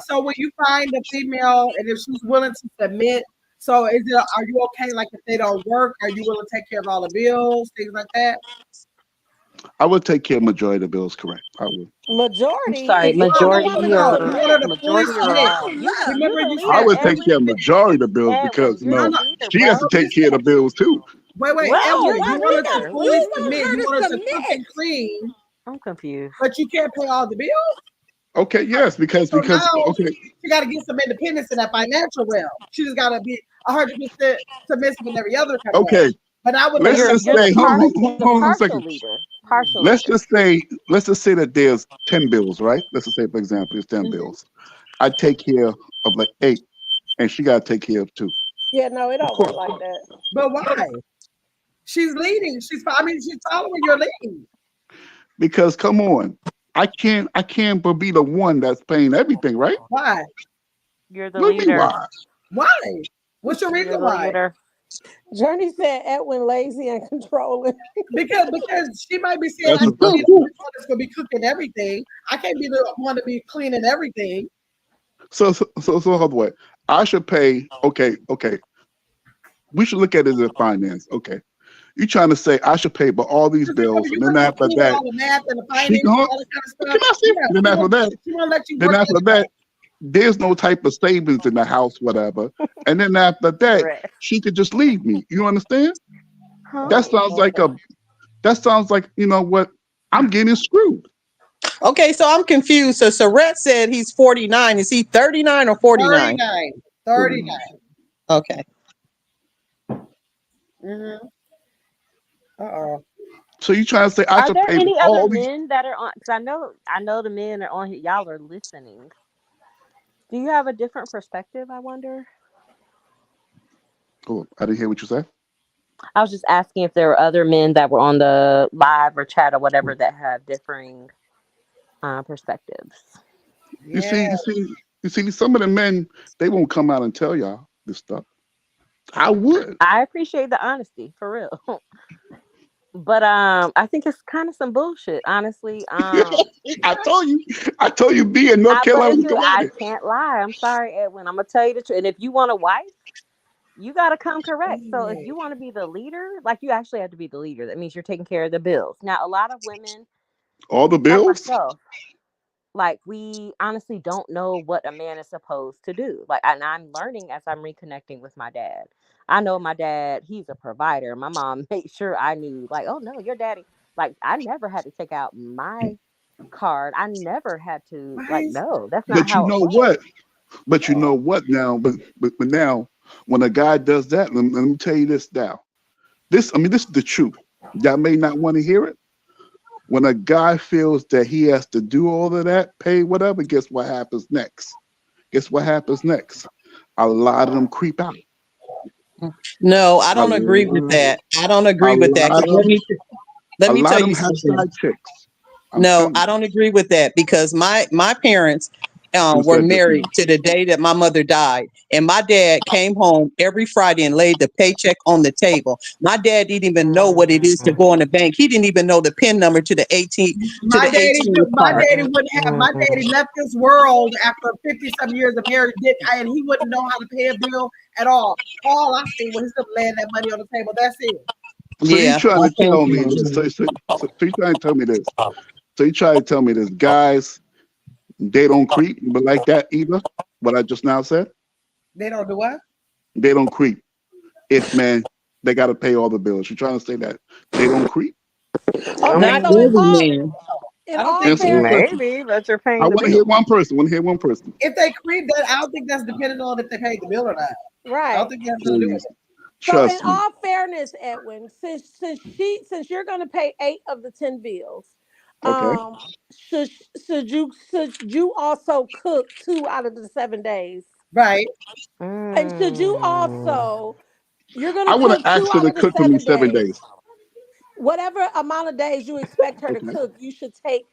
So when you find a female and if she's willing to submit, so are you okay? Like if they don't work, are you willing to take care of all the bills, things like that? I would take care of majority of the bills, correct. I would. Majority. I'm sorry, majority or I would take care of majority of the bills because she has to take care of the bills too. Wait, Edwin, you want to fully submit? You want to cook and clean? I'm confused. But you can't pay all the bills? Okay, yes, because she got to get some independence in that financial realm. She just got to be 100% submissive in every other kind of way. But I would let's just say, hold on a second. Let's just say that there's 10 bills, right? Let's just say, for example, it's 10 bills. I take care of like 8, and she got to take care of 2. Yeah, no, it don't work like that. But why? She's leading. She's following your lead. Because come on, I can't but be the one that's paying everything, right? Why? You're the leader. Why? What's your reason why? Journey said Edwin lazy and controlling. because she might be saying I'm gonna be cooking everything. I can't be the one to be cleaning everything. So hold on. I should pay. Okay. We should look at it as finance. Okay. You trying to say I should pay for all these bills, and then after that, then after that, there's no type of savings in the house, whatever. And then after that, she could just leave me. You understand? That sounds like what? I'm getting screwed. Okay, so I'm confused. So Surratt said he's 49. Is he 39 or 49? 39. Okay. Mm-hmm. So you trying to say I should pay any other men that are on? Because I know the men are on here. Y'all are listening. Do you have a different perspective? I wonder. Oh, I didn't hear what you said. I was just asking if there were other men that were on the live or chat or whatever that have differing perspectives. You see, some of the men, they won't come out and tell y'all this stuff. I would. I appreciate the honesty, for real. But I think it's kind of some bullshit, honestly. I told you, be in North Carolina. I can't lie. I'm sorry, Edwin. I'm gonna tell you the truth. And if you want a wife, you gotta come correct. So if you want to be the leader, like you actually have to be the leader. That means you're taking care of the bills. Now, a lot of women, all the bills, like we honestly don't know what a man is supposed to do. Like, and I'm learning as I'm reconnecting with my dad. I know my dad, he's a provider. My mom made sure I knew, like, oh no, your daddy. Like, I never had to take out my card. I never had to, like, no, that's not how. But you know what? But you know what now? But now, when a guy does that, let me tell you this now. This is the truth. Y'all may not want to hear it. When a guy feels that he has to do all of that, pay whatever, guess what happens next? A lot of them creep out. No, I don't agree with that. I don't agree with that. Let me tell you something. Chicks. No, I don't agree with that because my parents, were married to the day that my mother died. And my dad came home every Friday and laid the paycheck on the table. My dad didn't even know what it is to go in the bank. He didn't even know the PIN number to the 18 my daddy wouldn't have. My daddy left this world after 50-some years of marriage, and he wouldn't know how to pay a bill at all. All I see was him laying that money on the table. That's it. So you trying to tell me? So you trying to tell me this? So you trying to tell me this? Guys, they don't creep, but like that either. What I just now said. They don't do what? They don't creep. If man, they got to pay all the bills. You trying to say that they don't creep? Not every man. Maybe, but you're paying. I want to hear one person. If they creep, that I don't think that's dependent on if they paid the bill or not. Right. I don't think you have to do it. So in all fairness, Edwin, since you're going to pay 8 of the 10 bills, should you also cook 2 out of the 7 days? Right. And should you also you're going to? I want to ask her to cook for me 7 days. Whatever amount of days you expect her to cook, you should take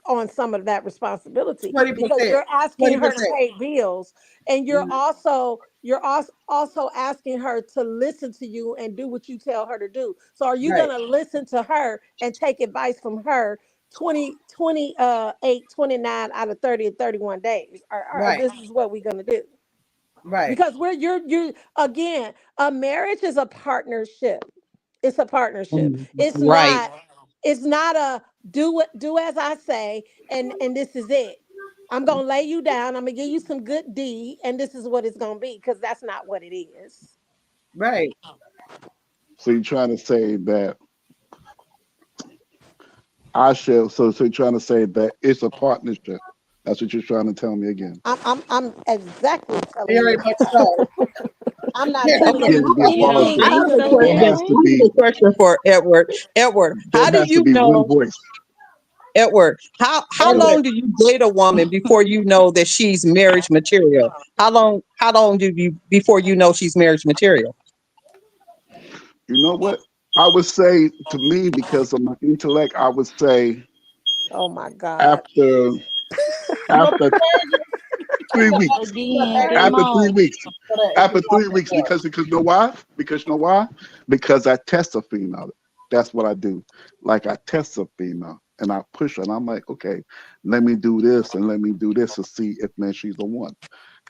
on some of that responsibility 20%. because you're asking 20%. her to pay bills, and you're also asking her to listen to you and do what you tell her to do. So are you going to listen to her and take advice from her 28, 29 out of 30 and 31 days? Or this is what we're going to do. Right. Because you're again, a marriage is a partnership. It's a partnership. It's not a do as I say and this is it. I'm gonna lay you down. I'm gonna give you some good D, and this is what it's gonna be, because that's not what it is. Right. So you're trying to say that I shall. So you're trying to say that it's a partnership. That's what you're trying to tell me again. I'm exactly telling Very you. much so. I'm not telling you. I have a question for Edward. Edward, how do you know? Edward, how long do you date a woman before you know that she's marriage material? How long do you before you know she's marriage material? You know what? I would say, to me, because of my intellect, I would say, oh my God, after 3 weeks. After 3 weeks, because you know why? Because I test a female. That's what I do. Like, I test a female and I push her, and I'm like, okay, let me do this and let me do this to see if man she's the one.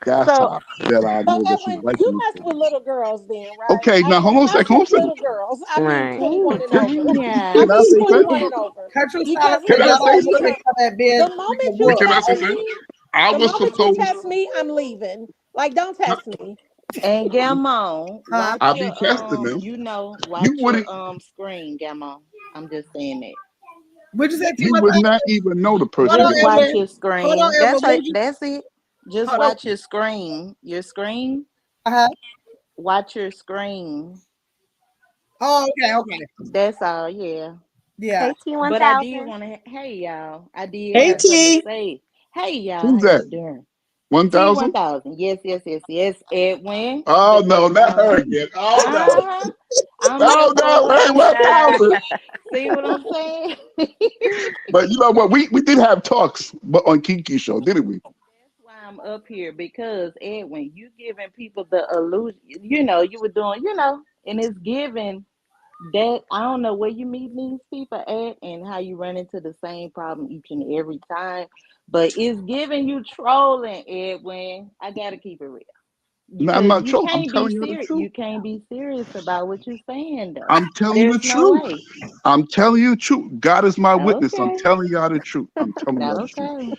That's how that I know that she's like you mess with little girls then, right? Okay, now hold on a second. Little girls. I mean 21 and over. Yeah. Can I say 21 and over. The moment you test me, you test me, I'm leaving. Like, don't test me. And Gamon, I'll be testing them. You know, watch your screen, Gamon. I'm just saying that. Would you say you would not even know the person? Just watch your screen. That's it. Just watch your screen. Your screen. Watch your screen. Oh, okay. That's all. Yeah. Yeah. But I did want to. Hey, y'all. I did. Hey, T. Say, hey, y'all. Who's that? 1,000. 1,000. Yes. Edwin. Oh no, not her again. Oh no. No, hey, 1,000. See what I'm saying? But you know what? We did have talks, but on Kiki show, didn't we? That's why I'm up here, because Edwin, you giving people the illusion. You know, you were doing. You know, and it's giving that I don't know where you meet these people at and how you run into the same problem each and every time. But it's giving you trolling, Edwin. I gotta keep it real. No, I'm not trolling. I'm telling you the truth. You can't be serious about what you're saying, though. I'm telling you the truth. I'm telling you the truth. God is my witness. I'm telling y'all the truth. I'm telling y'all the truth.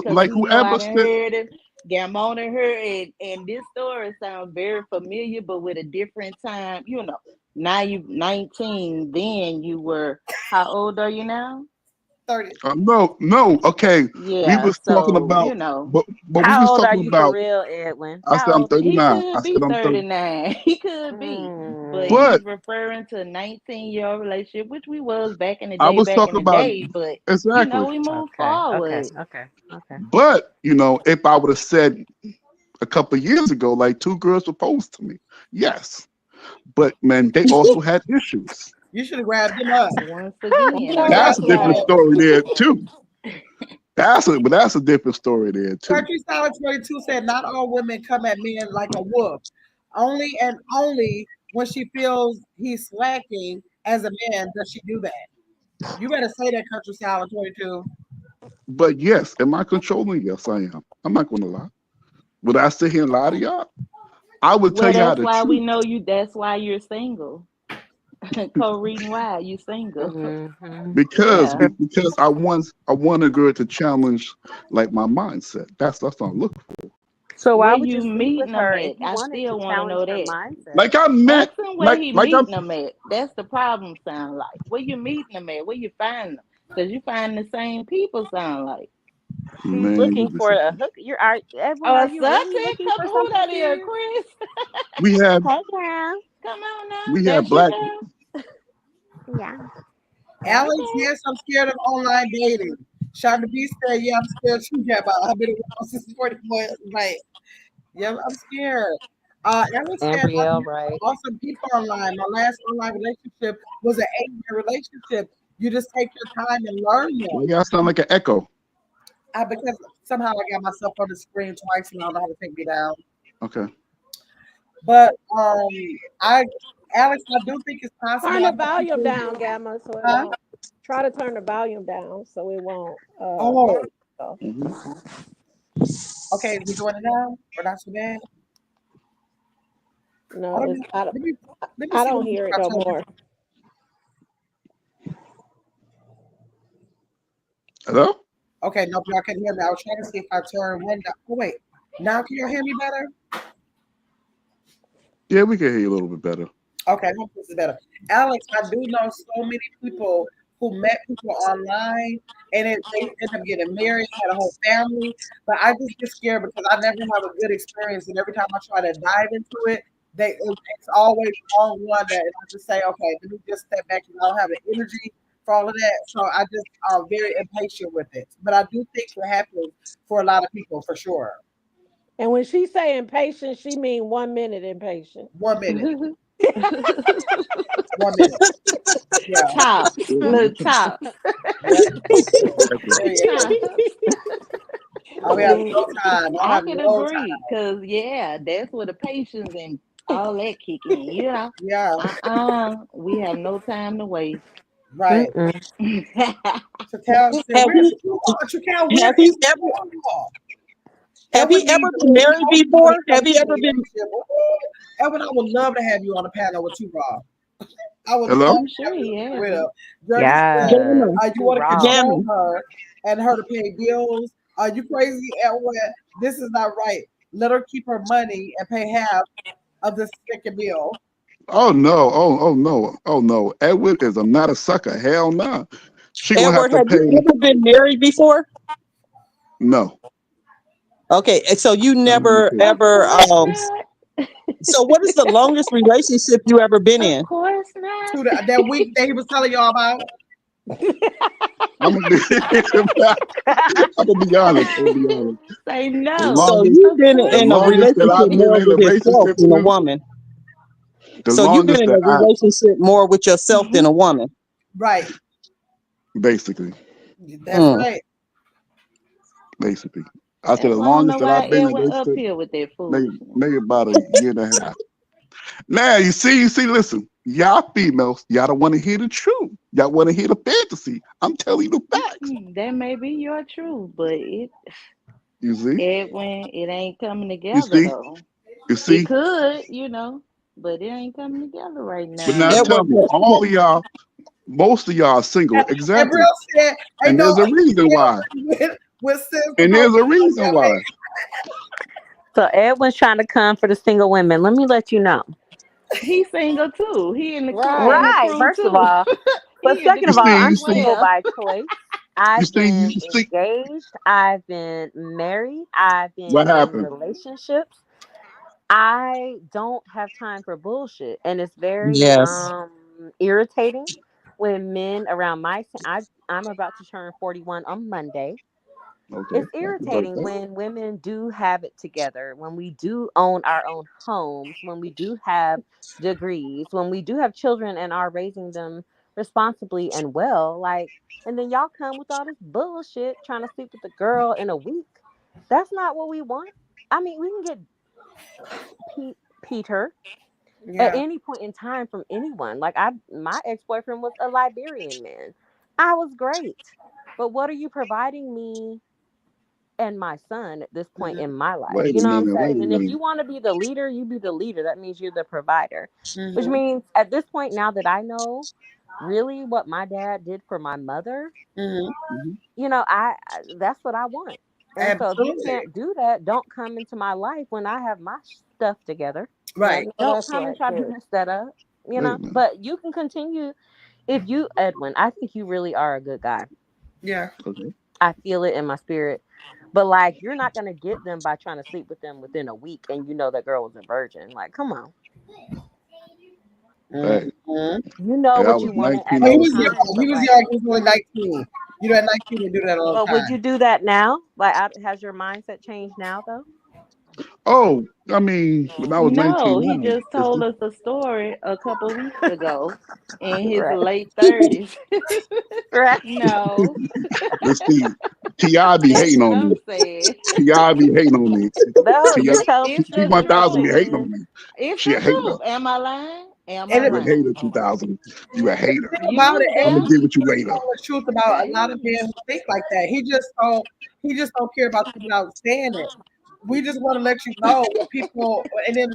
Like whoever said. Gamon and her, and this story sounds very familiar, but with a different time. You know, now you 19. Then you were. How old are you now? 30. No. Okay. Yeah, we was talking about. You know, but we how was old talking are you about. For real, Edwin? I said I'm 39. He could be 39. He could be. But he's referring to a 19-year relationship, which we was back in the day. I was talking about. But exactly. you know, we moved forward. Okay. But you know, if I would have said a couple of years ago, like 2 girls proposed to me, yes. But man, they also had issues. You should have grabbed him up. Once again, that's a different story there too. That's a different story there too. Country Style 22 said, "Not all women come at men like a wolf. Only and only when she feels he's slacking as a man does she do that." You better say that, Country Style 22. But yes, am I controlling? Yes, I am. I'm not going to lie. Would I sit here and lie to y'all? I would tell y'all that's the why we truth. know you. That's why you're single. Co-reading why you single. Mm-hmm. Because Yeah. because I want a girl to challenge like my mindset. That's what I'm looking for. So why Where would you you sleep with meeting them her if at? you I wanted to still want to challenge know her that. mindset? Like I met, Ask him where he like I'm, meeting them at. That's the problem. Sound like where you meeting them at? Where you find them? Because you find the same people. Sound like. She's man, looking for a hook. Edwin, are Oh, you really something. looking Come for who something that is, serious? Chris? we have Hey, girl. Come on now. we have That's you, black. girl. Yeah. Alex, Okay. yes, I'm scared of online dating. Shonda B said, "Yeah, I'm scared too, Jabba. I've been around since 40 months." Right. Yeah, I'm scared. Alex said, "I've Ambrielle, met right? some awesome people online. My last online relationship was an 8-year relationship. You just take your time and learn Why them." y'all sound like an echo? Because somehow I got myself on the screen twice and I don't know how to take me down. Okay. But I, Alex, I do think it's possible. Turn I the know volume people, down, Gamma, so it huh? won't. Try to turn the volume down so it won't. Oh, So. Mm-hmm. okay. We doing it now? We're not so bad. I No, don't. it's I don't, Let me let me I see don't what hear it I no turn. more. Hello? Okay, no, y'all can hear me. I was trying to see if I turn one down. Oh wait, now can you hear me better? Yeah, we can hear you a little bit better. Okay, hope this is better. Alex, I do know so many people who met people online and they end up getting married, had a whole family. But I just get scared because I never have a good experience, and every time I try to dive into it, it's always the wrong one. That I just say, okay, let me just step back because I don't have the energy for all of that. So I just very impatient with it. But I do think it happens for a lot of people for sure. And when she say impatient, she mean 1 minute impatient. 1 minute, 1 minute. Yeah, Tops. Little tops. yeah, Okay. serious. Tops. I mean, I have no time. I I have can no time. agree. Cause yeah, that's where the patience and all that kick in. You know. Yeah, We have no time to waste. right. Mm-mm. So tell us, Have where's he Cal? Where have is he ever have Edwin he ever needs been married to before? Have he ever been Edwin, I would love to have you on a panel with you, Rob. I would love Hello? I'm to have sure you he for has. real. Dirty said Yeah. Gamma? you Too want to raw. control Gamma. her and her to pay bills. Are you crazy, Edwin? This is not right. Let her keep her money and pay half of the second bill. Oh no! Oh no! Oh no! Edward is not a sucker. Hell no. She gonna have Edward, to have you pay. ever been married before? No. Okay, and so you I'm gonna never pay. Of ever course not. so what is the longest relationship you ever been Of in? course not. To that week that he was telling y'all about. I'm gonna be. I'm gonna be honest. I'm gonna be honest. Say The no. So longest, you've Of been the course in a not. longest that relationship I've been more in a with himself relationship than a to, woman. the So you've been longest in that a I relationship more with yourself than a woman. Right. basically, That's Mm. right. basically, I said That's the why I don't know longest that why I've been in a Edwin up relationship, here with that maybe, foolishness. maybe about a year and a half. Now you see, listen, y'all females, y'all don't want to hear the truth. Y'all want to hear the fantasy. I'm telling you the facts. That may be your truth, but You see, Edwin, it ain't coming you together see, though. you It see. could, but it ain't coming together right But now now. tell Edward, me, all of y'all, most of y'all are single, And exactly, real said, ain't and no there's a reason why. with And sensible. there's a reason why. So Edwin's trying to come for the single women. Let me let you know. He's single too. He in the in the Right. Right. crew First of too. all. But He in the second You of crew all, see, I'm you as see, single well. by choice. you I've see, been you see. engaged. I've been married. I've been What in happened? relationships. I don't have time for bullshit. And it's very yes. irritating when men around I'm about to turn 41 on Monday. Okay, It's happy irritating birthday. when women do have it together, when we do own our own homes, when we do have degrees, when we do have children and are raising them responsibly and well. Like, and then y'all come with all this bullshit trying to sleep with the girl in a week. That's not what we want. I mean, we can get Peter at any point in time from anyone. Like my ex-boyfriend was a Liberian man. I was great. But what are you providing me and my son at this point in my life? Wait You a know what I'm minute, wait saying? a And if minute. you want to be the leader, you be the leader. That means you're the provider. Which means at this point, now that I know really what my dad did for my mother, you know, that's what I want. And so if you can't do that, don't come into my life when I have my stuff together. Right. Don't come and try to mess that up. You know, but you can continue. If you, Edwin, I think you really are a good guy. Yeah. Okay. I feel it in my spirit. But like, you're not gonna get them by trying to sleep with them within a week, and you know that girl was a virgin. Like, come on. Hey. You know I what was you wanted 19. at He the was time. young. He was young. He was only 19. You know, at 19 to do that all the But time. would you do that now? Like, has your mindset changed now, though? Oh, I mean, when I was 19, No, he wow, just it's told us a story a couple weeks ago in his Right. late 30s. Right. No, let's see. T.I. be that's hating what on I'm me. saying. T.I. be hating on me. No, T.I. you tell It's the 1000 be hating truth. on me. It's She the a hater. truth. Am I lying? Am I And You a lying? hater, 2000. You a hater. thing about You it, I'm gonna Edwin, damn, get with you he's later. telling the truth about a lot of men who think like that. He just don't care about people not saying it. We just want to let you know what people, and then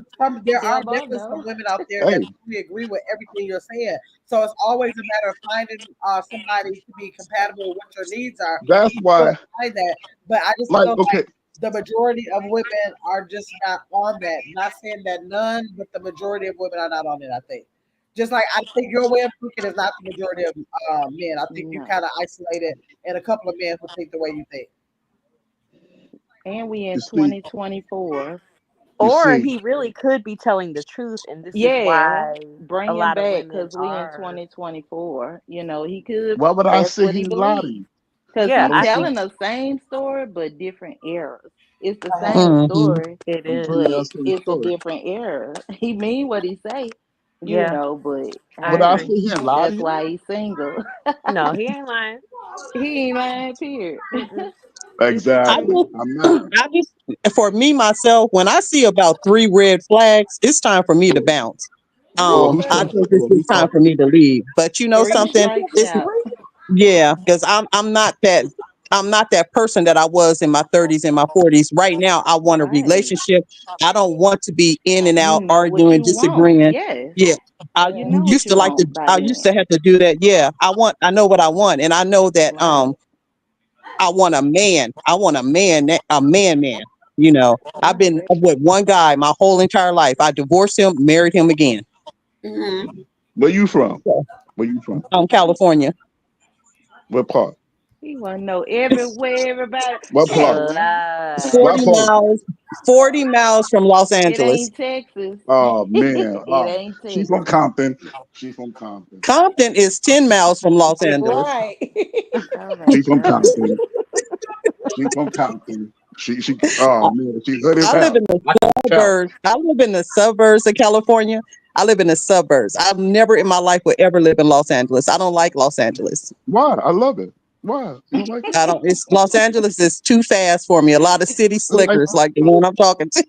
there are Deborah, definitely some no. women out there Hey, that we agree with everything you're saying. So it's always a matter of finding somebody to be compatible with what your needs are. that's You why, still find that, but I just like, feel okay, like the majority of women are just not on that. Not saying that none, but the majority of women are not on it. I think. Just like I think your way of thinking is not the majority of men. I think you No. kind of isolated, and a couple of men who think the way you think. And we you in see, 2024. you or see, he really could be telling the truth, and this is Yeah, why a bring him lot of back women because we in are. 2024. You know, he could. why would I That's say what he he lied to believes. you? Because Yeah, he I Okay, think telling the same story, but different eras. It's the same Hmm. story, it I'm is. telling but y'all the same it's a story. different era. He mean what he say, you Yeah, know, but I Would I hey, agree. say he lied to that's you? why he's single. No, he ain't lying. He ain't lying, period. Mm-mm. It's the I Exactly. truth. just, I'm not. I just, for me myself, when I see about 3 red flags, it's time for me to bounce. Well, who's I Right. think talking? it's Well, just who's time for talking? me to leave. But you know 3 something? strikes It's out. yeah, because I'm not that person that I was in my 30s and my 40s. Right now, I want a Right. relationship. I don't want to be in and You out, know what arguing, you want. disagreeing. Yes. Yeah. I You Yeah. know what used to you like to want by I used then. to have to do that. Yeah. I know what I want. And I know that Right. I want a man. I want a man, a man. You know, I've been Right. with one guy my whole entire life. I divorced him, married him again. Where you from? So, Where you from? California. What part? He want to know everywhere, everybody. What part? Edwin, What 40 Blood. part? miles, 40 miles from Los it Angeles. ain't Texas. Oh man. It ain't She from Texas. Compton. She from Compton. Compton is 10 miles from Los Angeles. Right. Oh my She from god. Compton. She from Compton. She. Oh man. She hood as I live hell. in the I can tell. suburbs. I live in the suburbs of California. I live in the suburbs. I've never in my life would ever live in Los Angeles. I don't like Los Angeles. Why? I love it. Why? You don't like it? I don't. It's Los Angeles is too fast for me. A lot of city I like. slickers, like the one I'm talking to.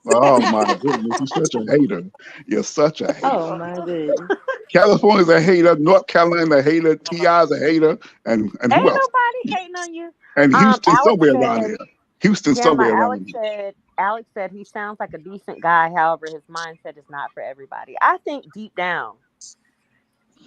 Oh my goodness. You're such a hater. You're such a Oh hater. my goodness. California's a hater. North Carolina a hater. T.I.'s a hater. And Ain't who else? nobody hating on you. And Houston Alex somewhere around said, here. Houston Gemma, somewhere around here. Alex said he sounds like a decent guy. However, his mindset is not for everybody. I think deep down,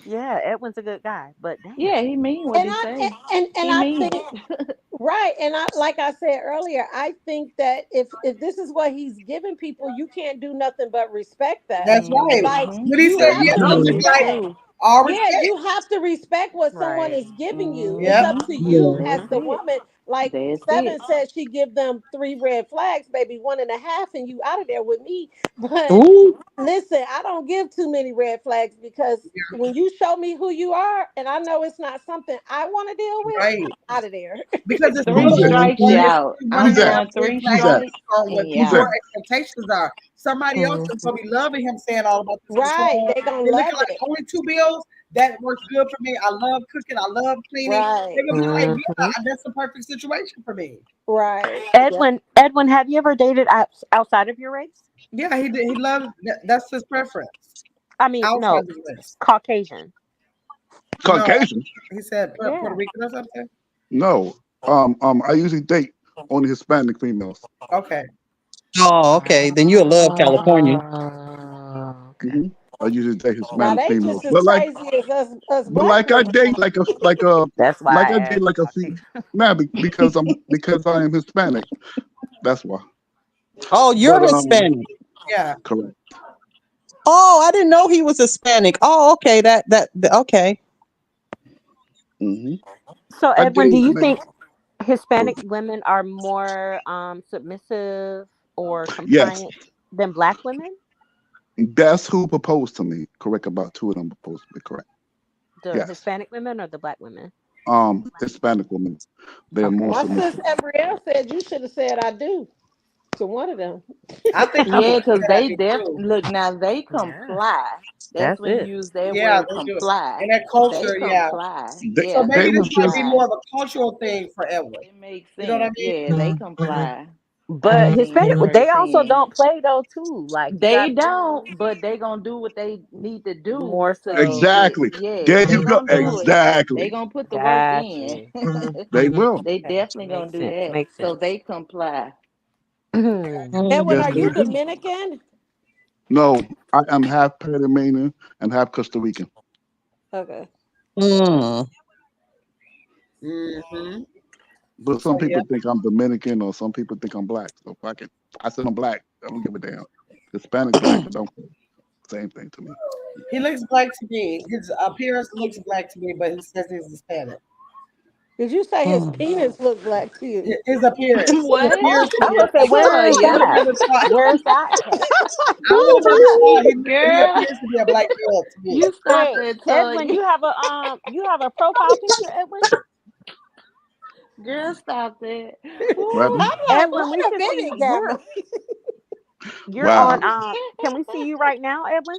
yeah, Edwin's a good guy, but damn. Yeah, he mean what And he I say. and He I mean think it. right, and I like I said earlier, I think that if this is what he's giving people, you can't do nothing but respect that. That's right. Like Mm-hmm. What he you said, have yeah, to I'm That's just the Mhm. respect. like truth. all Yeah, respect. you have to respect what someone Right. is giving you. It's Yeah. up Mm-hmm. to you Yeah. as Mm-hmm. That's the it. woman. Like That's Seven it. said, she give them 3 red flags, baby, 1.5, and you out of there with me. But Ooh. listen, I don't give too many red flags because when you show me who you are, and I know it's not something I want to deal with, Right. I'm out of there. Because it's Three Who's only that? strikes you Mhm. out. one I'm and Who's a that? half doing red 3 Who's flags that? strikes based on what and you Who's your out. that? expectations are. Somebody else Mhm. is gonna be loving him saying all about the Right. control. They gonna They're looking love like it. only 2 bills. that works good for me. I love cooking. I love cleaning. Right. They're gonna be like, yeah, that's the perfect situation for me. Right. Edwin, have you ever dated outside of your race? Yeah, he did. He loves that's his preference. I mean, no, Outside the race. Caucasian. Caucasian. He said Yeah. Puerto Rican or something. No. I usually date only Hispanic females. Okay. Oh, okay. Then you'll love California. Okay. Mhm. I usually date Now Hispanic they females, just as but like, crazy as us but black like I women. date like a That's why like I I date asked like a Caucasian. nah, because I am Hispanic. That's why. Oh, you're But Hispanic. Yeah. correct. Oh, I didn't know he was Hispanic. Oh, okay. Okay. Hmm. So, I Edwin, do date you like think Hispanic women are more submissive or yes. compliant than Black women? That's who proposed to me. Correct. About two of them proposed to me. Correct. The Yes. Hispanic women or the Black women? Hispanic women. They're Okay. more My sis submissive. Embrielle said you should have said I do to one of them. I think Yeah, because I they do definitely too. look now. They Yeah, comply. That's that's when it. you use that Yeah, word they do. comply. In that They culture, yeah. comply. They, Yeah, So they maybe they this was might just be comply. more of a cultural thing for Edwin. It makes You know what I sense. mean? Yeah, they comply. But I seen that Hispanic, they also firsthand. don't play though too. Like you They gotta don't, but they gonna do what they need to do more to so. keep it. exactly. Yeah, There they you go. gonna do it. They Exactly. gonna put the work Got in. you. They will. They Okay, definitely gonna makes do sense. that. Makes So sense. they comply. Edwin, Yes, are they you do. Dominican? No, I am half Panamanian and half Costa Rican. Okay. Mm. Mm-hmm. But So some people yeah, think I'm Dominican or some people think I'm black. So I said I'm black. I don't give a damn. Hispanic, black, don't same thing to me. he looks black to me. His appearance looks black to me, but he says he's Hispanic. Did you say his penis looked black to you? His appearance. He What? appears to I be was gonna say, I where is Toya, would have that? never thought. Where's that? I would have never thought he girl, appears to be a black man to me. you stop Wait, that, Edwin, Toya. you have a profile picture, Edwin? Girl, stop that. What I'm Ooh. happened? like, Edwin, we wait a can see minute, Gamma. you're Wow. on can we see you right now, Edwin?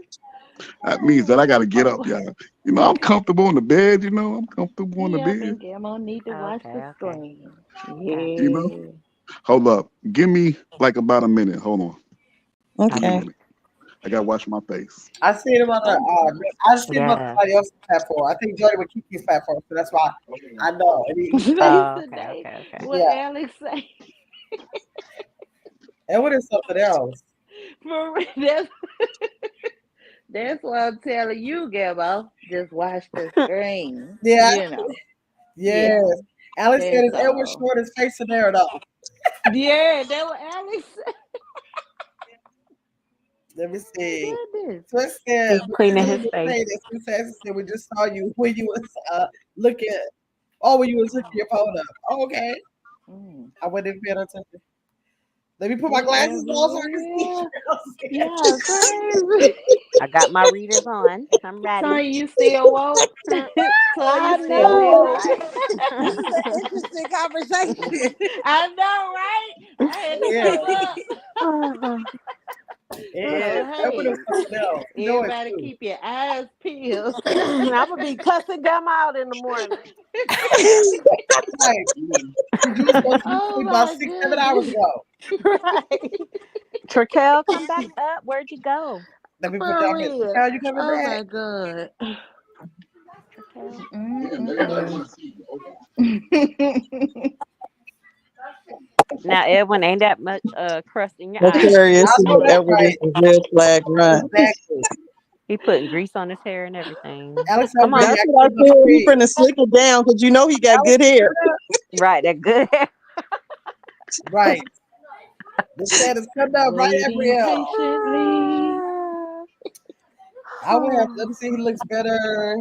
That means that I gotta get up, y'all. You know, I'm comfortable on the bed, I'm comfortable on the Yeah, I bed. think Emma need to watch the Okay. screen. Okay. You know? Yeah. Hold up. Give me like about a minute. Hold on. Give me a Okay. minute. I gotta wash my face. I see him on I see him on Yeah. somebody else's platform. I think Jody would keep his platform, so that's why I know. And Face Okay, today. okay. What yeah, Alex say? and what is something else? For real, that's why I'm telling you, Gabbo. Just watch the screen. Yeah, You know. yes. Yeah. Alex said, "Is That's Edward all. Short his face in there though?" Yeah, that what Alex said. Let me see. Goodness. Twist said, He's cleaning his face. Twist said, we just saw you when you was looking. Oh, when you was looking your phone up. Oh, okay. Mm. I wasn't paying attention. Let me put my glasses on so I can see. Yeah, crazy. I got my readers on. I'm ready. Tonya, you still woke? I Tonya still know. woke? This is an interesting conversation. I know, right? I had to Yeah. come up. Yeah, that would Hey, have something else. You know it everybody too. keep your eyes peeled. I'm gonna be cussing them out in the morning. Right. You was supposed to be Oh asleep about my 6-7 hours goodness. ago. Right. Trakel, come back up. Where'd you go? Let me put For that real. How you coming Oh back? my god. Now, Edwin, ain't that much crust in your That's eyes? hilarious. I know that's Edward is right. a red flag, right? Exactly. He putting grease on his hair and everything. Alex, Come on. That's what I said. He finna slick it down because you know he got good hair. Right, that good hair. Right. The set is coming up right Waiting every L. patiently. I would have. Let me see. He looks better.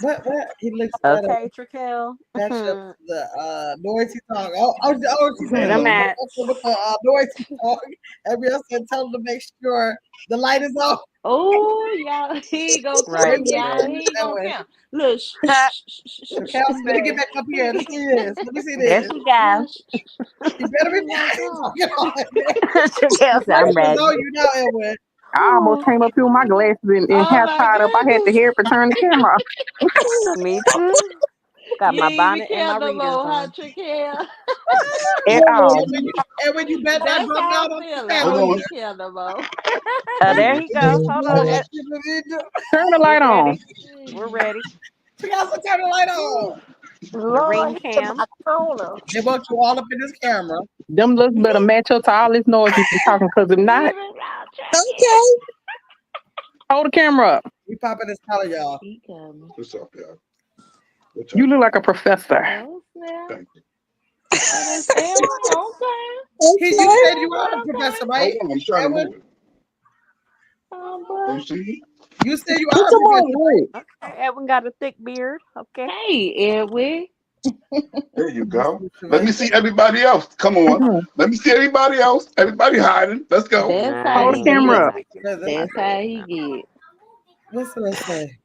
What? He looks better. Okay, Trakel. That's the noisy song. She Wait said a minute. with the noisy song. Everybody else said tell him to make sure the light is on. Oh, y'all, he gonna Right, come, y'all. right. He gonna way. come. Look, Kelsey, better get back up here. Let's see this. Let me see There this. she goes. You better be He gonna come. talking on it. Trakel said, I'm Pressure's ready. on you now, Edwin. I almost came up here with my glasses and half my tied up. I had to goodness. hair to turn the camera Me too. Got You my ain't even bonnet and care my no readers more, huh, on. Trickhair? at all. And when you bet that That's drop how down I on the feel. I panel, don't Hold even care no more. There he goes. Hold on. Turn the We're light on. ready. We're ready. she got to turn the light on. The ring cam. They want you all up in this camera. Them looks better match up to all this noise you be talking, because if not, Okay. hold the camera up. We popping this color, y'all. He coming. What's up, y'all? What's You up? look like a professor. Oh, snap. Thank you. Oh, that's Edwin. Okay. You said you are the professor, right? Hold on, I'm trying to Edwin? move it. Oh, You boy. see? You said you Put are a them on professor, right? right. Okay, Edwin got a thick beard. Okay. Hey, Edwin. There you go. Let me see everybody else. Come on. Mhm. Let me see everybody else. Everybody hiding. Let's go. That's how Hold the he camera up. get. That's how he get. What's the say?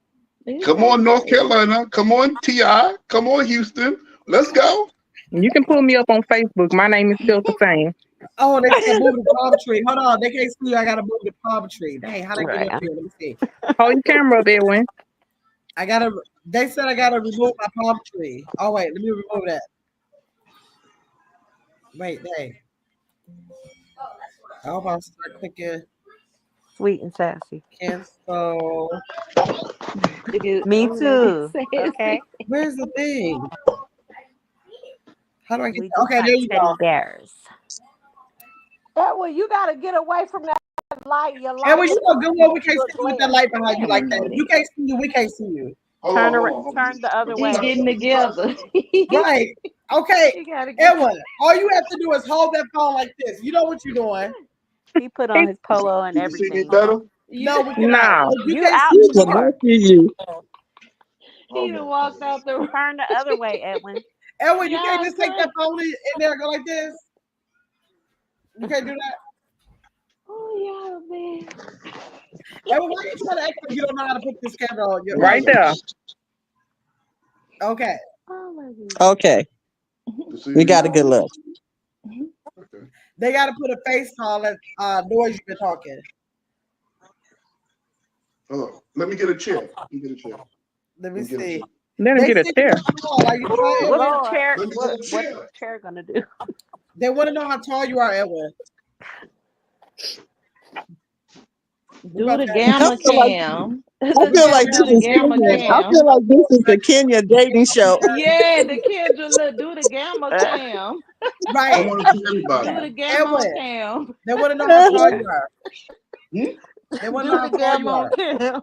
Come on, North Carolina. Come on, T.I. Come on, Houston. Let's go. You can pull me up on Facebook. My name is still the same. Oh, they can't move the palm tree. Hold on, they can't see you. I gotta move the palm tree. Dang, how they get up here? Let me see. Hold your camera up, Edwin. I gotta. They said I gotta remove my palm tree. Oh wait, let me remove that. Wait, dang. I hope I'll start clicking Sweet and sassy. cancel. Me too. Okay. Where's the thing? How do I get We that? Okay, there you teddy go. bears. Edwin, you gotta get away from that light. Your light. And when you know good well, we can't Look see you with glare. that light behind you like that. Damn If you can't see you, we can't see you. Turn around. Turn the other He way. getting together. Right. Okay. You gotta get Edwin, all you have to do is hold that phone like this. You know what you're doing. He put on his polo and You can see me everything. better? No, we cannot. No. You You can't out see You the can part. see you. He done walked out the room. Turn the other way, Edwin. Edwin, you can't Y'all just take that phone in there and go like this. You can't do that. Oh, yeah, man. Edwin, why are you trying to act like you don't know how to put this camera on? Right there. Okay. Oh, my goodness. Okay. We got a good look. They got to put a face on that noise you've been talking. Oh, let me get a chair. Let me get a chair. Let me see. Let him get a chair. Are you tall, What's Edwin? the chair? Let me What, get a what's chair. the chair gonna do? They want to know how tall you are, Edwin. Do the gamma cam. I feel like this is Kenya. I feel like this is the Kenya dating show. Yeah, the Kendra, look, do the gamma cam. I Right. want to see everybody. Do the gamma Edwin. cam. They want to know how tall you are. Hmm? They want to Do know the how tall you gamma are. cam.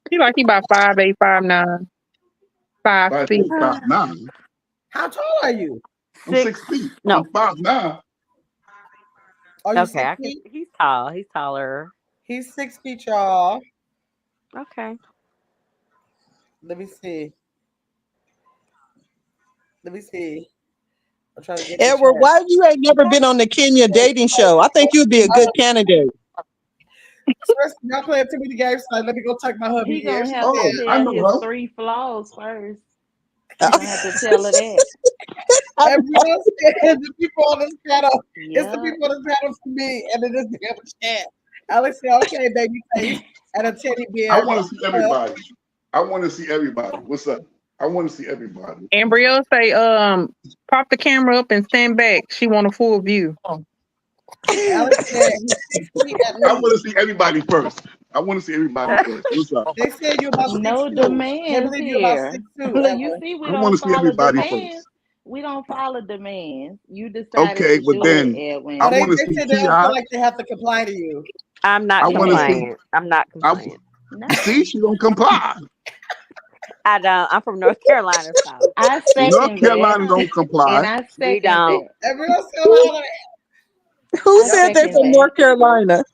He like he about 5'8", 5'9", 5'6". 5'9". How tall are you? I'm 6 feet. No. I'm 5'9". Are you Okay, 6 feet? he's tall. He's taller. He's 6 feet, y'all. Okay. Let me see. Let me see. I'm trying to get Edward, why you ain't never been on the Kenya dating show? I think you'd be a good candidate. Y'all playing too many games tonight. Let me go tuck my hubby He gonna in. have to I tell know his her. 3 flaws first. He gonna have to tell her that. Everyone else is the people on this panel. Yeah. It's the people on this panel for me, and then this damn chat. Alex said, "Okay, baby face and a teddy bear." I want to see everybody. I want to see everybody. What's up? I want to see everybody. Ambrielle say, pop the camera up and stand back. She want a full view. Alex said, he's 6 feet at I least. want to see everybody first. I want to see everybody first. What's up? They said you about 6'2". No They demands believe you about here. 6'2". Look, you see, we I don't want to see follow everybody demands. first. We don't follow demands. You decided Okay, to but do then it, Edwin. Oh, I they want to see said they don't T.I. feel like they have to comply to you. I'm not I want to see. compliant. I'm not compliant. No, See, she don't comply. I don't. I'm from North Carolina, so I North second Carolina that. don't And comply. I we second don't. that. Everyone else still Who I said they second from that. North Carolina?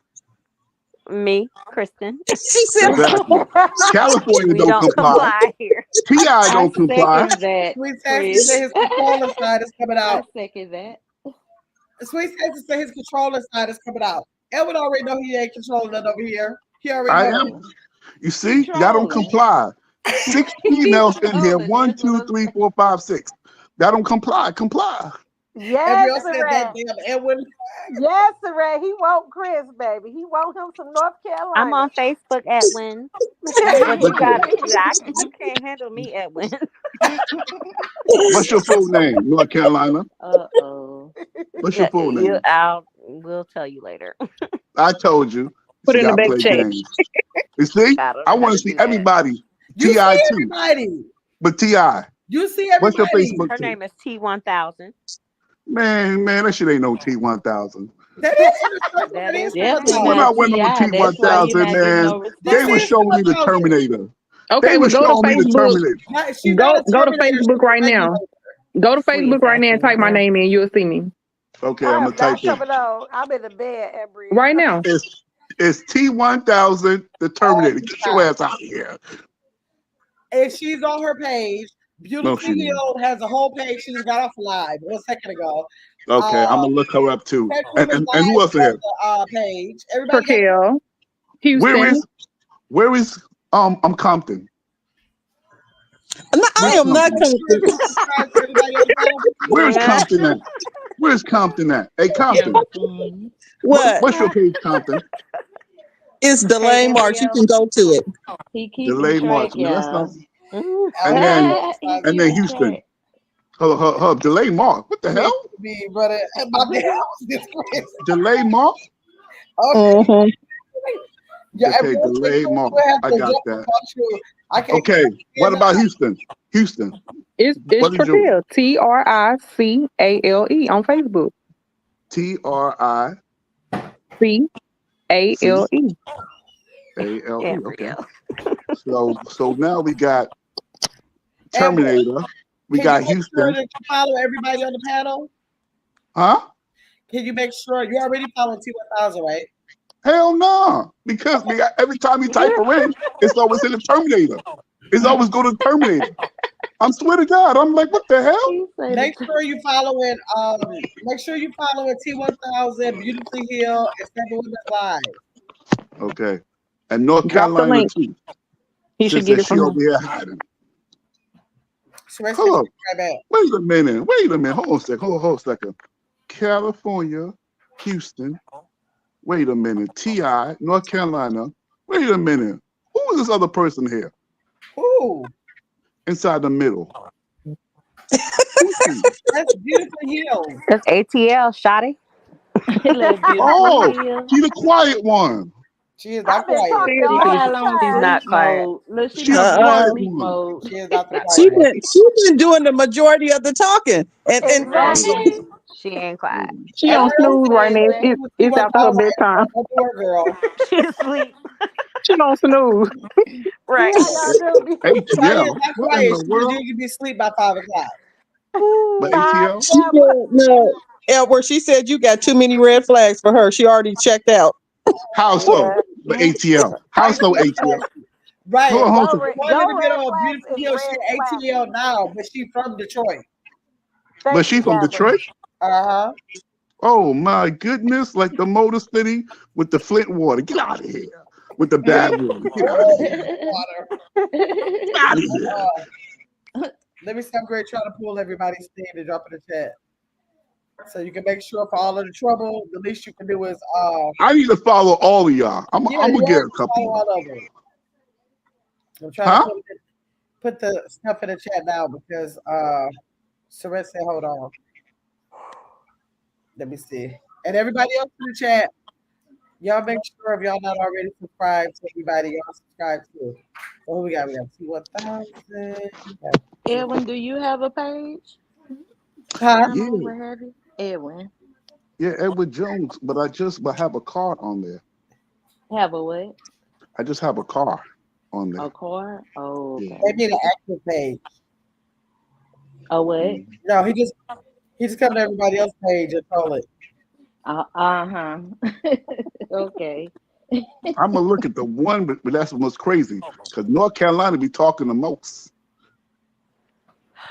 Me, Kristen. She said, Exactly. California We don't don't comply. comply here. T.I. I don't comply. second that, Sweet Sassy Chris. said his controller side is coming I out. second that. Sweet Sassy said his controller side is coming out. Edwin already know he ain't controlling it over here. He already I know. am. You see, y'all don't Trolling. comply. 6 females in here. Trolling, 1, that's what 2, I'm 3, saying. 4, 5, 6. Y'all don't comply. Comply. Yes, said that damn Edwin. Yes, Ray. He want Chris, baby. He want him some North Carolina. I'm on Facebook, Edwin. But you can't handle me, Edwin. What's your full name, North Carolina? What's your full name? We'll tell you later. I told you. Put in the back chat. You see, I want to see everybody. You T.I. see too. everybody. But T.I. You see everybody. What's your Facebook? Her name is T1000. Man, that shit ain't no T1000. That is when I went on T1000, man, they were showing me the Terminator. Okay, well, go to Facebook. Go to Facebook right now. Go to Facebook right now and type my name in. You'll see me. Okay, I'm gonna type it. I'm in the bed, Embry. Right now. It's T1000, the Terminator. Get your ass out of here. And she's on her page. Beautiful Hill has a whole page. She just got off live 1 second ago. Okay, I'm gonna look her up too. And who else is here? Page. Everybody. Raquel. Houston. Where is Compton? I am not Compton. Where's Compton at? Where's Compton at? Hey, Compton. What's your page, Compton? It's Delay March. You can go to it. Delay March. And then Houston. Her Delay Mark. What the hell? Delay Mark? Okay. Okay, Delay Mark. I got that. Okay, what about Houston? Houston. It's Tricale. TRICALE on Facebook. TRICALE. Okay. So now we got Terminator. We got Houston. Did you follow everybody on the panel? Huh? Can you make sure you already following T1000, right? Hell no, because every time you type her in, it's always in the Terminator. It's always go to Terminator. I swear to God, I'm like, what the hell? Make sure you following. Make sure you following T1000, Beautiful Hill, and 7 Women Live. Okay, and North Carolina too. He should get it from over here hiding. Hold on. Wait a minute. Hold on a second. California, Houston. Wait a minute. T.I., North Carolina. Wait a minute. Who is this other person here? Who? Inside the middle. That's Beautiful Hill. That's ATL, Shotty. Oh, she's the quiet one. She is not quiet. She's not quiet. She's the quiet one. She is not the quiet. She's been doing the majority of the talking. And she ain't quiet. She on snooze right now. It's after her bedtime. Girl. She's asleep. She on snooze. Right. ATL. What in the world? You be asleep by 5 o'clock. But ATL? No, Edward, she said you got too many red flags for her. She already checked out. How so? The ATL. How so ATL? Right. Hold on. Beautiful Hill. She's ATL now, but she's from Detroit. But she's from Detroit? Uh-huh. Oh my goodness, like the Motor City with the Flint water. Get out of here. With the bad water. Get out of here. Get out of here. Let me see. I'm great trying to pull everybody's thing to drop in the chat. So you can make sure for all of the trouble, the least you can do is I need to follow all of y'all. I'm gonna get a couple. All of them. I'm trying to put the stuff in the chat now because Saret said, hold on. Let me see. And everybody else in the chat, y'all make sure if y'all not already subscribed to everybody, y'all subscribe to. So who we got? We got T1000. Edwin, do you have a page? Huh? Yeah. Edwin. Yeah, Edward Jones, but I just have a card on there. Have a what? I just have a car on there. A car? Oh, okay. They need an active page. A what? No, he just come to everybody else's page and troll it. Okay. I'm gonna look at the one, but that's what's crazy because North Carolina be talking the most.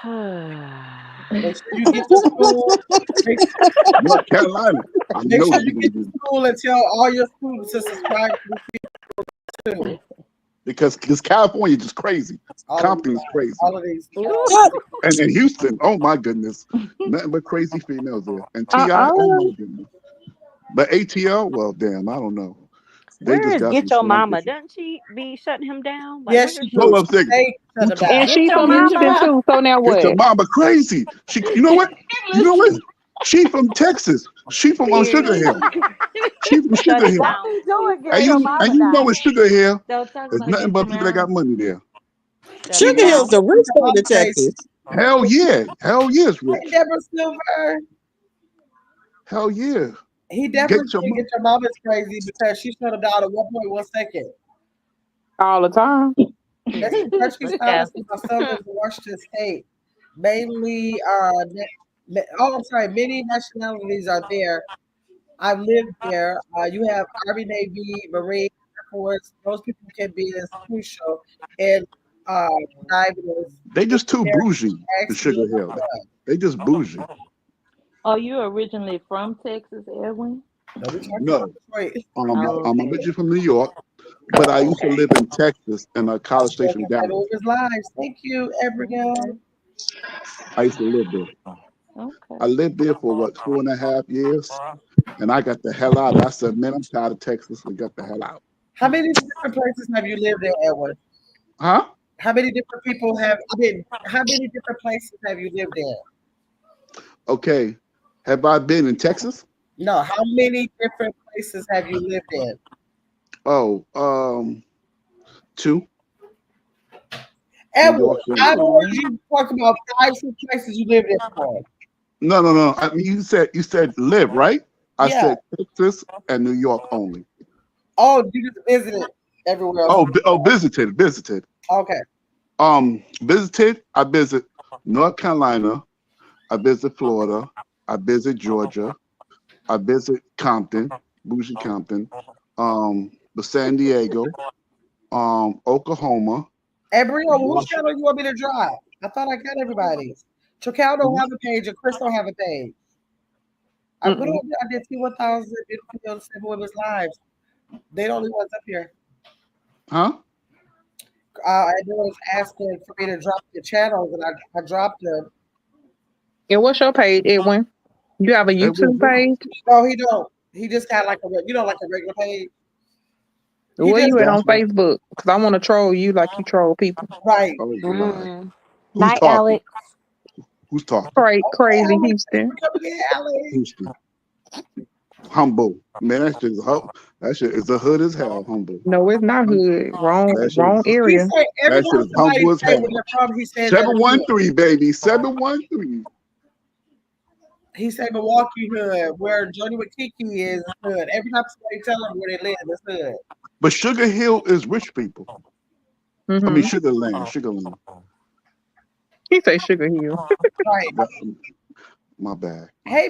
Make sure you get to school. North Carolina. Make sure you get to school and tell all your students to subscribe to this too. because California is just crazy. Compton is crazy. All of these. And then Houston, oh my goodness, nothing but crazy females there. And T.I., oh my goodness. But ATL, well, damn, I don't know. They Where is Get Your Mama? Doesn't she be shutting him down? Like, yes, she hold up, and she's from Houston too. So now what? Get Your Mama crazy. She, you know what? You know what? She from Texas. She from Sugar Hill. She from Sugar Hill. And you know in Sugar Hill, there's nothing but people that got money there. Sugar Hill's the rich part of Texas. Hell yeah, it's rich. Hey, Deborah Silver. Hell yeah. He definitely Get Your Mama is crazy because she shut him down in 1.1 second. All the time. That's because she's my son was in Washington State. Mainly, many nationalities are there. I've lived there. You have Army, Navy, Marine, Air Force. Those people can be as crucial. And they just too bougie in Sugar Hill. They just bougie. Are you originally from Texas, Edwin? No. I'm originally from New York, but I used to live in Texas in a College Station, Dallas. Thank you, everyone. I used to live there. Okay. I lived there for 4.5 years, and I got the hell out. I said, man, I'm tired of Texas. We got the hell out. How many different places have you lived in, Edwin? Huh? How many different how many different places have you lived in? Okay. Have I been in Texas? No. How many different places have you lived in? Oh, 2. Edwin, I've heard you talk about 5 places you lived in before. No. I mean, you said live, right? I said Texas and New York only. Oh, you just visited everywhere else. Visited. Okay. Visited. I visit North Carolina. I visit Florida. I visit Georgia. I visit Compton, bougie Compton. The San Diego. Oklahoma. Ebrio, whose channel you want me to drop? I thought I got everybody's. Chacal don't have a page, and Chris don't have a page. I put on. I did 1,000 beautiful 7 women's lives. They the only ones up here. Huh? I was asking for me to drop the channels, and I dropped them. And what's your page, Edwin? You have a YouTube page? No, he don't. He just got like a regular page. Where you at on Facebook? Because I want to troll you like you troll people. Right. Bye, Alex. Who's talking? Crazy Houston. Houston. Humble. Man, that shit is a hood as hell, humble. No, it's not hood. Wrong area. That shit is humble as hell. 713, baby. 713. He said Milwaukee hood, where Jody with Kiki is hood. Every time somebody tell them where they live, it's hood. But Sugar Hill is rich people. I mean, Sugar Land. He say Sugar Hill. Right. My bad. Hey,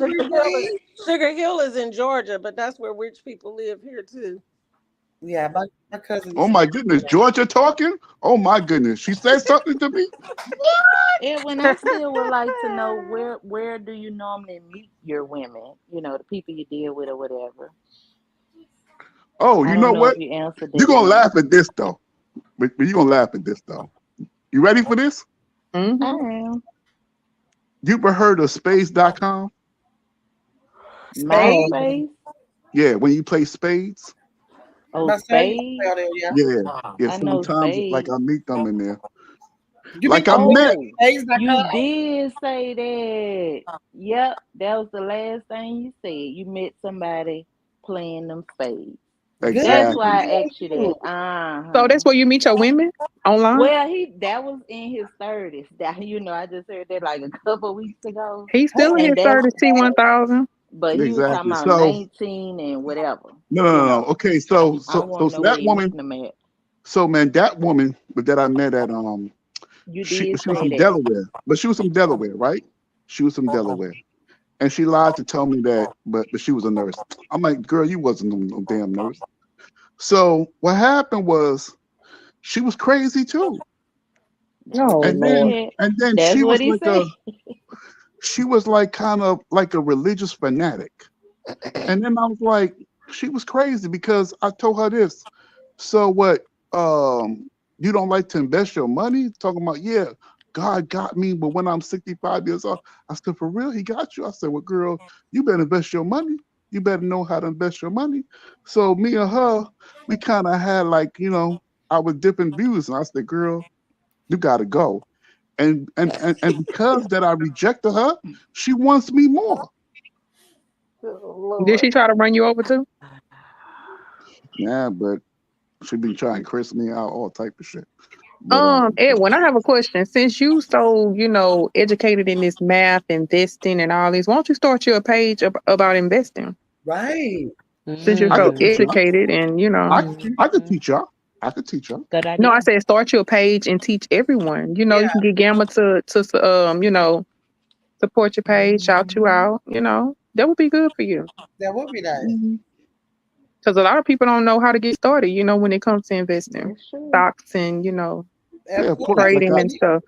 Sugar Hill is in Georgia, but that's where rich people live here too. Yeah, my cousin. Oh my goodness, Georgia talking? Oh my goodness, she said something to me. Edwin, I still would like to know where do you normally meet your women? You know, the people you deal with or whatever. Oh, you know what? You're gonna laugh at this though. But you're gonna laugh at this though. You ready for this? Mm-hmm. I am. You ever heard of spades.com? Spades? Yeah, when you play spades. Oh, spades? Yeah. Sometimes like I meet them in there. You did say that. Yep, that was the last thing you said. You met somebody playing them spades. Exactly. That's why I asked you that. So that's where you meet your women online? Well, that was in his 30s. I just heard that like a couple weeks ago. He's still in his 30s, T1000. But he was talking about 19 and whatever. No. Okay, so that woman. So man, that woman that I met at she was from Delaware, but she was from Delaware, right? She was from Delaware, and she lied to tell me that, but she was a nurse. I'm like, girl, you wasn't no damn nurse. So what happened was, she was crazy too. Oh, and then she was like she was like kind of like a religious fanatic, and then I was like, she was crazy because I told her this. So what? you don't like to invest your money? Talking about, yeah, God got me, but when I'm 65 years old, I said, for real, he got you? I said, well, girl, you better invest your money. You better know how to invest your money. So me and her, we kind of had like, our different views. And I said, girl, you gotta go. And because that I rejected her, she wants me more. Did she try to run you over too? Yeah, but she been trying to curse me out, all type of shit. But, Edwin, I have a question. Since you so, educated in this math, investing, and all this, why don't you start your page about investing? Right. Since you're so educated and I could teach y'all. I could teach y'all. Good idea. No, I said start your page and teach everyone. You can get Gamma to support your page, shout you out. That would be good for you. That would be nice. Because a lot of people don't know how to get started, when it comes to investing, stocks and, trading and stuff.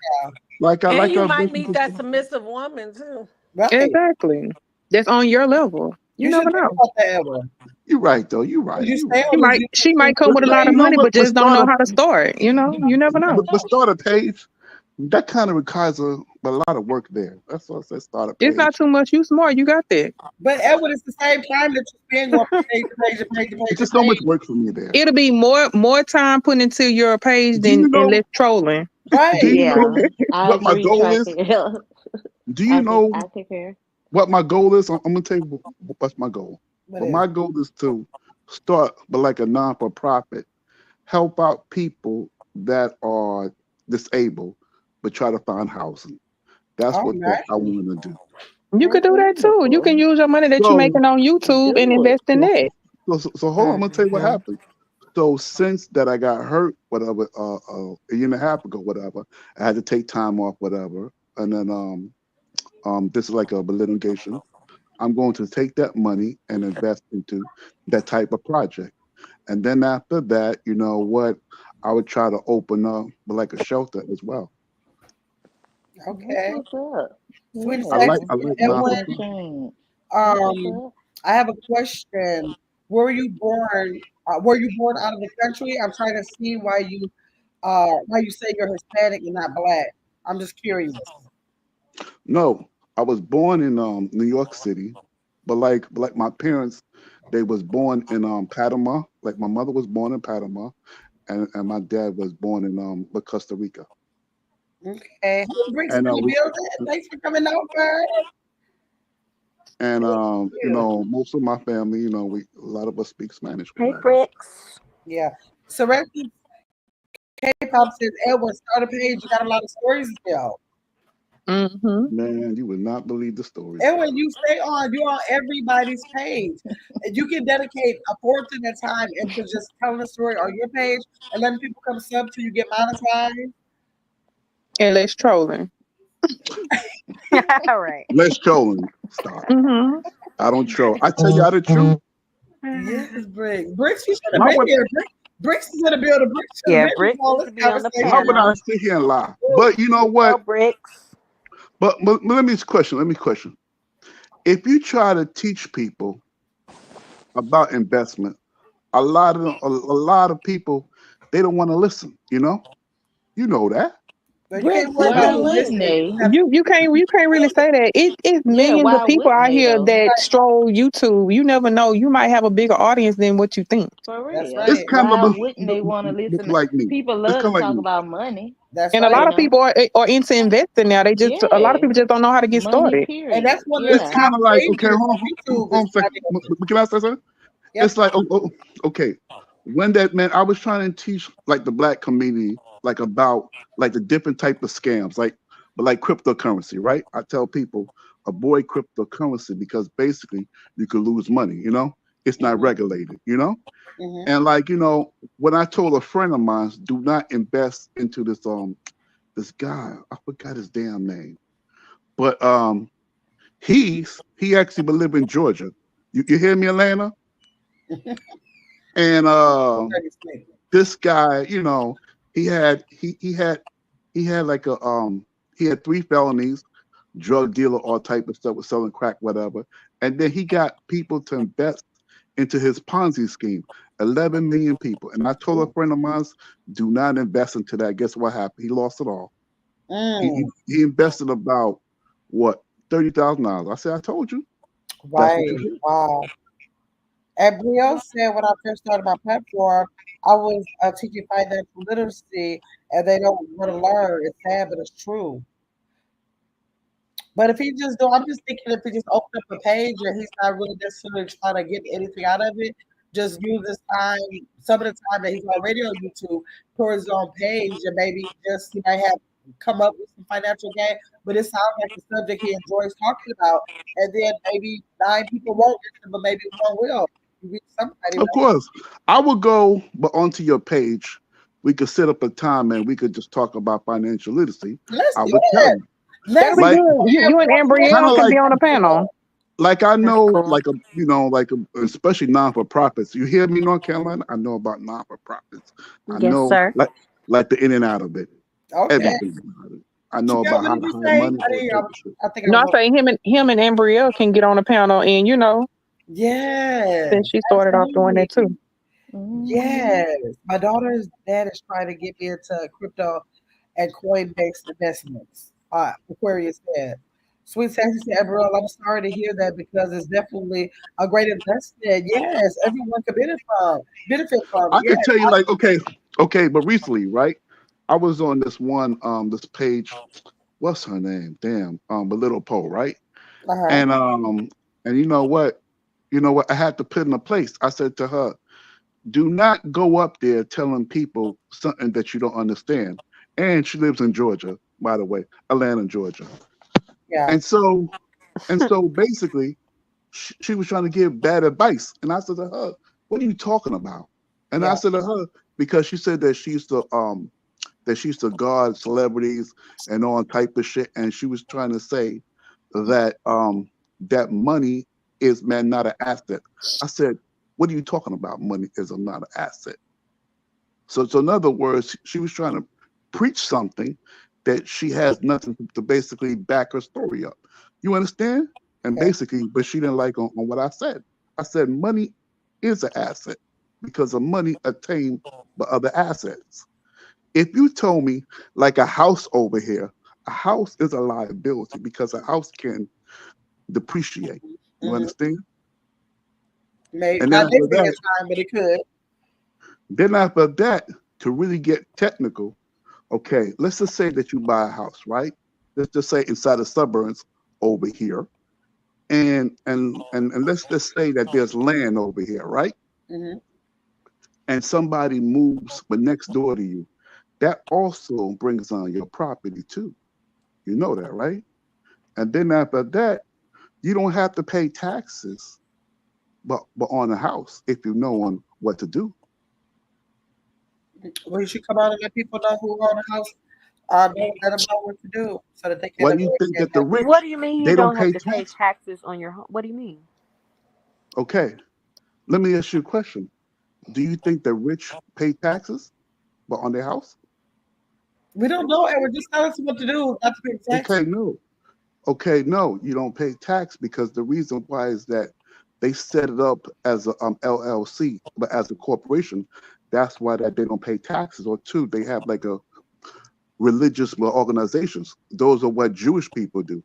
And you might meet that submissive woman too. Right. Exactly. That's on your level. You never know. You're right, though. You're right. She might come with a lot of money, but just don't know how to start. You never know. But start a page, that kind of requires a lot of work there. That's what I said, start a page. It's not too much. You smart. You got that. But Edward, it's the same time that you spend going from page to page to page to page. It's just so much work for me there. It'll be more time put into your page than less trolling. Right. Do you know what my goal is? Do you know what my goal is? I'm gonna tell you what's my goal. Well, my goal is to start, but like a non-for-profit, help out people that are disabled, but try to find housing. That's what I want to do. You could do that too. You can use your money that you're making on YouTube and invest in that. So hold on, I'm gonna tell you what happened. So since that I got hurt, whatever, a year and a half ago, whatever, I had to take time off, whatever, and then this is like a litigation. I'm going to take that money and invest into that type of project, and then after that, I would try to open up like a shelter as well. Okay. Sweet I like I have a question. Were you born out of the country? I'm trying to see why you say you're Hispanic and not Black. I'm just curious. No, I was born in New York City, but like my parents, they was born in Panama. Like my mother was born in Panama, and my dad was born in Costa Rica. Okay. Bricks in the building. Thanks for coming over. And most of my family, a lot of us speak Spanish. Hey, Bricks. Yeah. So K-pop says, Edward, start a page. You got a lot of stories to tell. Man, you would not believe the story. Edward, you're on everybody's page. And you can dedicate a portion of time into just telling a story on your page and letting people come sub till you get monetized. And less trolling. All right. Less trolling. Stop. I don't troll. I tell you how the truth. Yes, Bricks. Bricks, you should have been here. Bricks is gonna build a Bricks. Yeah, Bricks is to be on the panel. How would I sit here and lie? But you know what? Bricks. But let me question. If you try to teach people about investment, a lot of people, they don't want to listen. You know that. You can't really say that. It's millions of people out here that stroll YouTube. You never know. You might have a bigger audience than what you think. For real. Right. It's kind Why of wouldn't they want to listen? like me. People love to talk about money. And a lot of people are into investing now. They just a lot of people just don't know how to get started. Period. And that's one of It's kind of like, okay, hold on a second. Can I say something? Yep. It's like, okay. When that man, I was trying to teach like the Black community, like about like the different type of scams, like cryptocurrency, right? I tell people avoid cryptocurrency because basically you could lose money. It's not regulated. And when I told a friend of mine, do not invest into this guy, I forgot his damn name, but he actually live in Georgia. You hear me, Atlanta? And this guy, he had like he had 3 felonies, drug dealer, all type of stuff, was selling crack, whatever. And then he got people to invest into his Ponzi scheme. 11 million people. And I told a friend of mine, do not invest into that. Guess what happened? He lost it all. He invested about what, $30,000. I said, I told you. Right. Wow. And Brielle said when I first started my platform, I was teaching financial literacy, and they don't want to learn. It's sad, but it's true. But if he just do, I'm just thinking if he just opened up a page and he's not really necessarily trying to get anything out of it, just use this time, some of the time that he's already on YouTube, towards his own page, and maybe just he might have come up with some financial gain. But it sounds like the subject he enjoys talking about, and then maybe 9 people won't listen, but maybe one will. Somebody, of course, I would go, but onto your page, we could set up a time and we could just talk about financial literacy. Let's I do would tell it. you. That'd be good. You and Ambrielle can be on a panel. Like I know, like especially non-for-profits. You hear me, North Carolina? I know about non-for-profits. I know, sir. like the in and out of it. Okay. Everything about it. I know about how to hire money. I say him and Ambrielle can get on a panel, and yeah. Since she started off doing that too. Yes. My daughter's dad is trying to get me into crypto and coin-based investments. Aquarius said. Sweet Sassy said, Ambrielle, I'm sorry to hear that because it's definitely a great investment. Yes, everyone can benefit from. I could tell you, like, okay, but recently, right? I was on this one, this page. What's her name? Damn, the Little Poe, right? And you know what? I had to put in a place. I said to her, do not go up there telling people something that you don't understand. And she lives in Georgia, by the way, Atlanta, Georgia. Yeah. And so basically, she was trying to give bad advice. And I said to her, what are you talking about? And I said to her, because she said that she used to guard celebrities and all type of shit. And she was trying to say that that money is not an asset. I said, what are you talking about? Money is not an asset. So in other words, she was trying to preach something that she has nothing to basically back her story up. You understand? And basically, but she didn't like on what I said. I said money is an asset because of money attained by other assets. If you told me like a house over here, a house is a liability because a house can depreciate. You understand? Maybe not this time, but it could. Then after that, to really get technical, okay, let's just say that you buy a house, right? Let's just say inside the suburbs over here, and let's just say that there's land over here, right? And somebody moves but next door to you. That also brings on your property too. You know that, right? And then after that, you don't have to pay taxes, but on the house if you know on what to do. Well, you should come out and let people know who own the house. Let them know what to do so that they can. Why do you think that the rich? What do you mean you don't have to pay taxes on your home? What do you mean? Okay, let me ask you a question. Do you think the rich pay taxes, but on their house? We don't know, and we're just telling us what to do, not to pay taxes. Okay, no, you don't pay tax because the reason why is that they set it up as a LLC, but as a corporation, that's why that they don't pay taxes. Or two, they have like a religious organizations. Those are what Jewish people do.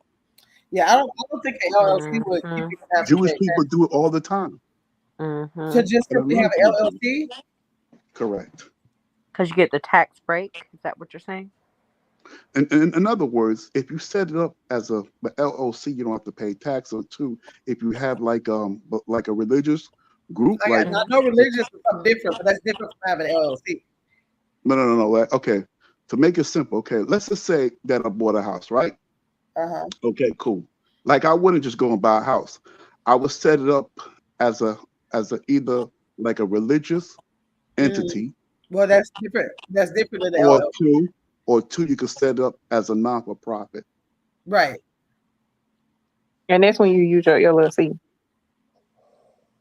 Yeah, I don't think an LLC would. Jewish people do it all the time. So just simply have an LLC? Correct. Because you get the tax break. Is that what you're saying? And in other words, if you set it up as a LLC, you don't have to pay tax. Or two, if you have like a religious group, I know religious is something different, but that's different from having an LLC. No. Okay, to make it simple, okay, let's just say that I bought a house, right? Okay, cool. Like I wouldn't just go and buy a house. I would set it up as a either like a religious entity. Well, that's different. That's different than the LLC. Or two, you could set it up as a non-for-profit. Right. And that's when you use your LLC.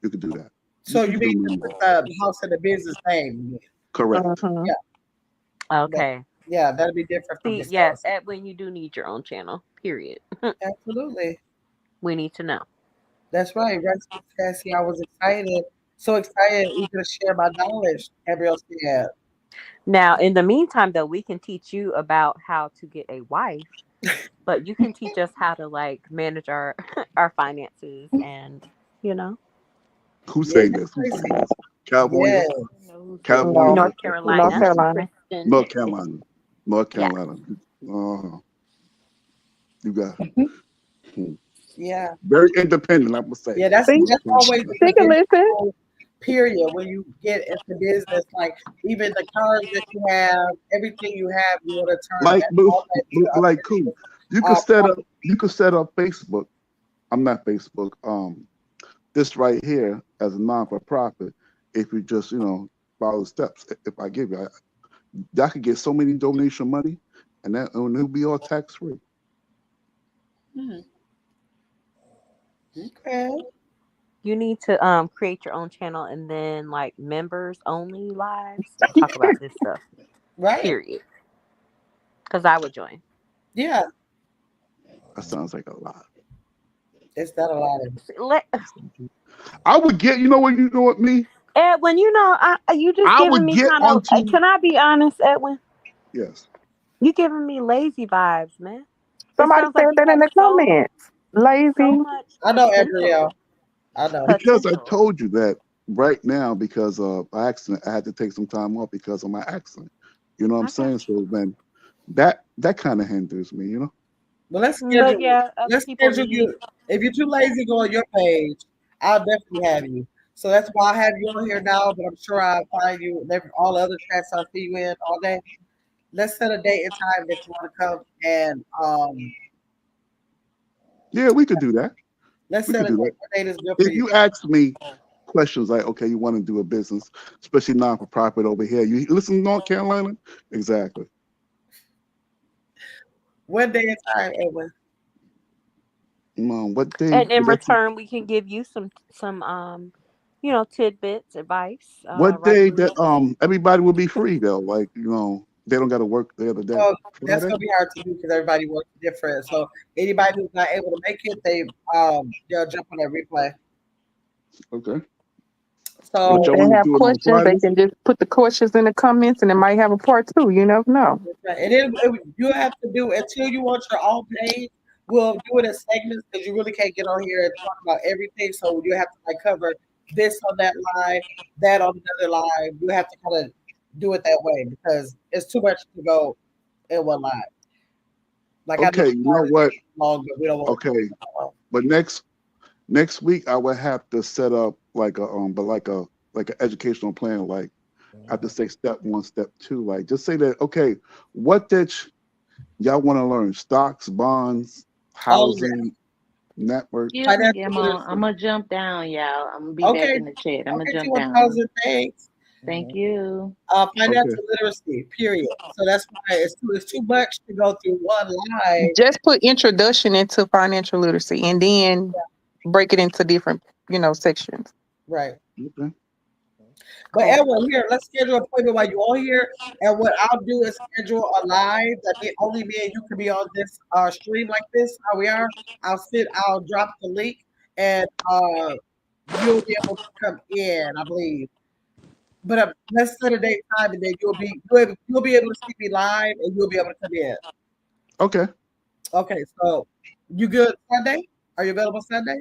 You could do that. So you mean with the house and the business name? Correct. Yeah. Okay. Yeah, that'd be different. See, yes, Edwin, you do need your own channel. Period. Absolutely. We need to know. That's right. Right, Cassie. I was excited So excited you can share my knowledge, Gabrielle said. Now, in the meantime, though, we can teach you about how to get a wife, but you can teach us how to like manage our our finances and you know. Who's Yeah, saying this? Who's saying this? California? yeah. California? No, North North Carolina, Carolina. Princeton. North Carolina. North Yeah. Carolina. You got Yeah. very independent, I would say. Yeah, that's See, always she can listen. period. When you get into business, like even the cars that you have, everything you have, you want to turn Like, all that into like, cool. You uh, could set up Facebook. I'm not Facebook. This right here as a non-for-profit. If you just, follow the steps. If I give you, I could get so many donation money, and it'll be all tax free. Okay. You need to create your own channel and then like members only lives talk about this stuff. Right. Period. Because I would join. Yeah. That sounds like a lot. It's not a lot of I would get, you know what, me? Edwin, you just I giving would me get kind of. onto. Can I be honest, Edwin? Yes. You giving me lazy vibes, man. Somebody said that in the comments. Lazy. So much I know, potential. Gabrielle. I know. Because I told you that right now, because of accident, I had to take some time off because of my accident. You know what I'm saying? So then that kind of hinders me, Well, let's schedule. Yeah, Let's schedule you. If you're too lazy, go on your page. I'll definitely have you. So that's why I have you on here now. But I'm sure I'll find you in all the other chats I see you in all day. Let's set a date and time that you want to come and Yeah, we could do that. Let's set a date is good for if you ask me questions like, okay, you want to do a business, especially non-for-profit over here. You listen to North Carolina? Exactly. What day and time, Edwin? What day? And in return, we can give you some tidbits, advice. What day that everybody will be free though? Like, they don't got to work the other day. Oh, that's gonna be hard to do because everybody works different. So anybody who's not able to make it, they'll jump on that replay. Okay. So if they have questions, they can just put the questions in the comments, and it might have a part 2. You never know. And then you have to do until you want your own page. We'll do it in segments because you really can't get on here and talk about everything. So you have to cover this on that live, that on another live. You have to kind of do it that way because it's too much to go in one live. Like okay, you know what? Long, but we don't want but next week I would have to set up like an educational plan. Like I have to say step 1, step 2. Like just say that. Okay, what did y'all want to learn? Stocks, bonds, housing, network. I'm gonna jump down, y'all. I'm gonna be back in the chat. I'm gonna jump down. Thank you. Financial literacy, period. So that's why it's too much to go through one live. Just put introduction into financial literacy and then break it into different, sections. Right. Okay. But Edwin, here, let's schedule an appointment while you're on here. And what I'll do is schedule a live that only me and you can be on this stream like this, how we are. I'll drop the link and you'll be able to come in, I believe. But let's set a date time and then you'll be able to see me live and you'll be able to come in. Okay. Okay, so you good Sunday? Are you available Sunday?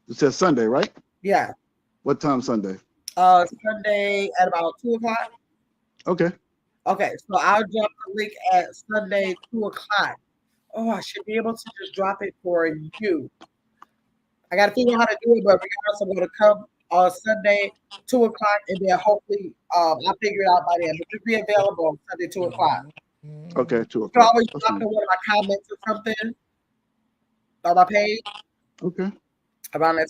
It says Sunday, right? Yeah. What time Sunday? Sunday at about 2:00. Okay. Okay, so I'll drop the link at Sunday 2:00. Oh, I should be able to just drop it for you. I got to figure out how to do it, but regardless, I'm going to come on Sunday 2:00, and then hopefully I'll figure it out by then. But just be available on Sunday 2:00. Okay, 2:00. You can always drop in one of my comments or something on my page. Okay. Around that.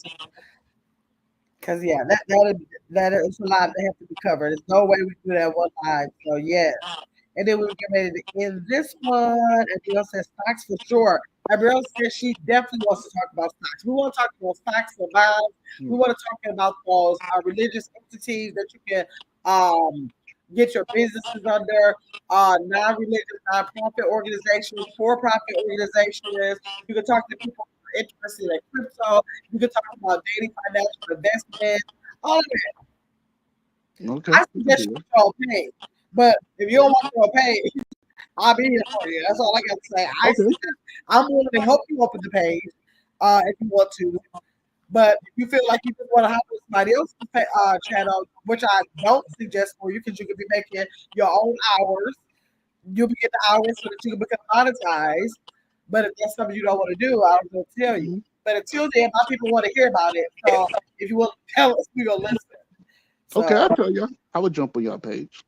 Because that is a lot that has to be covered. There's no way we do that one live. So yeah. And then we get ready to end this one. And Gabrielle says stocks for sure. Gabrielle says she definitely wants to talk about stocks. We want to talk about stocks and bonds. We want to talk about those religious entities that you can get your businesses under, non-religious, non-profit organizations, for-profit organizations. You can talk to people who are interested in crypto. You can talk about daily financial investment, All of that. Okay. I suggest you throw a page. But if you don't want to throw a page, I'll be here for you. That's all I got to say. I'm willing to help you open the page if you want to. But if you feel like you just want to hop on somebody else's channel, which I don't suggest for you, because you could be making your own hours. You'll be getting the hours so that you can become monetized. But if that's something you don't want to do, I was going to tell you. But until then, my people want to hear about it. So if you want to tell us, we're going to listen. So, okay, I'll tell you. I would jump on your page.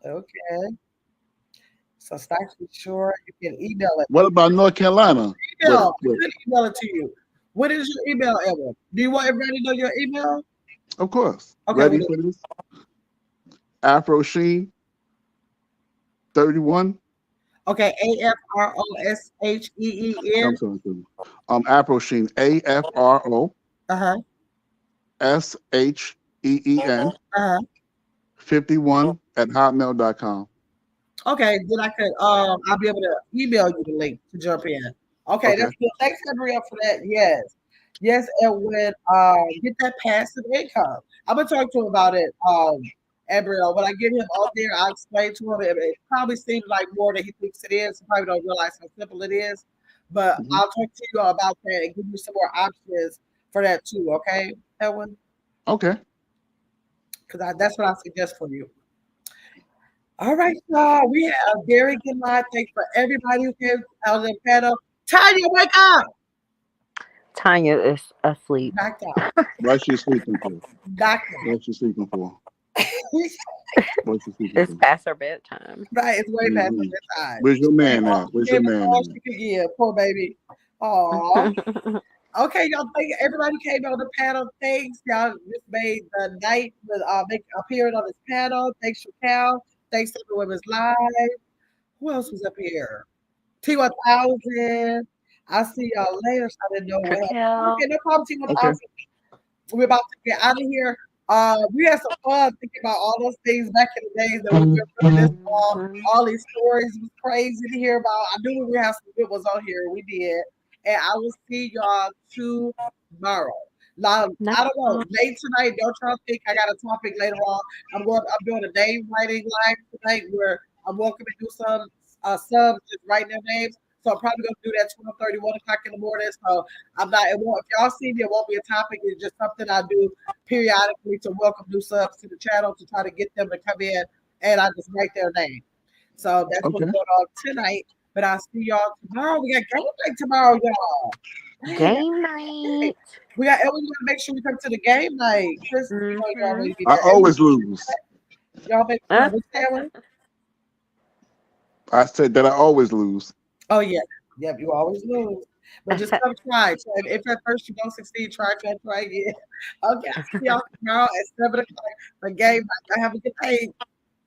Okay. So start to be sure you can email it. What about North Carolina? Email it to you. What is your email, Edwin? Do you want everybody to know your email? Of course. Okay, ready for this? Afro Sheen 31. Okay, AFROSHEEN. I'm sorry. Afro Sheen, AFRO. SHEEN. 51 at hotmail.com. Okay, then I could I'll be able to email you the link to jump in. Okay. That's good. Thanks, Gabrielle, for that. Yes, Edwin, get that passive income. I'm gonna talk to him about it, Gabrielle. When I get him out there, I'll explain to him. It probably seems like more than he thinks it is. He probably don't realize how simple it is. But I'll talk to you about that and give you some more options for that too. Okay, Edwin? Okay. Because that's what I suggest for you. All right, y'all. We have a very good line. Thanks for everybody who came out of the panel. Tanya, wake up! Tanya is asleep. Knocked out. What's she sleeping for? Knocked out. What's she sleeping for? What's she sleeping It's for? past her bedtime. Right, it's way past her bedtime. Where's your man at? Where's your man at? Yeah, poor baby. Aw. Okay, y'all. Thank everybody who came on the panel. Thanks, y'all. Just made the night with appearing on this panel. Thanks, Cal. Thanks to the Women's Live. Who else was up here? T1000. I'll see y'all later. So I didn't know what happened. Okay, no problem, T1000. Okay. We're about to get out of here. We had some fun thinking about all those things back in the days that we were doing this long. All these stories was crazy to hear about. I knew we would have some good ones on here. We did. And I will see y'all tomorrow. I don't know. Late tonight, don't y'all think I got a topic later on. I'm doing a name writing live tonight where I'm welcoming to do some subs just writing their names. So I'm probably gonna do that 12:30, 1 o'clock in the morning. So I'm not. If y'all see me, it won't be a topic. It's just something I do periodically to welcome new subs to the channel to try to get them to come in, and I just write their name. So that's what's going on tonight. But I'll see y'all tomorrow. We got game night tomorrow, y'all. Game night. We got to make sure we come to the game night. Chris, I always lose. Y'all make sure. I said that I always lose. Oh yeah, you always lose. But just come try. So if at first you don't succeed, try again. Okay, I'll see y'all tomorrow at 7 o'clock for game night. Have a good day.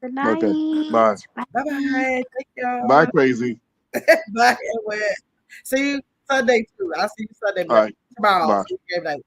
Good night. Okay. Bye. Bye. Thank y'all. Bye, crazy. Bye. See you Sunday too. I'll see you Sunday. All right. Tomorrow. Bye. Game night.